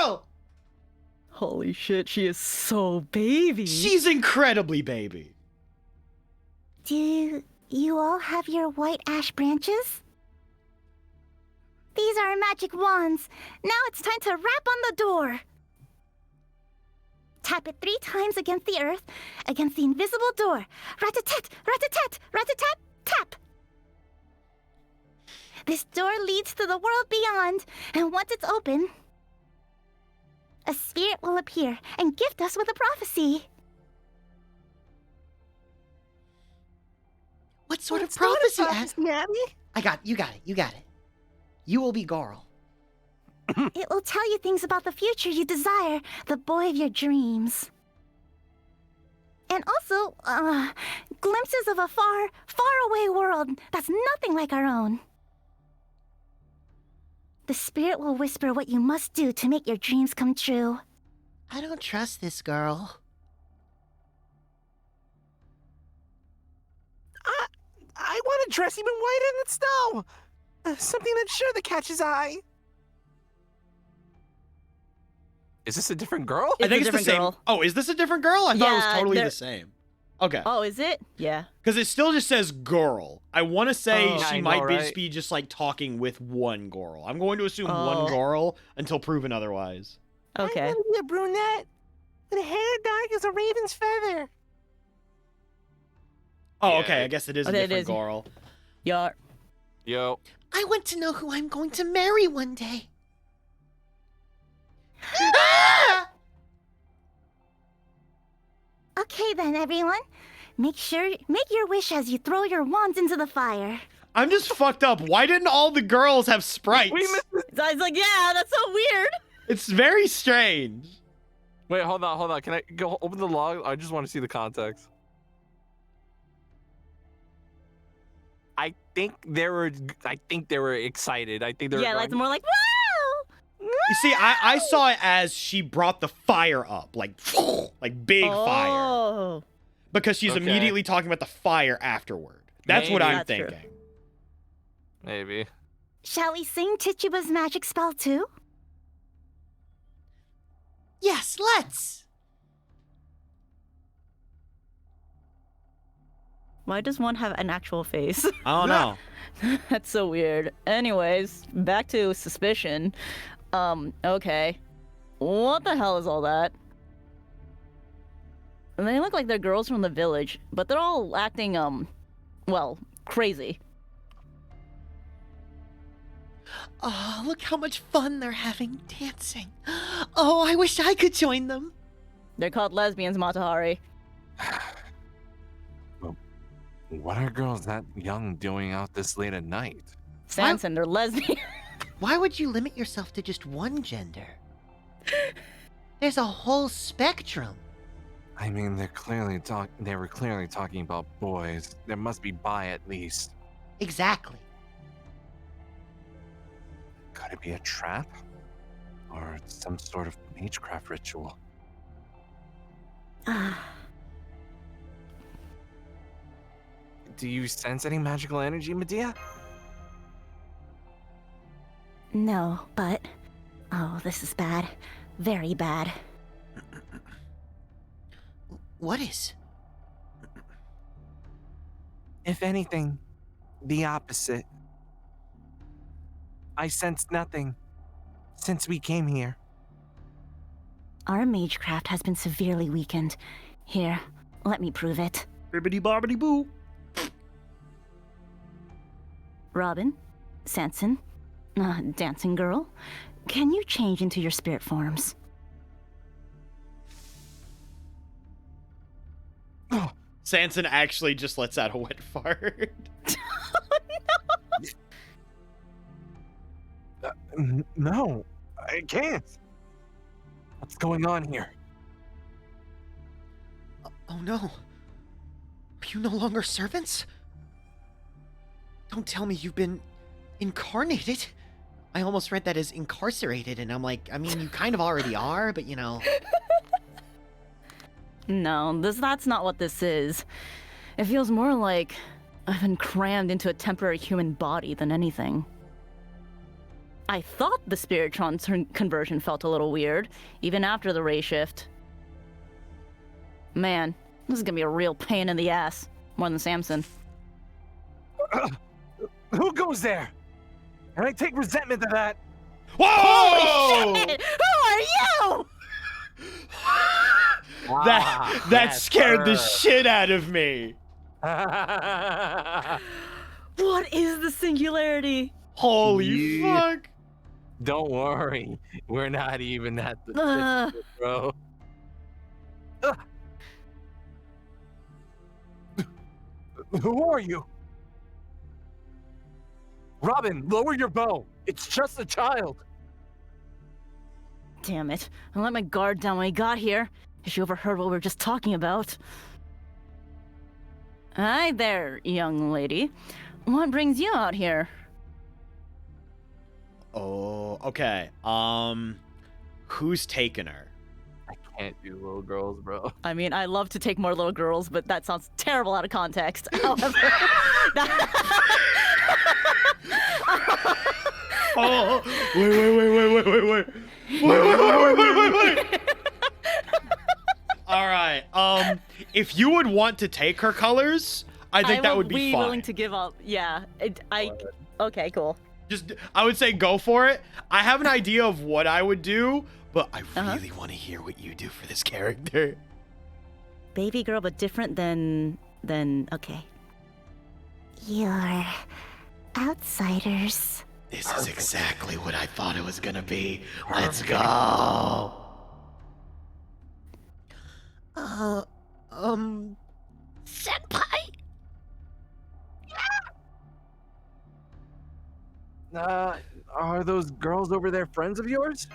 girl! Holy shit, she is so baby. She's incredibly baby. Do you all have your white ash branches? These are magic wands. Now it's time to rap on the door. Tap it 3 times against the earth, against the invisible door. Rat-a-tat, rat-a-tat, rat-a-tat, tap. This door leads to the world beyond, and once it's open, a spirit will appear and gift us with a prophecy. What sort of prophecy, Abby? I got it, you got it. You will be Goral. It will tell you things about the future you desire, the boy of your dreams. And also, glimpses of a far, far away world that's nothing like our own. The spirit will whisper what you must do to make your dreams come true. I don't trust this girl. I want to dress even whiter than snow. Something that's sure to catch his eye. Is this a different girl? I think it's the different same. girl. Oh, is this a different girl? I thought it was Yeah, totally they're- the same. Okay. Oh, is it? Yeah. Because it still just says girl. I want to say Oh. she I might know, be right? just be just like talking with one girl. I'm going to assume Oh. one girl until proven otherwise. Okay. be a brunette with hair dark as a raven's feather. Oh, Yeah. okay. I guess it is a Okay, it different is. girl. Yeah. Yo. I want to know who I'm going to marry one day. Okay then, everyone. Make your wish as you throw your wands into the fire. I'm just fucked up. Why didn't all the girls have sprites? We missed it. I was like, yeah, that's so weird. It's very strange. Wait, hold on. Can I go open the log? I just want to see the context. I think they were excited. I think they were Yeah, like going, more like, wow. You see, I saw it as she brought the fire up, like big fire, Oh. because she's Okay. immediately talking about the fire afterward. That's what Maybe. I'm That's true. thinking. maybe. Shall we sing Tituba's magic spell too? Yes, let's. Why does one have an actual face? I don't know. That's so weird. Anyways, back to suspicion. Okay. What the hell is all that? They look like they're girls from the village, but they're all acting, well, crazy. Oh, look how much fun they're having dancing. Oh, I wish I could join them. They're called lesbians, Matahari. What are girls that young doing out this late at night? Sanson, they're lesbians. Why would you limit yourself to just one gender? There's a whole spectrum. I mean, they were clearly talking about boys. There must be bi at least. Exactly. Could it be a trap? Or some sort of magecraft ritual? Do you sense any magical energy, Medea? No, but... Oh, this is bad. Very bad. What is? If anything, the opposite. I sense nothing since we came here. Our magecraft has been severely weakened. Here, let me prove it. Bibbidi bobbidi boo. Robin, Sanson, dancing girl, can you change into your spirit forms? Sanson actually just lets out a wet fart. No, I can't. What's going on here? Oh no. Are you no longer servants? Don't tell me you've been incarnated. I almost read that as incarcerated, and I'm like, I mean, you kind of already are, but you know. No, that's not what this is. It feels more like I've been crammed into a temporary human body than anything. I thought the Spiritron conversion felt a little weird, even after the ray shift. Man, this is gonna be a real pain in the ass, more than Samson. Who goes there? And I take resentment to that. Whoa! Shit! Who are you? That scared the shit out of me. What is the singularity? Holy Yeah. fuck. Don't worry, we're not even at the Ugh. bro. Who are you? Robin, lower your bow. It's just a child. Damn it. I let my guard down when I got here. She overheard what we were just talking about. Hi there, young lady. What brings you out here? Oh, okay. Who's taking her? I can't do little girls, bro. I mean, I love to take more little girls, but that sounds terrible out of context. However, Oh, wait. All right. If you would want to take her colors, I think that would be fine. willing to give up. Yeah, okay, cool. Just, I would say go for it. I have an idea of what I would do, but I really want to hear what you do for this character. Baby girl, but different than then okay. You're outsiders. This is exactly what I thought it was gonna be. Let's go. Senpai? Are those girls over there friends of yours?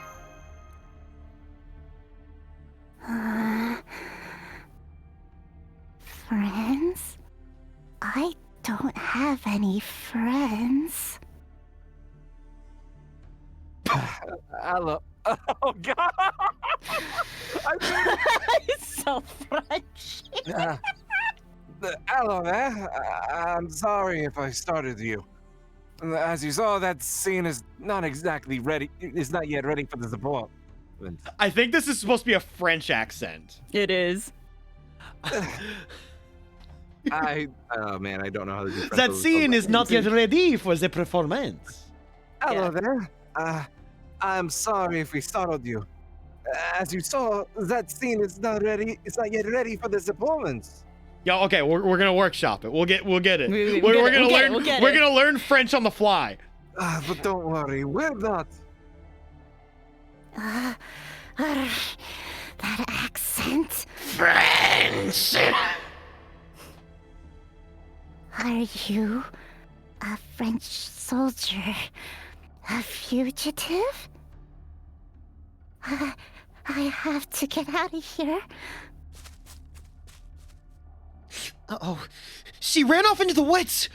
Friends? I don't have any friends. Hello. Oh God! He's so French. Hello there. I'm sorry if I startled you. As you saw, that scene is not exactly ready. It's not yet ready for the support. I think this is supposed to be a French accent. It is. Oh man, I don't know how to do French. That scene is not yet ready for the performance. Hello there. I'm sorry if we startled you. As you saw, that scene is not ready. It's not yet ready for the performance. Yeah, okay, we're gonna workshop it. We'll get it. We're We're gonna learn French on the fly. But don't worry, we're not. That accent. Friends! Are you a French soldier? A fugitive? I have to get out of here. Uh-oh. She ran off into the woods!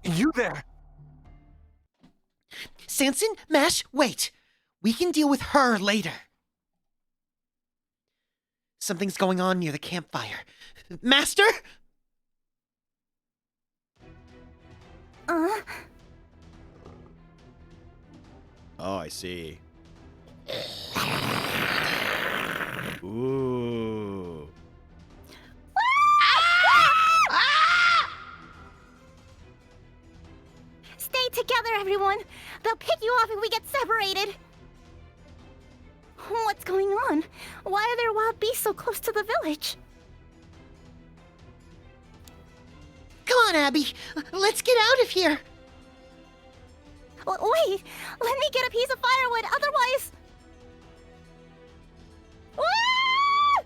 You there? Sanson, Mash, wait. We can deal with her later. Something's going on near the campfire. Master? Oh, I see. Ooh. Stay together, everyone. They'll pick you off if we get separated. What's going on? Why are there wild beasts so close to the village? Come on, Abby. Let's get out of here. Wait, let me get a piece of firewood, otherwise... Ah!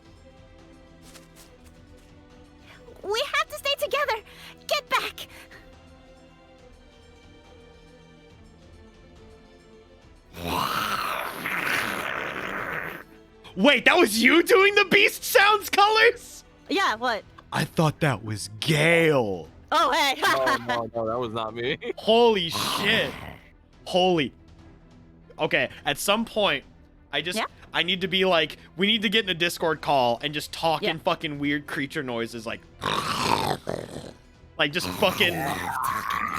We have to stay together. Get back. Wait, that was you doing the beast sounds colors? Yeah, what? I thought that was Gale. Oh, hey. No, that was not me. Holy shit. Holy. Okay, at some point, I need to be like, we need to get in a Discord call and just talk in fucking weird creature noises, like just fucking,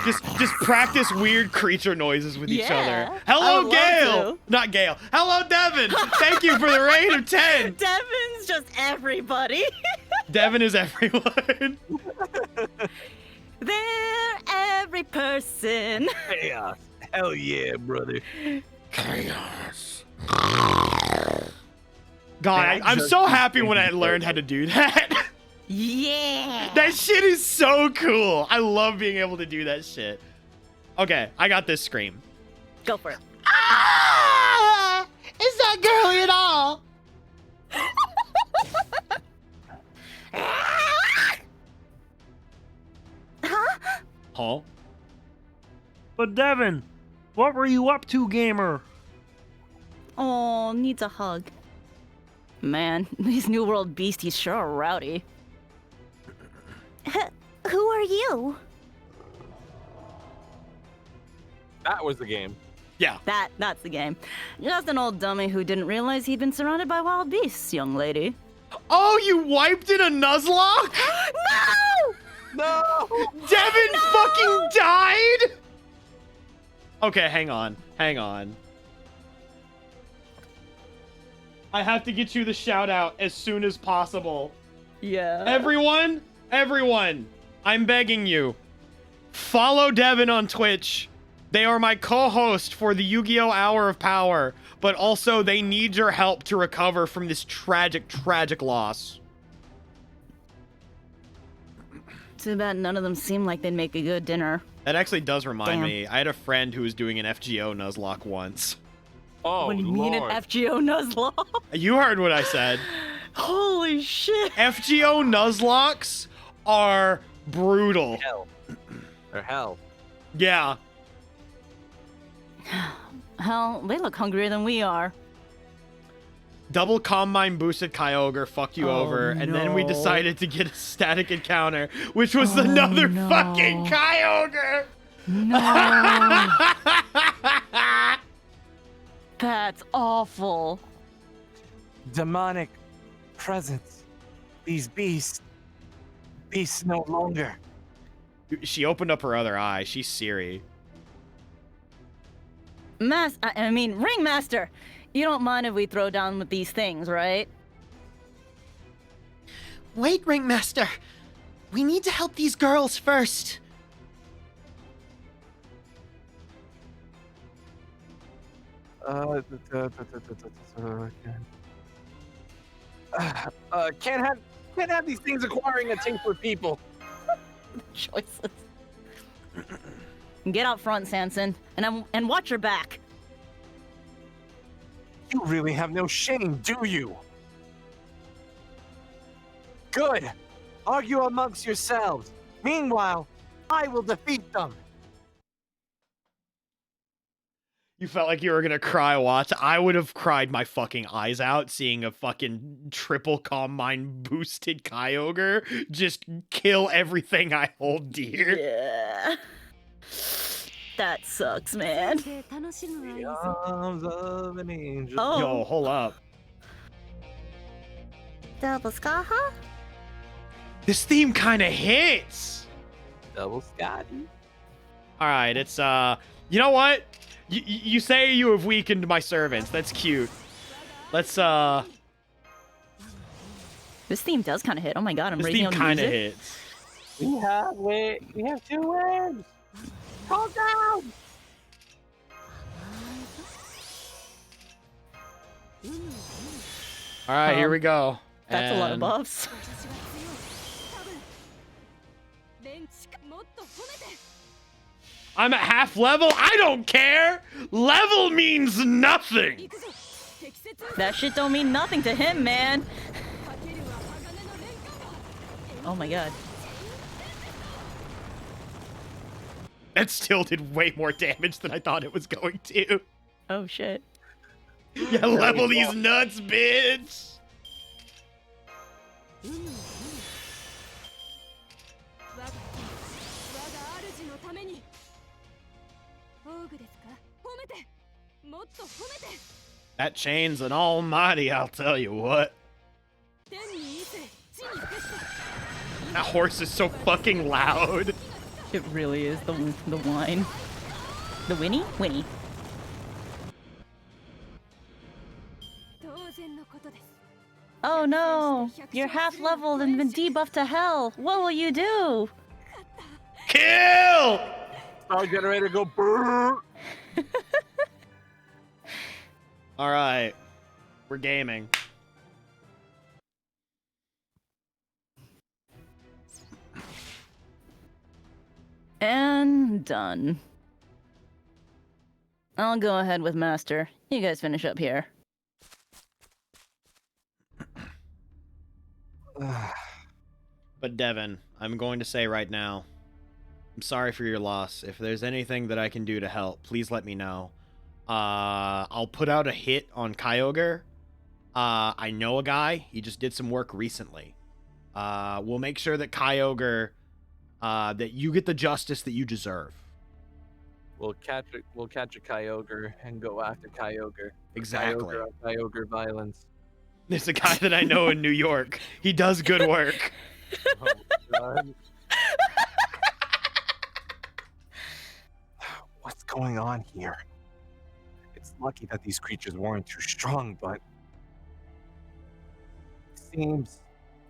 just practice weird creature noises with each other. Hello, Gale. Not Gale. Hello, Devin. Thank you for the raid of 10. Devin's just everybody. Devin is everyone. They're every person. Chaos. Hell yeah, brother. Chaos. God, I'm so happy when I learned how to do that. Yeah. That shit is so cool. I love being able to do that shit. Okay, I got this scream. Go for it. Ah! Is that girly at all? Huh? But Devin, what were you up to, gamer? Oh, needs a hug. Man, these New World beasties sure are rowdy. Who are you? That was the game. Yeah. That's the game. Just an old dummy who didn't realize he'd been surrounded by wild beasts, young lady. Oh, you wiped in a Nuzlocke? No! No! Devin fucking died? Okay, hang on. I have to get you the shout out as soon as possible. Yeah. Everyone, I'm begging you. Follow Devin on Twitch. They are my co-host for the Yu-Gi-Oh! Hour of Power, but also they need your help to recover from this tragic, tragic loss. Too bad none of them seem like they'd make a good dinner. That actually does remind Damn. me. I had a friend who was doing an FGO Nuzlocke once. Oh, What do you mean an Lord. FGO Nuzlocke? You heard what I said. Holy shit! FGO Nuzlocks are brutal. Hell. Or hell. Yeah. Hell, they look hungrier than we are. Double Combine boosted Kyogre fucked you Oh, over, and then we no. decided to get a static encounter, which was another no. fucking Kyogre! No. That's awful. Demonic presence. These beasts. Beasts no longer. She opened up her other eye. She's Siri. Ringmaster, you don't mind if we throw down with these things, right? Wait, Ringmaster. We need to help these girls first. Can't have these things acquiring a taste for people. Choices. Get out front, Sanson, and watch your back. You really have no shame, do you? Good. Argue amongst yourselves. Meanwhile, I will defeat them. You felt like you were gonna cry, Watts. I would have cried my fucking eyes out seeing a fucking triple Combine boosted Kyogre just kill everything I hold dear. Yeah. That sucks, man. The arms of an angel. Oh. Yo, hold up. Double Skaha? This theme kind of hits. Double Scotty. All right, it's you know what? You say you have weakened my servants. That's cute. Let's This theme does kind of hit. Oh my god, I'm this raising theme on the kind of music. hits. We have 2 wins. Calm down. All right, here we go. That's a lot of And buffs. I'm at half level. I don't care. Level means nothing. That shit don't mean nothing to him, man. Oh my god. That still did way more damage than I thought it was going to. Oh shit. Yeah, level these nuts, bitch. That chain's an almighty, I'll tell you what. That horse is so fucking loud. It really is the whine. The whinny? Whinny. Oh no! You're half leveled and been debuffed to hell. What will you do? Kill! Star generator go brrr. All right, we're gaming. And done. I'll go ahead with Master. You guys finish up here. But Devin, I'm going to say right now, I'm sorry for your loss. If there's anything that I can do to help, please let me know. I'll put out a hit on Kyogre. I know a guy. He just did some work recently. We'll make sure that Kyogre, that you get the justice that you deserve. We'll catch a Kyogre and go after Kyogre. Exactly. Kyogre violence. There's a guy that I know in New York. He does good work. Oh, God. What's going on here? It's lucky that these creatures weren't too strong, but it seems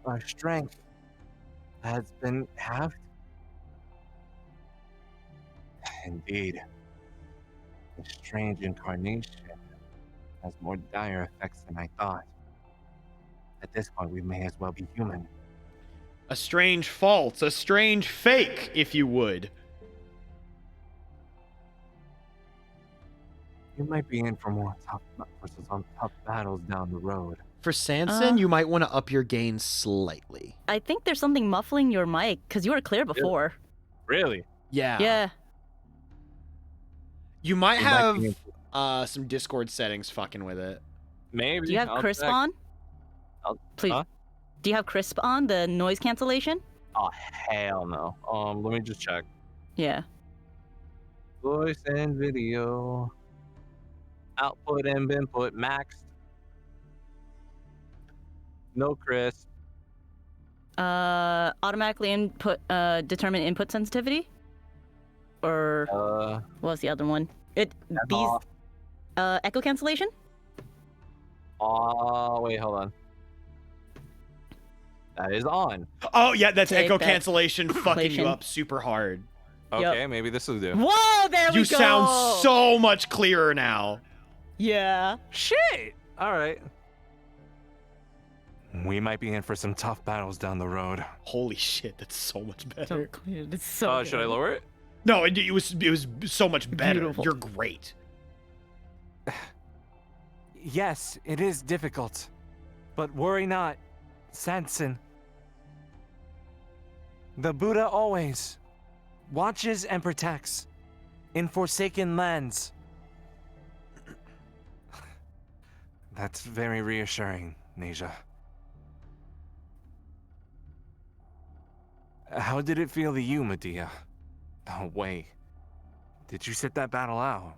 our strength has been halved. Indeed, the strange incarnation has more dire effects than I thought. At this point, we may as well be human. A strange false, a strange fake, if you would. You might be in for some tough battles down the road. For Sanson, you might want to up your gain slightly. I think there's something muffling your mic because you were clear before. Really? Yeah. Yeah. You might You might be have some Discord settings fucking with it. Maybe. Do you have I'll crisp check. on? Please. Huh? Do you have crisp on, the noise cancellation? Oh, hell no. Let me just check. Yeah. Voice and video. Output and input maxed. No crisp. Automatically input, determine input sensitivity? Or what was the other one? These off. Echo cancellation? Oh, wait, hold on. That is on. Oh, yeah, that's Take echo that cancellation fucking you cancellation. up super hard. Okay, maybe this will do. Whoa, there we You go! sound so much clearer now. Yeah. Shit! Alright. We might be in for some tough battles down the road. Holy shit, that's so much better. So clear. It's so Should I lower it? No, it was so much better. Beautiful. You're great. Yes, it is difficult. But worry not, Sanson. The Buddha always watches and protects in forsaken lands. That's very reassuring, Neja. How did it feel to you, Medea? Oh, wait. Did you sit that battle out?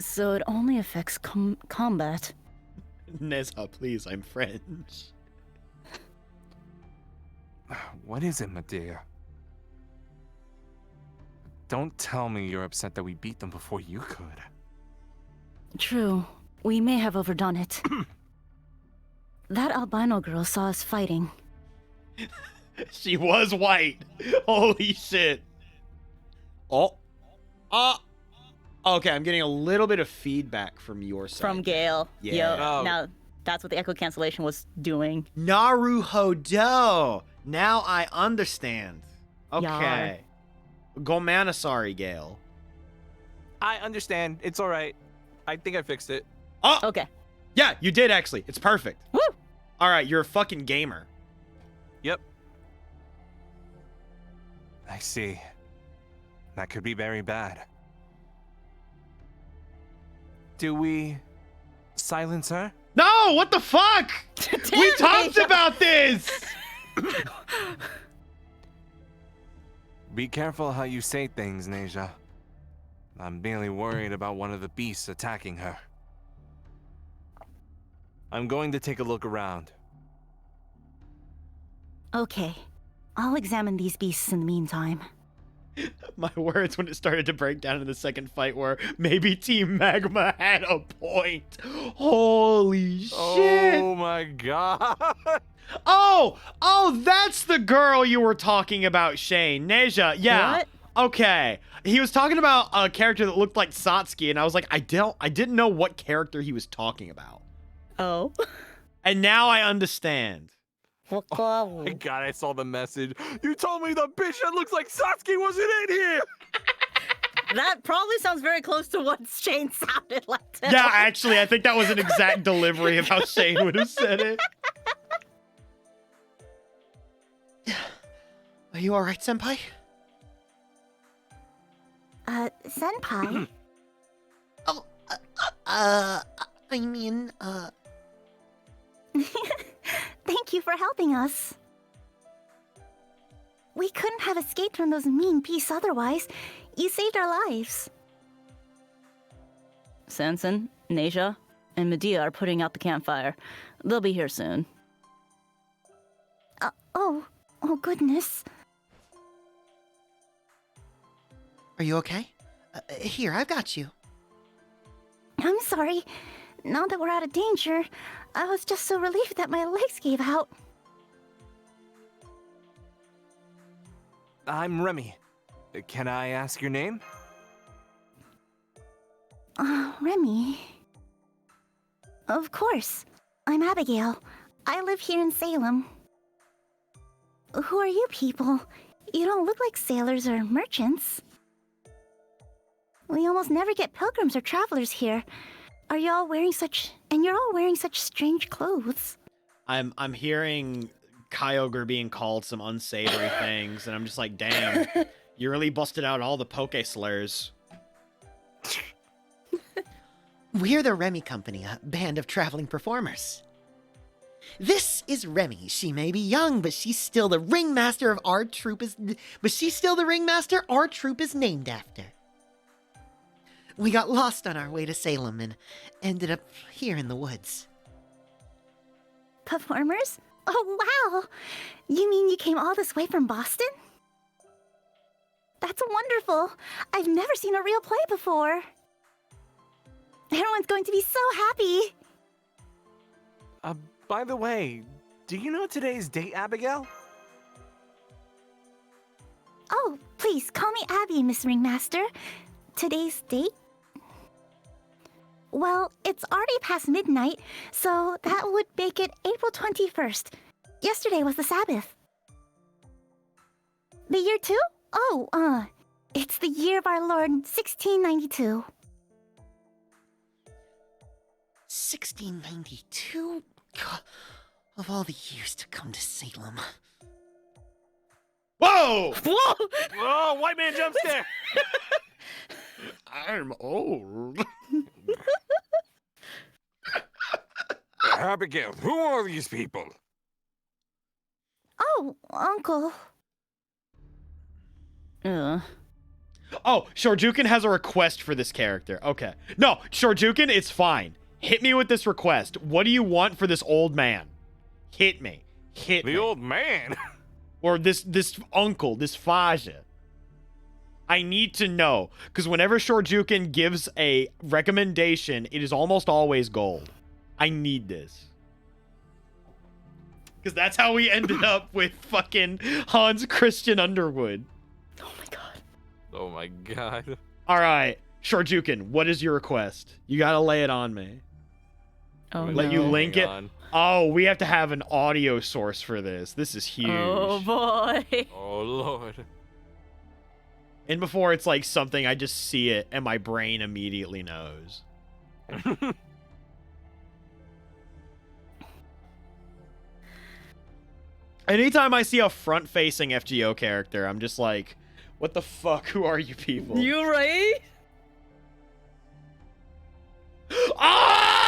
So it only affects combat. Neza, please, I'm French. What is it, Medea? Don't tell me you're upset that we beat them before you could. True. We may have overdone it. That albino girl saw us fighting. She was white. Holy shit. Oh. Okay, I'm getting a little bit of feedback from your side. From Gale. Yeah. Yo, Oh. now, that's what the echo cancellation was doing. Naruhodo. Now I understand. Okay. Yar. Gomanasari, Gale. I understand. It's alright. I think I fixed it. Oh! Okay. Yeah, you did actually. It's perfect. Woo! Alright, you're a fucking gamer. Yep. I see. That could be very bad. Do we silence her? No, what the fuck? We Damn talked it. about this. Be careful how you say things, Neja. I'm merely worried about one of the beasts attacking her. I'm going to take a look around. Okay. I'll examine these beasts in the meantime. My words when it started to break down in the second fight were maybe Team Magma had a point. Holy shit. Oh my god. Oh, that's the girl you were talking about, Shane. Neja, yeah. What? Okay. He was talking about a character that looked like Satsuki, and I was like, I didn't know what character he was talking about. Oh. And now I understand. Oh my god, I saw the message. You told me the bitch that looks like Satsuki wasn't in here! That probably sounds very close to what Shane sounded like. too. Yeah, actually, I think that was an exact delivery of how Shane would have said it. Are you alright, Senpai? Senpai? Oh, I mean, Thank you for helping us. We couldn't have escaped from those mean beasts otherwise. You saved our lives. Sanson, Neja, and Medea are putting out the campfire. They'll be here soon. Oh goodness. are you okay? Here, I've got you. I'm sorry. Now that we're out of danger, I was just so relieved that my legs gave out. I'm Remy. Can I ask your name? Remy. Of course. I'm Abigail. I live here in Salem. Who are you people? You don't look like sailors or merchants. We almost never get pilgrims or travelers here. Are you all wearing such... And you're all wearing such strange clothes. I'm hearing Kyogre being called some unsavory things, and I'm just like, damn, you really busted out all the poke slurs. We're the Remy Company, a band of traveling performers. This is Remy. She may be young, but she's still the ringmaster of our troop is named after. We got lost on our way to Salem and ended up here in the woods. Performers? Oh, wow! You mean you came all this way from Boston? That's wonderful! I've never seen a real play before. Everyone's going to be so happy! By the way, do you know today's date, Abigail? Oh, please, call me Abby, Miss Ringmaster. Today's date? Well, it's already past midnight, so that would make it April 21st. Yesterday was the Sabbath. The year too? Oh, it's the year of our Lord, 1692. 1692? God, of all the years to come to Salem. Whoa! Whoa! Oh, white man jump scare! I'm old. Abigail, who are these people? Oh, Uncle. Oh, Shorjukin has a request for this character. Okay. No, Shorjukin, it's fine. Hit me with this request. What do you want for this old man? Hit me. Hit me. The old man? Or this uncle, this Faja. I need to know. Because whenever Shorjukin gives a recommendation, it is almost always gold. I need this. Because that's how we ended up with fucking Hans Christian Underwood. Oh my god. Oh my god. All right, Shorjukin, what is your request? You gotta lay it on me. Oh Let no. you link Hang it. on. Oh, we have to have an audio source for this. This is huge. Oh boy. Oh lord. And before it's like something, I just see it and my brain immediately knows. Anytime I see a front-facing FGO character, I'm just like, what the fuck? Who are you people? You right? Ah!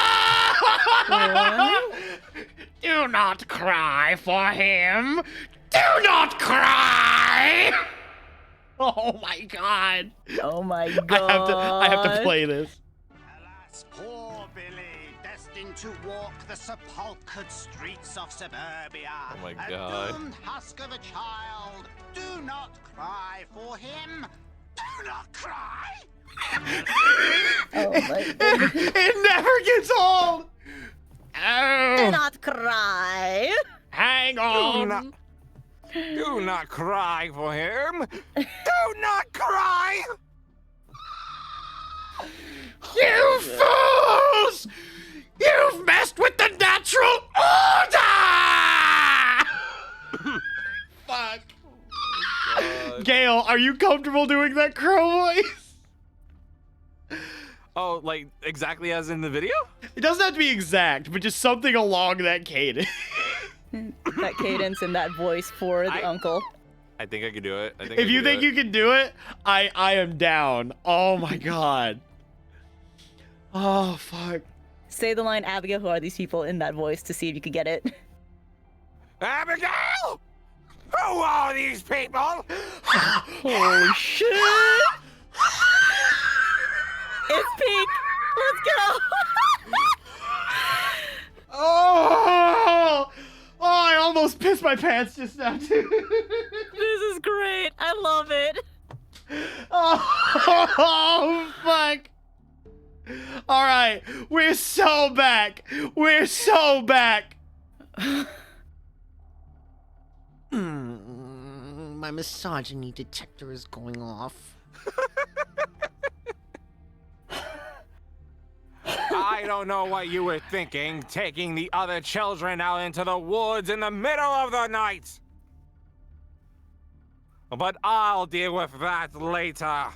Do not cry for him. Do not cry. Oh my god. Oh my god. I have to play this. Alas, poor Billy, destined to walk the sepulchred streets of suburbia. Oh my A God. doomed husk of a child. Do not cry for him. Do not cry. Oh my god. It never gets old. Do Oh, not cry. hang on. Do not cry for him. Do not cry. You fools! You've messed with the natural order! Fuck. Gail, are you comfortable doing that crow voice? Oh, like exactly as in the video? It doesn't have to be exact, but just something along that cadence. That cadence and that voice for the uncle. I think I could do it. If you think you can do it, I am down. Oh my god. Oh, fuck. Say the line, Abigail, who are these people, in that voice to see if you could get it. Abigail! Who are these people? Holy shit! It's peak! Let's go! Oh! Oh, I almost pissed my pants just now, too. This is great. I love it. Oh, fuck. All right. We're so back. We're so back. My misogyny detector is going off. I don't know what you were thinking, taking the other children out into the woods in the middle of the night. But I'll deal with that later.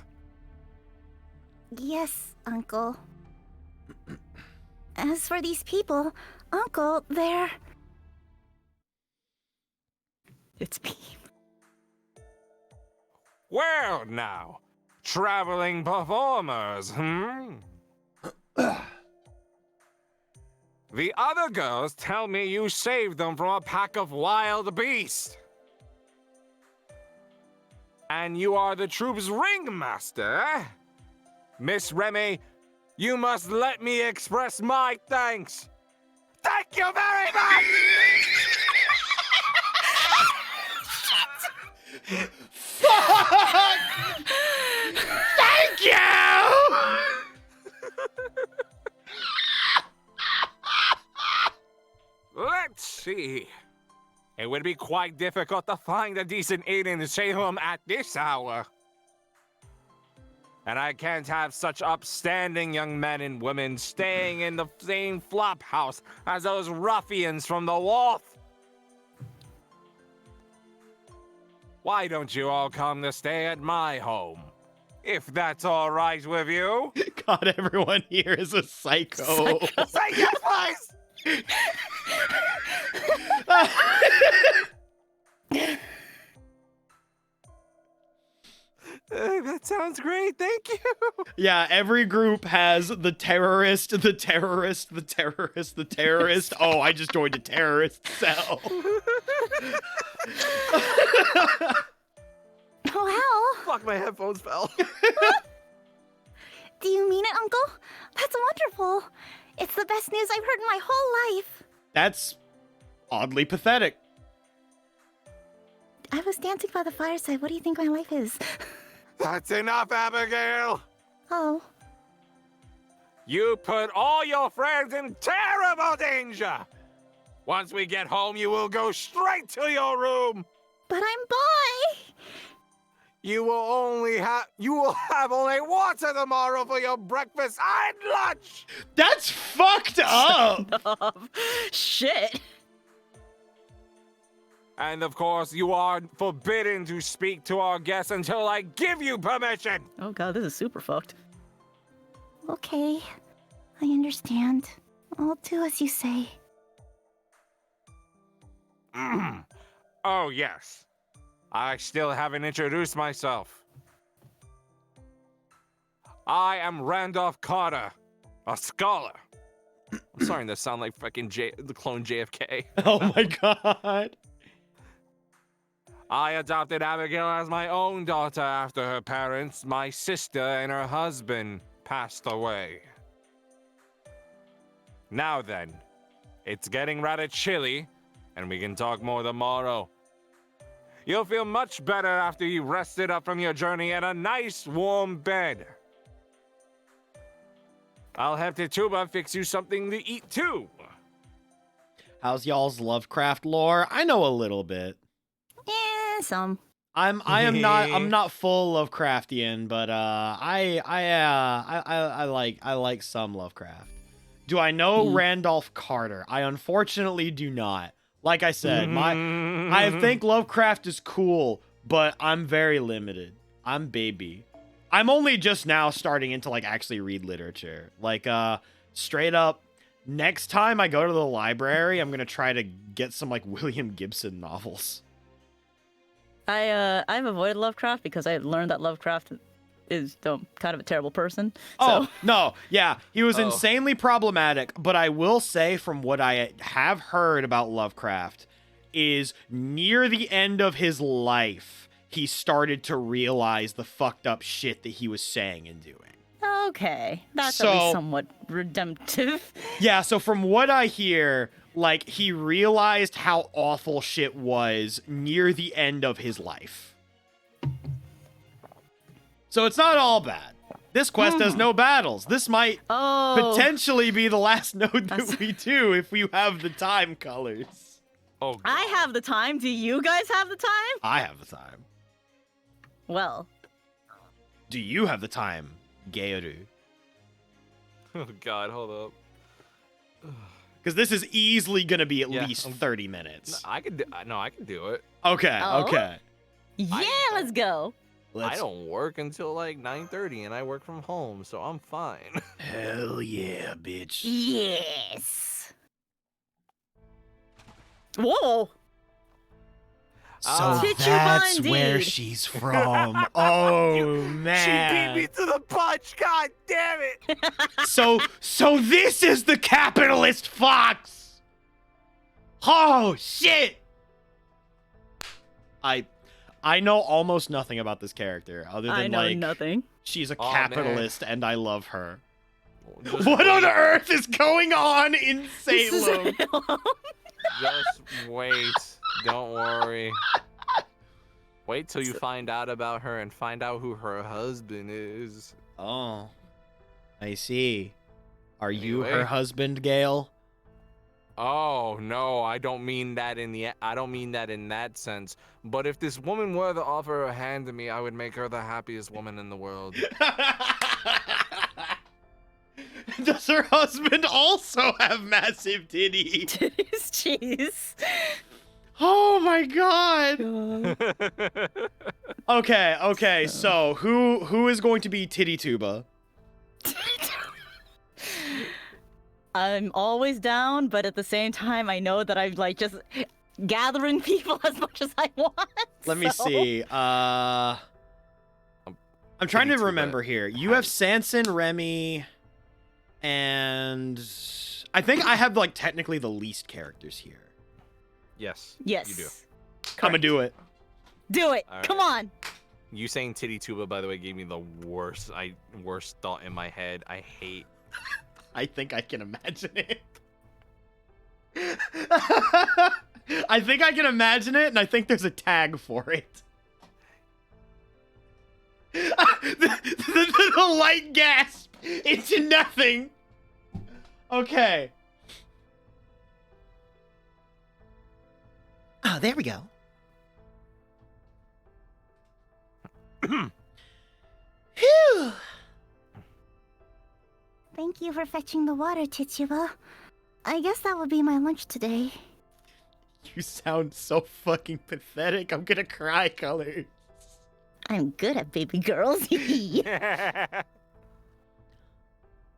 Yes, Uncle. As for these people, Uncle, they're... It's me. Well now, traveling performers, The other girls tell me you saved them from a pack of wild beasts. And you are the troop's ringmaster, eh? Miss Remy, you must let me express my thanks. Thank you very much! Fuck! Thank you! Let's see. It would be quite difficult to find a decent inn in Shehum at this hour. And I can't have such upstanding young men and women staying in the same flop house as those ruffians from the wharf. Why don't you all come to stay at my home? If that's all right with you. God, everyone here is a psycho. Say yes, please! That sounds great, thank you. Yeah, every group has the terrorist, the terrorist, the terrorist, the terrorist. Oh, I just joined a terrorist cell. Wow. Fuck, my headphones fell. Do you mean it, Uncle? That's wonderful. It's the best news I've heard in my whole life. That's oddly pathetic. I was dancing by the fireside. What do you think my life is? That's enough, Abigail. Oh. You put all your friends in terrible danger. Once we get home, you will go straight to your room. But I'm by. You will have only water tomorrow for your breakfast and lunch. That's fucked up. Shit. And of course, you are forbidden to speak to our guests until I give you permission. Oh god, this is super fucked. Okay. I understand. I'll do as you say. Oh, yes. I still haven't introduced myself. I am Randolph Carter, a scholar. I'm starting to sound like fucking the clone JFK. Oh my god. I adopted Abigail as my own daughter after her parents, my sister, and her husband passed away. Now then, it's getting rather chilly, and we can talk more tomorrow. You'll feel much better after you rested up from your journey in a nice warm bed. I'll have Tituba fix you something to eat too. How's y'all's Lovecraft lore? I know a little bit. Some. I'm not full Lovecraftian, but I like some Lovecraft. Do I know Randolph Carter? I unfortunately do not. Like I said, I think Lovecraft is cool, but I'm very limited. I'm baby. I'm only just now starting into like actually read literature. Like straight up, next time I go to the library, I'm gonna try to get some like William Gibson novels. I've avoided Lovecraft because I learned that Lovecraft is kind of a terrible person. Oh, no. Yeah, he was insanely problematic, but I will say from what I have heard about Lovecraft is near the end of his life, he started to realize the fucked up shit that he was saying and doing. Okay, that's at least somewhat redemptive. Yeah, so from what I hear, like, he realized how awful shit was near the end of his life. So it's not all bad. This quest has no battles. This might potentially be the last node that we do if we have the time colors. Oh, God. I have the time. Do you guys have the time? I have the time. Well. Do you have the time, Georu? Oh, God, hold up. Because this is easily going to be at least 30 minutes. I can do it. Okay, Oh? okay. Yeah, let's go. I don't work until like 9:30, and I work from home, so I'm fine. Hell yeah, bitch. Yes. Whoa. So Chichuba that's indeed. where she's from. Oh man. She beat me to the punch. God damn it! So this is the capitalist fox. Oh shit. I know almost nothing about this character other than I know like nothing. she's a Oh, capitalist and I love her. Just What on wait. earth is going on in Salem? Just wait. Don't worry. Wait till you find out about her and find out who her husband is. Oh, I see. Are you Anyway. her husband, Gail? Oh no, I don't mean that in that sense. But if this woman were to offer her hand to me, I would make her the happiest woman in the world. Does her husband also have massive titties? Jeez. Oh my god. Okay, so who is going to be Titty Tuba? I'm always down, but at the same time, I know that I'm like just gathering people as much as I want. Let me see. I'm trying to remember here. You have Sanson, Remy, and I think I have like technically the least characters here. Yes. Yes. You do. Come and do it. Do it. All Come right. on. You saying Titty Tuba, by the way, gave me the worst thought in my head. I hate. I think I can imagine it. I think I can imagine it, and I think there's a tag for it. the light gasp into nothing. Okay. Oh, there we go. Phew! Thank you for fetching the water, Chichuba. I guess that will be my lunch today. You sound so fucking pathetic. I'm gonna cry, Colors. I'm good at baby girls.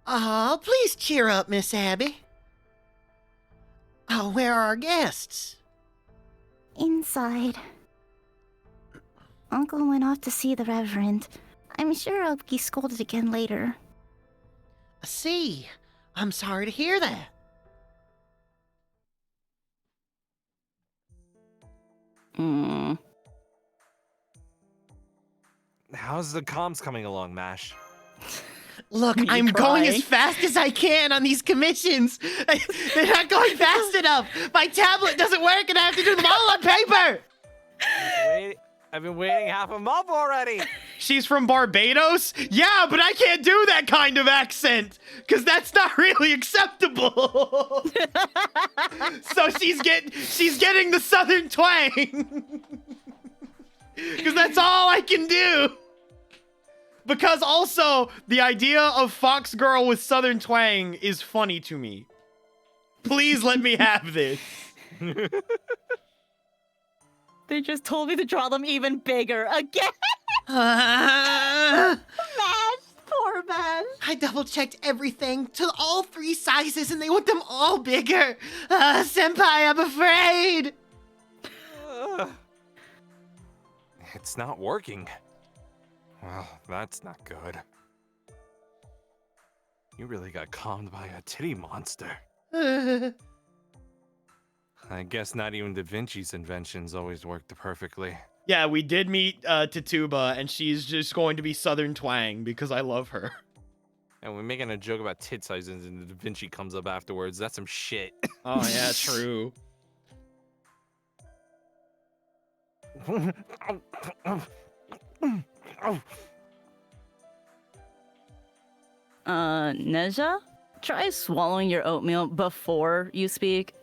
Oh, please cheer up, Miss Abby. Oh, where are our guests? Inside. Uncle went off to see the Reverend. I'm sure I'll be scolded again later. I see. I'm sorry to hear that. How's the comms coming along, Mash? Look, You I'm going cry. as fast as I can on these commissions. They're not going fast enough. My tablet doesn't work and I have to do them all on paper. I've been waiting half a month already. She's from Barbados? Yeah, but I can't do that kind of accent, because that's not really acceptable. So she's getting the southern twang. Because that's all I can do. Because also, the idea of Fox Girl with southern twang is funny to me. Please let me have this. They just told me to draw them even bigger again. Mash, poor Mash. I double-checked everything to all 3 sizes and they want them all bigger. Senpai, I'm afraid. It's not working. Well, that's not good. You really got calmed by a titty monster. I guess not even Da Vinci's inventions always worked perfectly. Yeah, we did meet Tituba, and she's just going to be southern twang because I love her. And we're making a joke about tit sizes and Da Vinci comes up afterwards. That's some shit. Oh, yeah, true. Neja? Try swallowing your oatmeal before you speak.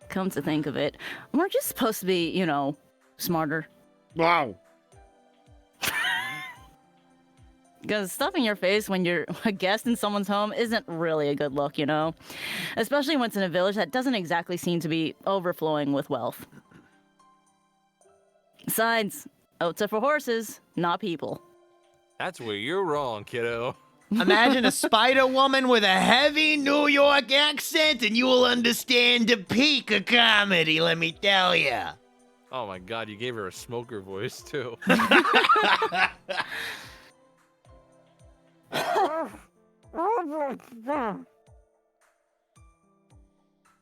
Come to think of it, we're just supposed to be, you know, smarter. Wow. Because stuffing your face when you're a guest in someone's home isn't really a good look, you know? Especially when it's in a village that doesn't exactly seem to be overflowing with wealth. Besides, oats are for horses, not people. That's where you're wrong, kiddo. Imagine a spider woman with a heavy New York accent, and you will understand the peak of comedy, let me tell ya. Oh my god, you gave her a smoker voice, too.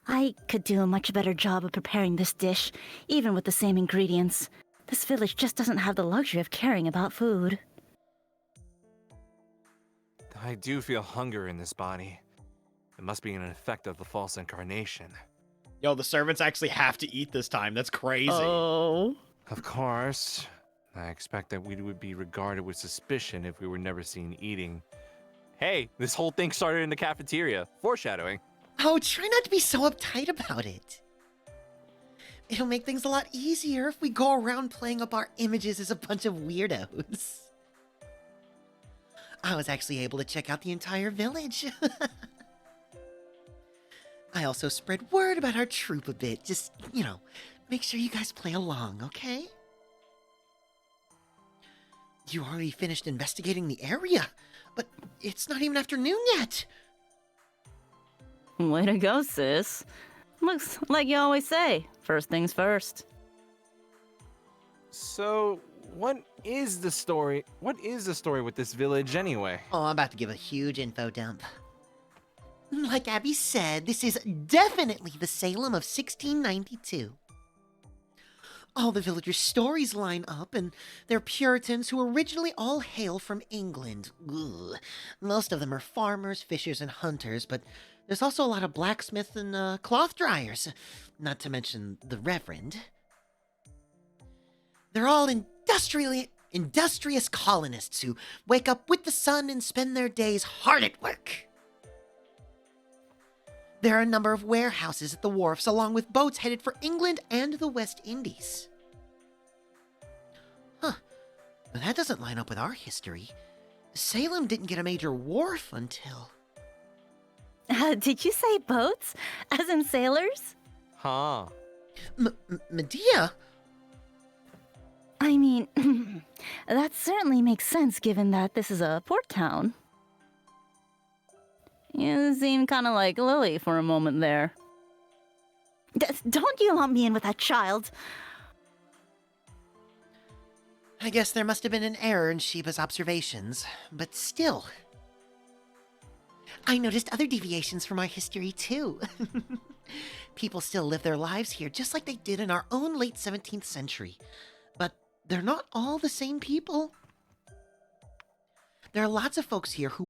I could do a much better job of preparing this dish, even with the same ingredients. This village just doesn't have the luxury of caring about food. I do feel hunger in this body. It must be an effect of the false incarnation. Yo, the servants actually have to eat this time. That's crazy. Oh. Of course. I expect that we would be regarded with suspicion if we were never seen eating. Hey, this whole thing started in the cafeteria. Foreshadowing. Oh, try not to be so uptight about it. It'll make things a lot easier if we go around playing up our images as a bunch of weirdos. I was actually able to check out the entire village. I also spread word about our troop a bit. Just, make sure you guys play along, okay? You already finished investigating the area, but it's not even afternoon yet. Way to go, sis. Looks like you always say, first things first. So, what is the story? What is the story with this village anyway? Oh, I'm about to give a huge info dump. Like Abby said, this is definitely the Salem of 1692. All the villagers' stories line up, and they're Puritans who originally all hail from England. Ugh. Most of them are farmers, fishers, and hunters, but there's also a lot of blacksmiths and cloth dryers, not to mention the Reverend. They're all industrious colonists who wake up with the sun and spend their days hard at work. There are a number of warehouses at the wharfs, along with boats headed for England and the West Indies. Huh, but that doesn't line up with our history. Salem didn't get a major wharf until... Did you say boats? As in sailors? Huh. Medea? I mean, that certainly makes sense given that this is a port town. You seem kind of like Lily for a moment there. Don't you lump me in with that child? I guess there must have been an error in Sheba's observations, but still. I noticed other deviations from our history, too. People still live their lives here just like they did in our own late 17th century. But they're not all the same people. There are lots of folks here who